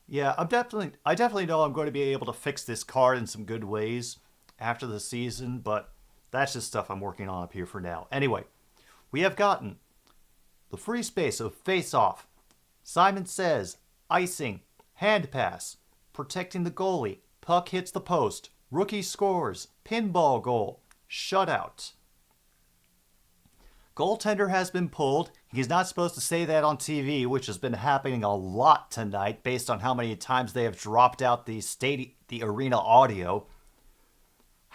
Yeah, I definitely know I'm going to be able to fix this card in some good ways after the season, but that's just stuff I'm working on up here for now. Anyway, we have gotten the free space of face-off, Simon Says, icing, hand pass, protecting the goalie, puck hits the post, rookie scores, pinball goal, shutout. Goaltender has been pulled. He's not supposed to say that on TV, which has been happening a lot tonight based on how many times they have dropped out the arena audio.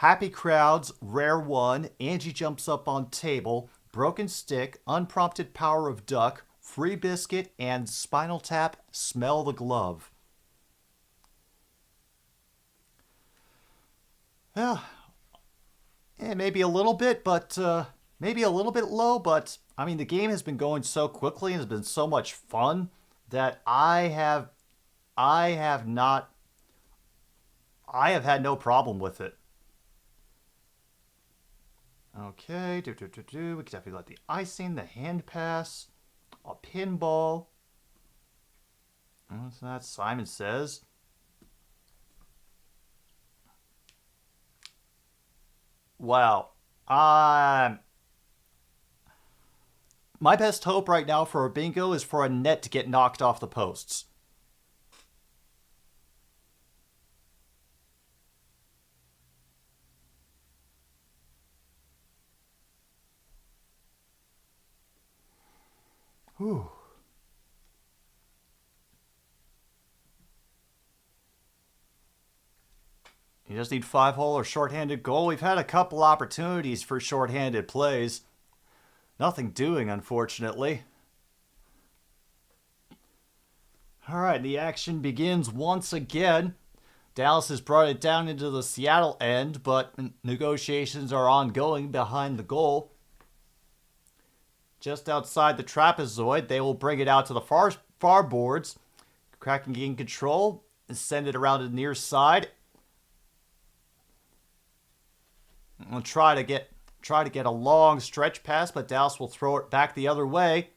Happy crowds, rare one, Angie jumps up on table, broken stick, unprompted power of duck, free biscuit, and spinal tap, smell the glove. Yeah, maybe a little bit, but maybe a little bit low. But I mean, the game has been going so quickly and has been so much fun that I have had no problem with it. Okay, we can definitely let the icing, the hand pass, a pinball. What's that? Simon Says. Wow. My best hope right now for a bingo is for a net to get knocked off the posts. Whew. You just need 5-hole or shorthanded goal. We've had a couple opportunities for shorthanded plays. Nothing doing, unfortunately. All right, the action begins once again. Dallas has brought it down into the Seattle end, but negotiations are ongoing behind the goal. Just outside the trapezoid, they will bring it out to the far boards. Kraken gain control and send it around to the near side. We'll try to get a long stretch pass, but Dallas will throw it back the other way.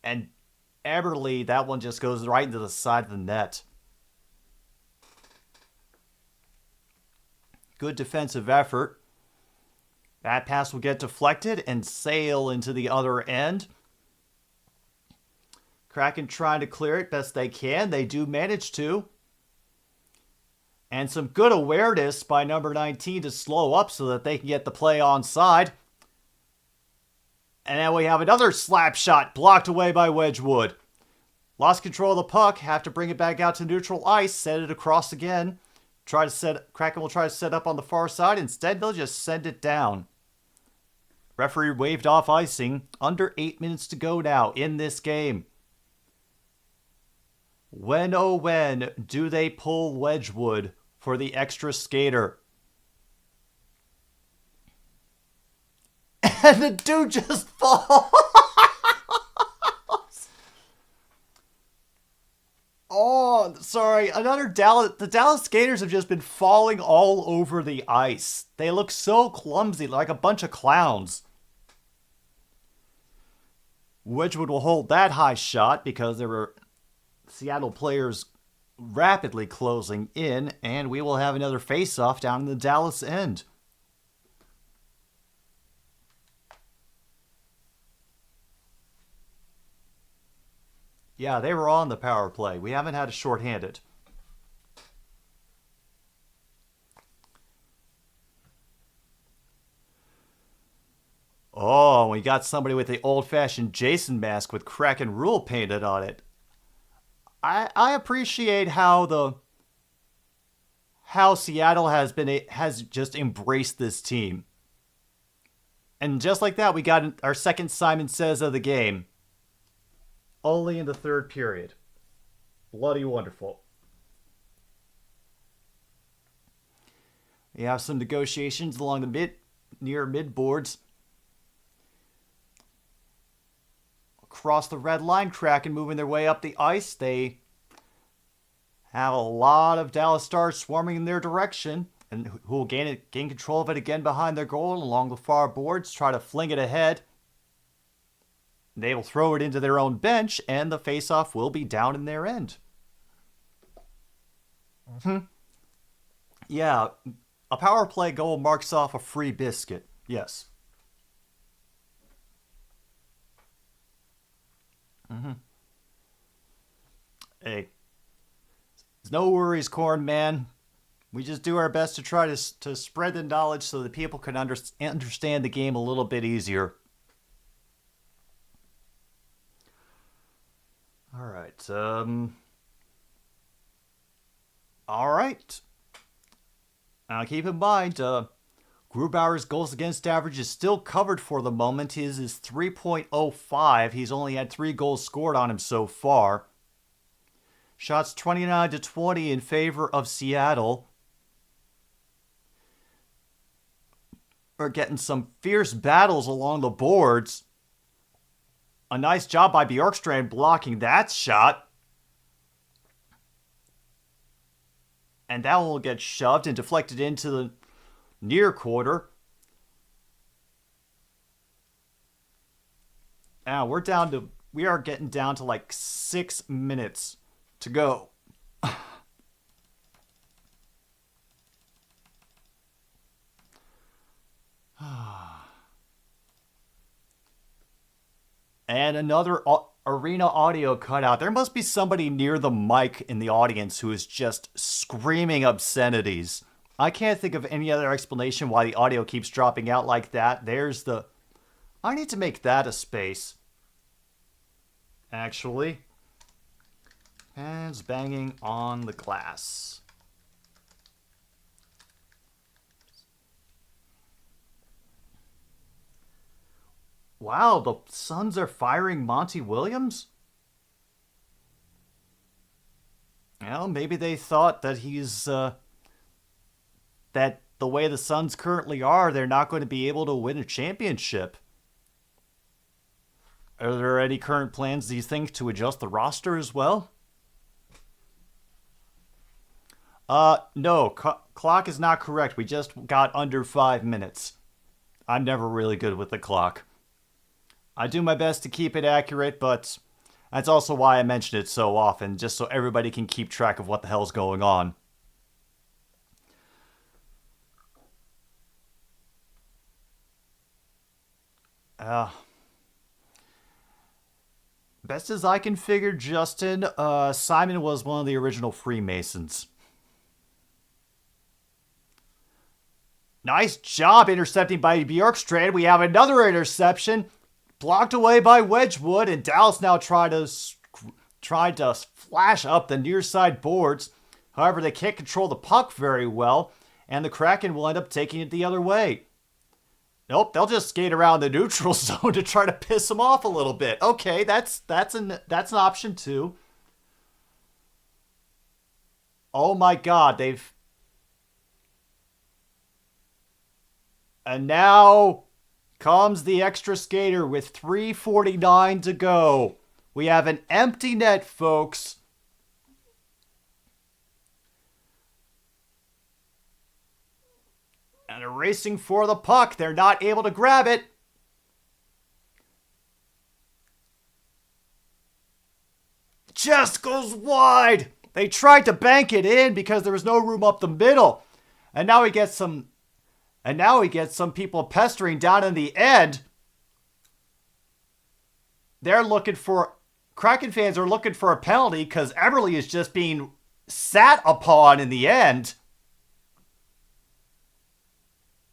And Eberle, that one just goes right into the side of the net. Good defensive effort. That pass will get deflected and sail into the other end. Kraken trying to clear it best they can. They do manage to. And some good awareness by number 19 to slow up so that they can get the play onside. And then we have another slap shot blocked away by Wedgwood. Lost control of the puck. Have to bring it back out to neutral ice. Set it across again. Kraken will try to set up on the far side. Instead, they'll just send it down. Referee waved off icing. Under 8 minutes to go now in this game. When, oh when, do they pull Wedgwood for the extra skater? And the dude just falls. Oh, sorry. The Dallas skaters have just been falling all over the ice. They look so clumsy, like a bunch of clowns. Wedgwood will hold that high shot because there were Seattle players rapidly closing in, and we will have another face-off down in the Dallas end. Yeah, they were on the power play. We haven't had a shorthanded. Oh, we got somebody with the old-fashioned Jason mask with Kraken rule painted on it. I appreciate how Seattle has just embraced this team. And just like that, we got our second Simon Says of the game. Only in the third period. Bloody wonderful. We have some negotiations along the near mid boards. Across the red line, Kraken moving their way up the ice. They have a lot of Dallas Stars swarming in their direction, and who will gain control of it again behind their goal along the far boards, try to fling it ahead. They will throw it into their own bench, and the faceoff will be down in their end. Yeah, a power play goal marks off a free biscuit. Yes. Hey, there's no worries, Corn Man. We just do our best to try to spread the knowledge so that people can understand the game a little bit easier. All right. All right. Now keep in mind, Grubauer's goals against average is still covered for the moment. His is 3.05. He's only had 3 goals scored on him so far. Shots 29-20 in favor of Seattle. We're getting some fierce battles along the boards. A nice job by Bjorkstrand blocking that shot. And that one will get shoved and deflected into the near quarter. Now we are getting down to like 6 minutes to go. And another arena audio cutout. There must be somebody near the mic in the audience who is just screaming obscenities. I can't think of any other explanation why the audio keeps dropping out like that. I need to make that a space. Actually. Hands banging on the glass. Wow, the Suns are firing Monty Williams? Well, maybe they thought that that the way the Suns currently are, they're not going to be able to win a championship. Are there any current plans, do you think, to adjust the roster as well? No, clock is not correct. We just got under 5 minutes. I'm never really good with the clock. I do my best to keep it accurate, but that's also why I mention it so often, just so everybody can keep track of what the hell's going on. Best as I can figure, Justin, Simon was one of the original Freemasons. Nice job intercepting by Bjorkstrand. We have another interception. Blocked away by Wedgwood, and Dallas now tried to flash up the near side boards. However, they can't control the puck very well, and the Kraken will end up taking it the other way. Nope, they'll just skate around the neutral zone to try to piss them off a little bit. Okay, that's an option too. Oh my God, and now comes the extra skater with 3:49 to go. We have an empty net, folks. And they're racing for the puck. They're not able to grab it. Just goes wide. They tried to bank it in because there was no room up the middle. And now we get some people pestering down in the end. Kraken fans are looking for a penalty because Eberle is just being sat upon in the end.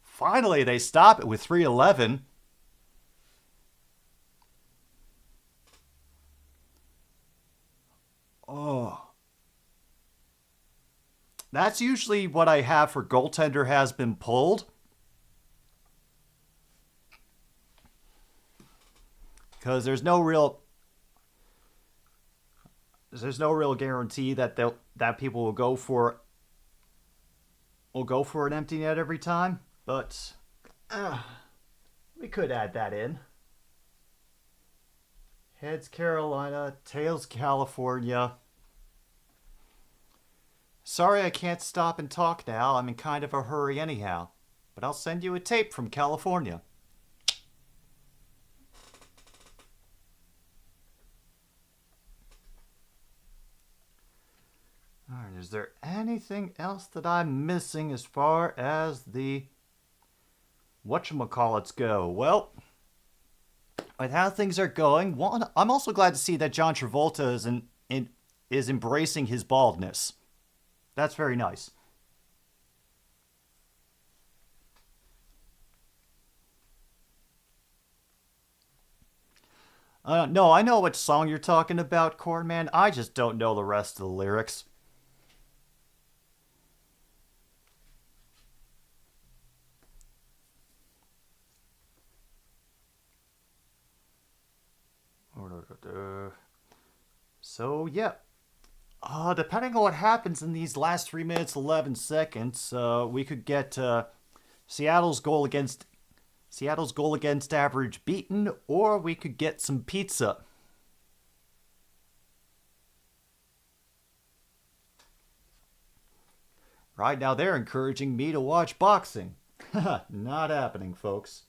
Finally, they stop it with 3:11. Oh. That's usually what I have for goaltender has been pulled. Because there's no real guarantee that people will go for an empty net every time, but we could add that in. Heads Carolina, tails California. Sorry I can't stop and talk now. I'm in kind of a hurry anyhow, but I'll send you a tape from California. Alright, is there anything else that I'm missing as far as the whatchamacallits go? Well, with how things are going, I'm also glad to see that John Travolta is embracing his baldness. That's very nice. No, I know what song you're talking about, Cornman. I just don't know the rest of the lyrics. So, yeah. Depending on what happens in these last 3 minutes, 11 seconds, we could get Seattle's goal against average beaten, or we could get some pizza. Right now, they're encouraging me to watch boxing. Not happening, folks.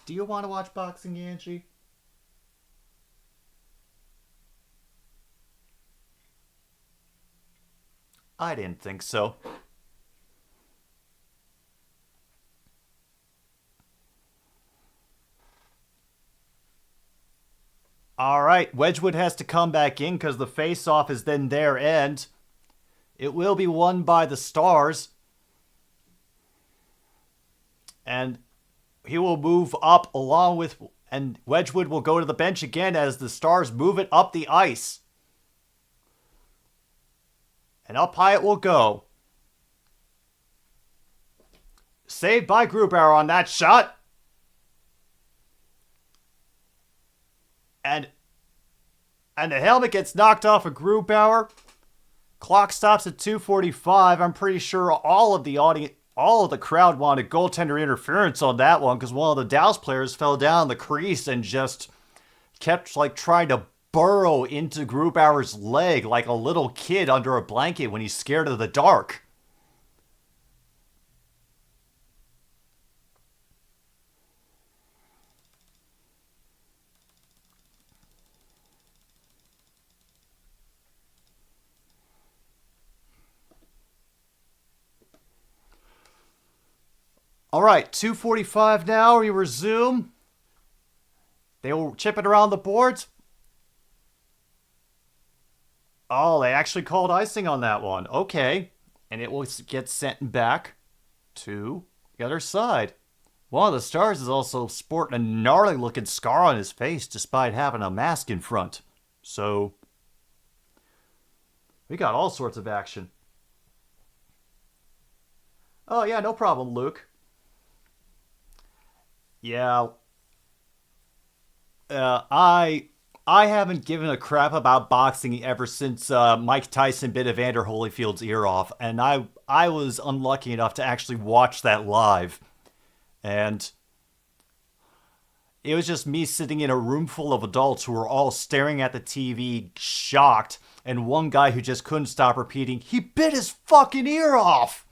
Do you want to watch boxing, Angie? I didn't think so. All right, Wedgwood has to come back in because the face-off is then their end. It will be won by the Stars. And he will move up along with... And Wedgwood will go to the bench again as the Stars move it up the ice. And up high it will go. Saved by Grubauer on that shot. And the helmet gets knocked off of Grubauer. Clock stops at 2:45. I'm pretty sure all of the crowd wanted goaltender interference on that one because one of the Dallas players fell down the crease and just kept trying to burrow into Grubauer's leg like a little kid under a blanket when he's scared of the dark. All right, 2:45 now. We resume. They will chip it around the boards. Oh, they actually called icing on that one. Okay. And it will get sent back to the other side. One of the Stars is also sporting a gnarly looking scar on his face despite having a mask in front. So, we got all sorts of action. Oh, yeah, no problem, Luke. Yeah. I haven't given a crap about boxing ever since Mike Tyson bit Evander Holyfield's ear off, and I was unlucky enough to actually watch that live. And it was just me sitting in a room full of adults who were all staring at the TV, shocked, and one guy who just couldn't stop repeating, "He bit his fucking ear off!"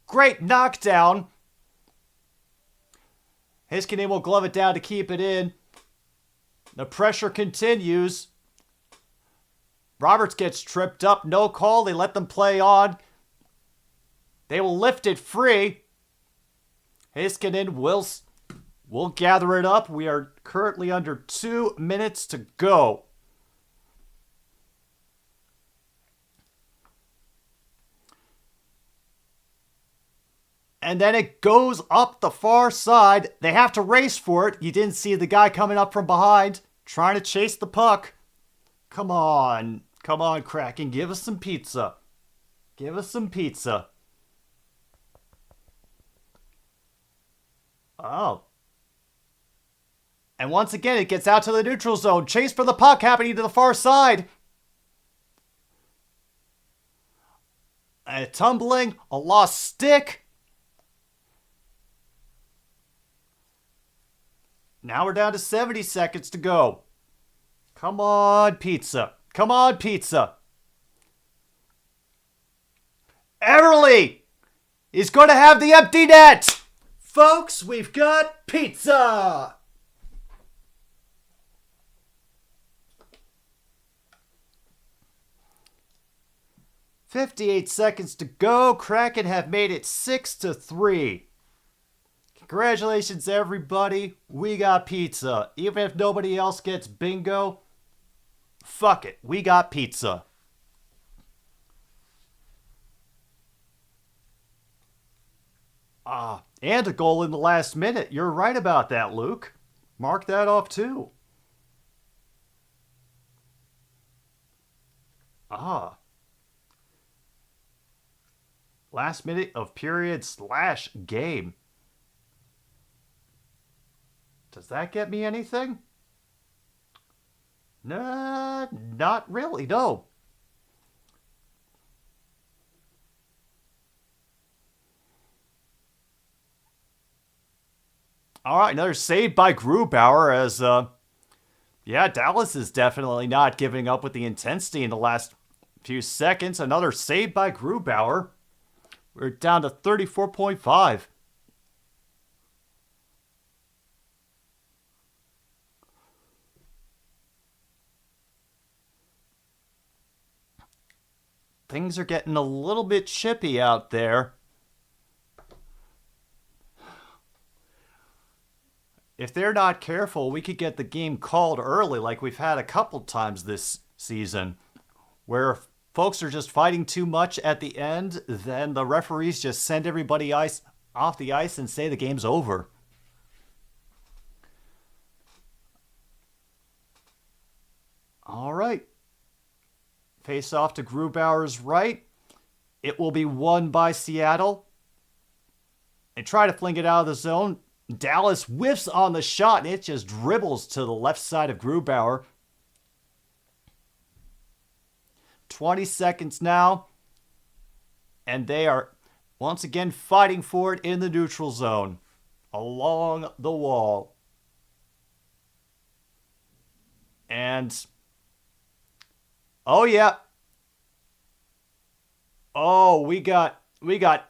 Great knockdown. Heiskanen will glove it down to keep it in. The pressure continues. Roberts gets tripped up. No call. They let them play on. They will lift it free. Heiskanen will gather it up. We are currently under 2 minutes to go. And then it goes up the far side. They have to race for it. You didn't see the guy coming up from behind, trying to chase the puck. Come on. Come on, Kraken. Give us some pizza. Give us some pizza. Oh. And once again, it gets out to the neutral zone. Chase for the puck happening to the far side. A tumbling, a lost stick. Now we're down to 70 seconds to go. Come on, pizza. Come on, pizza. Everly is going to have the empty net. Folks, we've got pizza. "58 seconds to go. Kraken have made it 6-3. Congratulations, everybody. We got pizza. Even if nobody else gets bingo, fuck it. We got pizza. And a goal in the last minute. You're right about that, Luke. Mark that off, too. Last minute of period/game. Does that get me anything? Nah, not really, no. All right, another save by Grubauer as, yeah, Dallas is definitely not giving up with the intensity in the last few seconds. Another save by Grubauer. We're down to 34.5. Things are getting a little bit chippy out there. If they're not careful, we could get the game called early like we've had a couple times this season, where if folks are just fighting too much at the end, then the referees just send everybody off the ice and say the game's over. All right. Face off to Grubauer's right. It will be won by Seattle. They try to fling it out of the zone. Dallas whiffs on the shot, and it just dribbles to the left side of Grubauer. 20 seconds now, and they are once again fighting for it in the neutral zone, along the wall. And, oh yeah. Oh, we got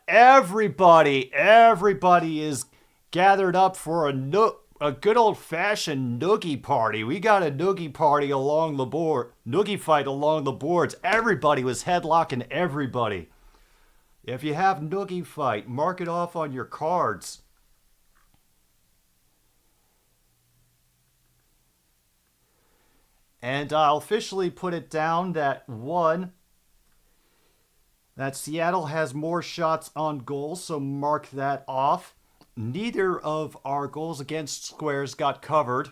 everybody. Everybody is gathered up for a good old-fashioned noogie party. We got a noogie party along the board. Noogie fight along the boards. Everybody was headlocking everybody. If you have noogie fight, mark it off on your cards. And I'll officially put it down that Seattle has more shots on goal, so mark that off. Neither of our goals against squares got covered.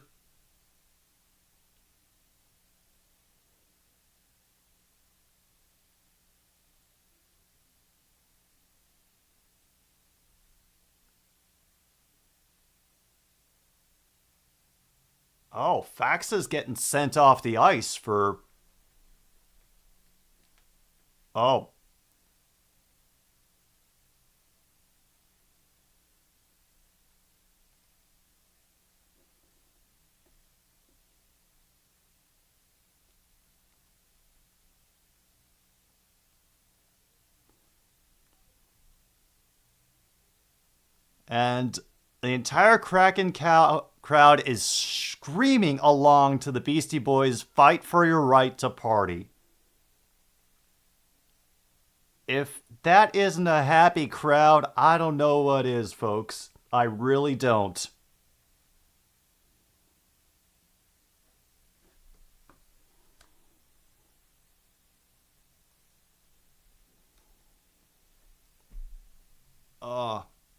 Oh, Faxa's getting sent off the ice for... Oh. And the entire Kraken crowd is screaming along to the Beastie Boys' Fight for Your Right to Party. If that isn't a happy crowd, I don't know what is, folks. I really don't.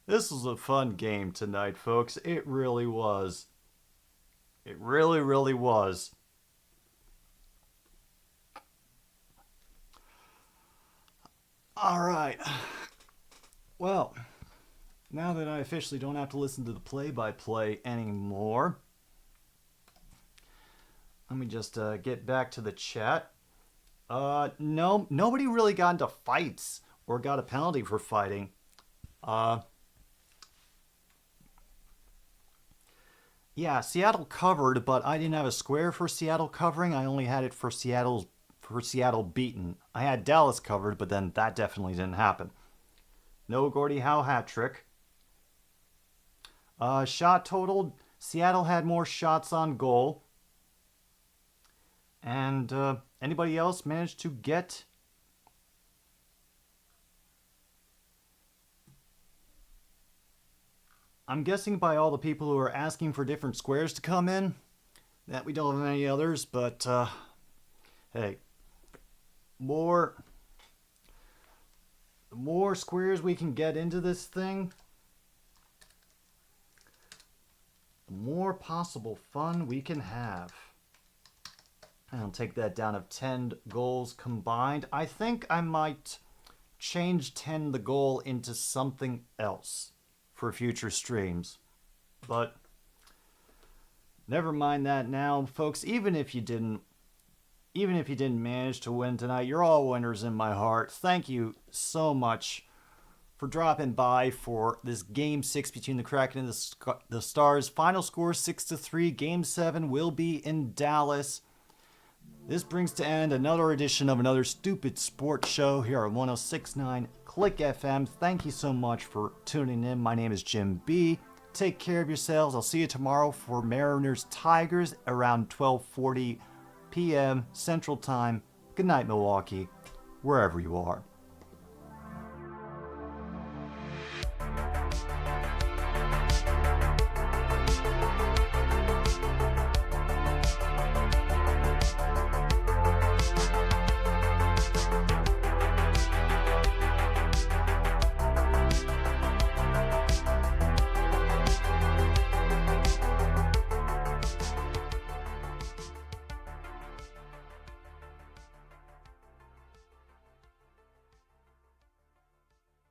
This was a fun game tonight, folks. It really was. It really, really was. All right. Well, now that I officially don't have to listen to the play-by-play anymore, let me just get back to the chat. No, nobody really got into fights or got a penalty for fighting. Yeah, Seattle covered, but I didn't have a square for Seattle covering. I only had it for Seattle beaten. I had Dallas covered, but then that definitely didn't happen. No Gordie Howe hat trick. Shot total, Seattle had more shots on goal. And anybody else managed to get... I'm guessing by all the people who are asking for different squares to come in, that we don't have any others, but hey, the more squares we can get into this thing, the more possible fun we can have. I'll take that down of 10 goals combined. I think I might change 10 the goal into something else for future streams. But never mind that now, folks. Even if you didn't even if you didn't manage to win tonight, you're all winners in my heart. Thank you so much for dropping by for this Game 6 between the Kraken and the Stars. Final score 6-3. Game 7 will be in Dallas. This brings to end another edition of another stupid sports show here at 106.9 Click FM. Thank you so much for tuning in. My name is Jim B. Take care of yourselves. I'll see you tomorrow for Mariners Tigers around 12:40 p.m. Central Time. Good night, Milwaukee, wherever you are.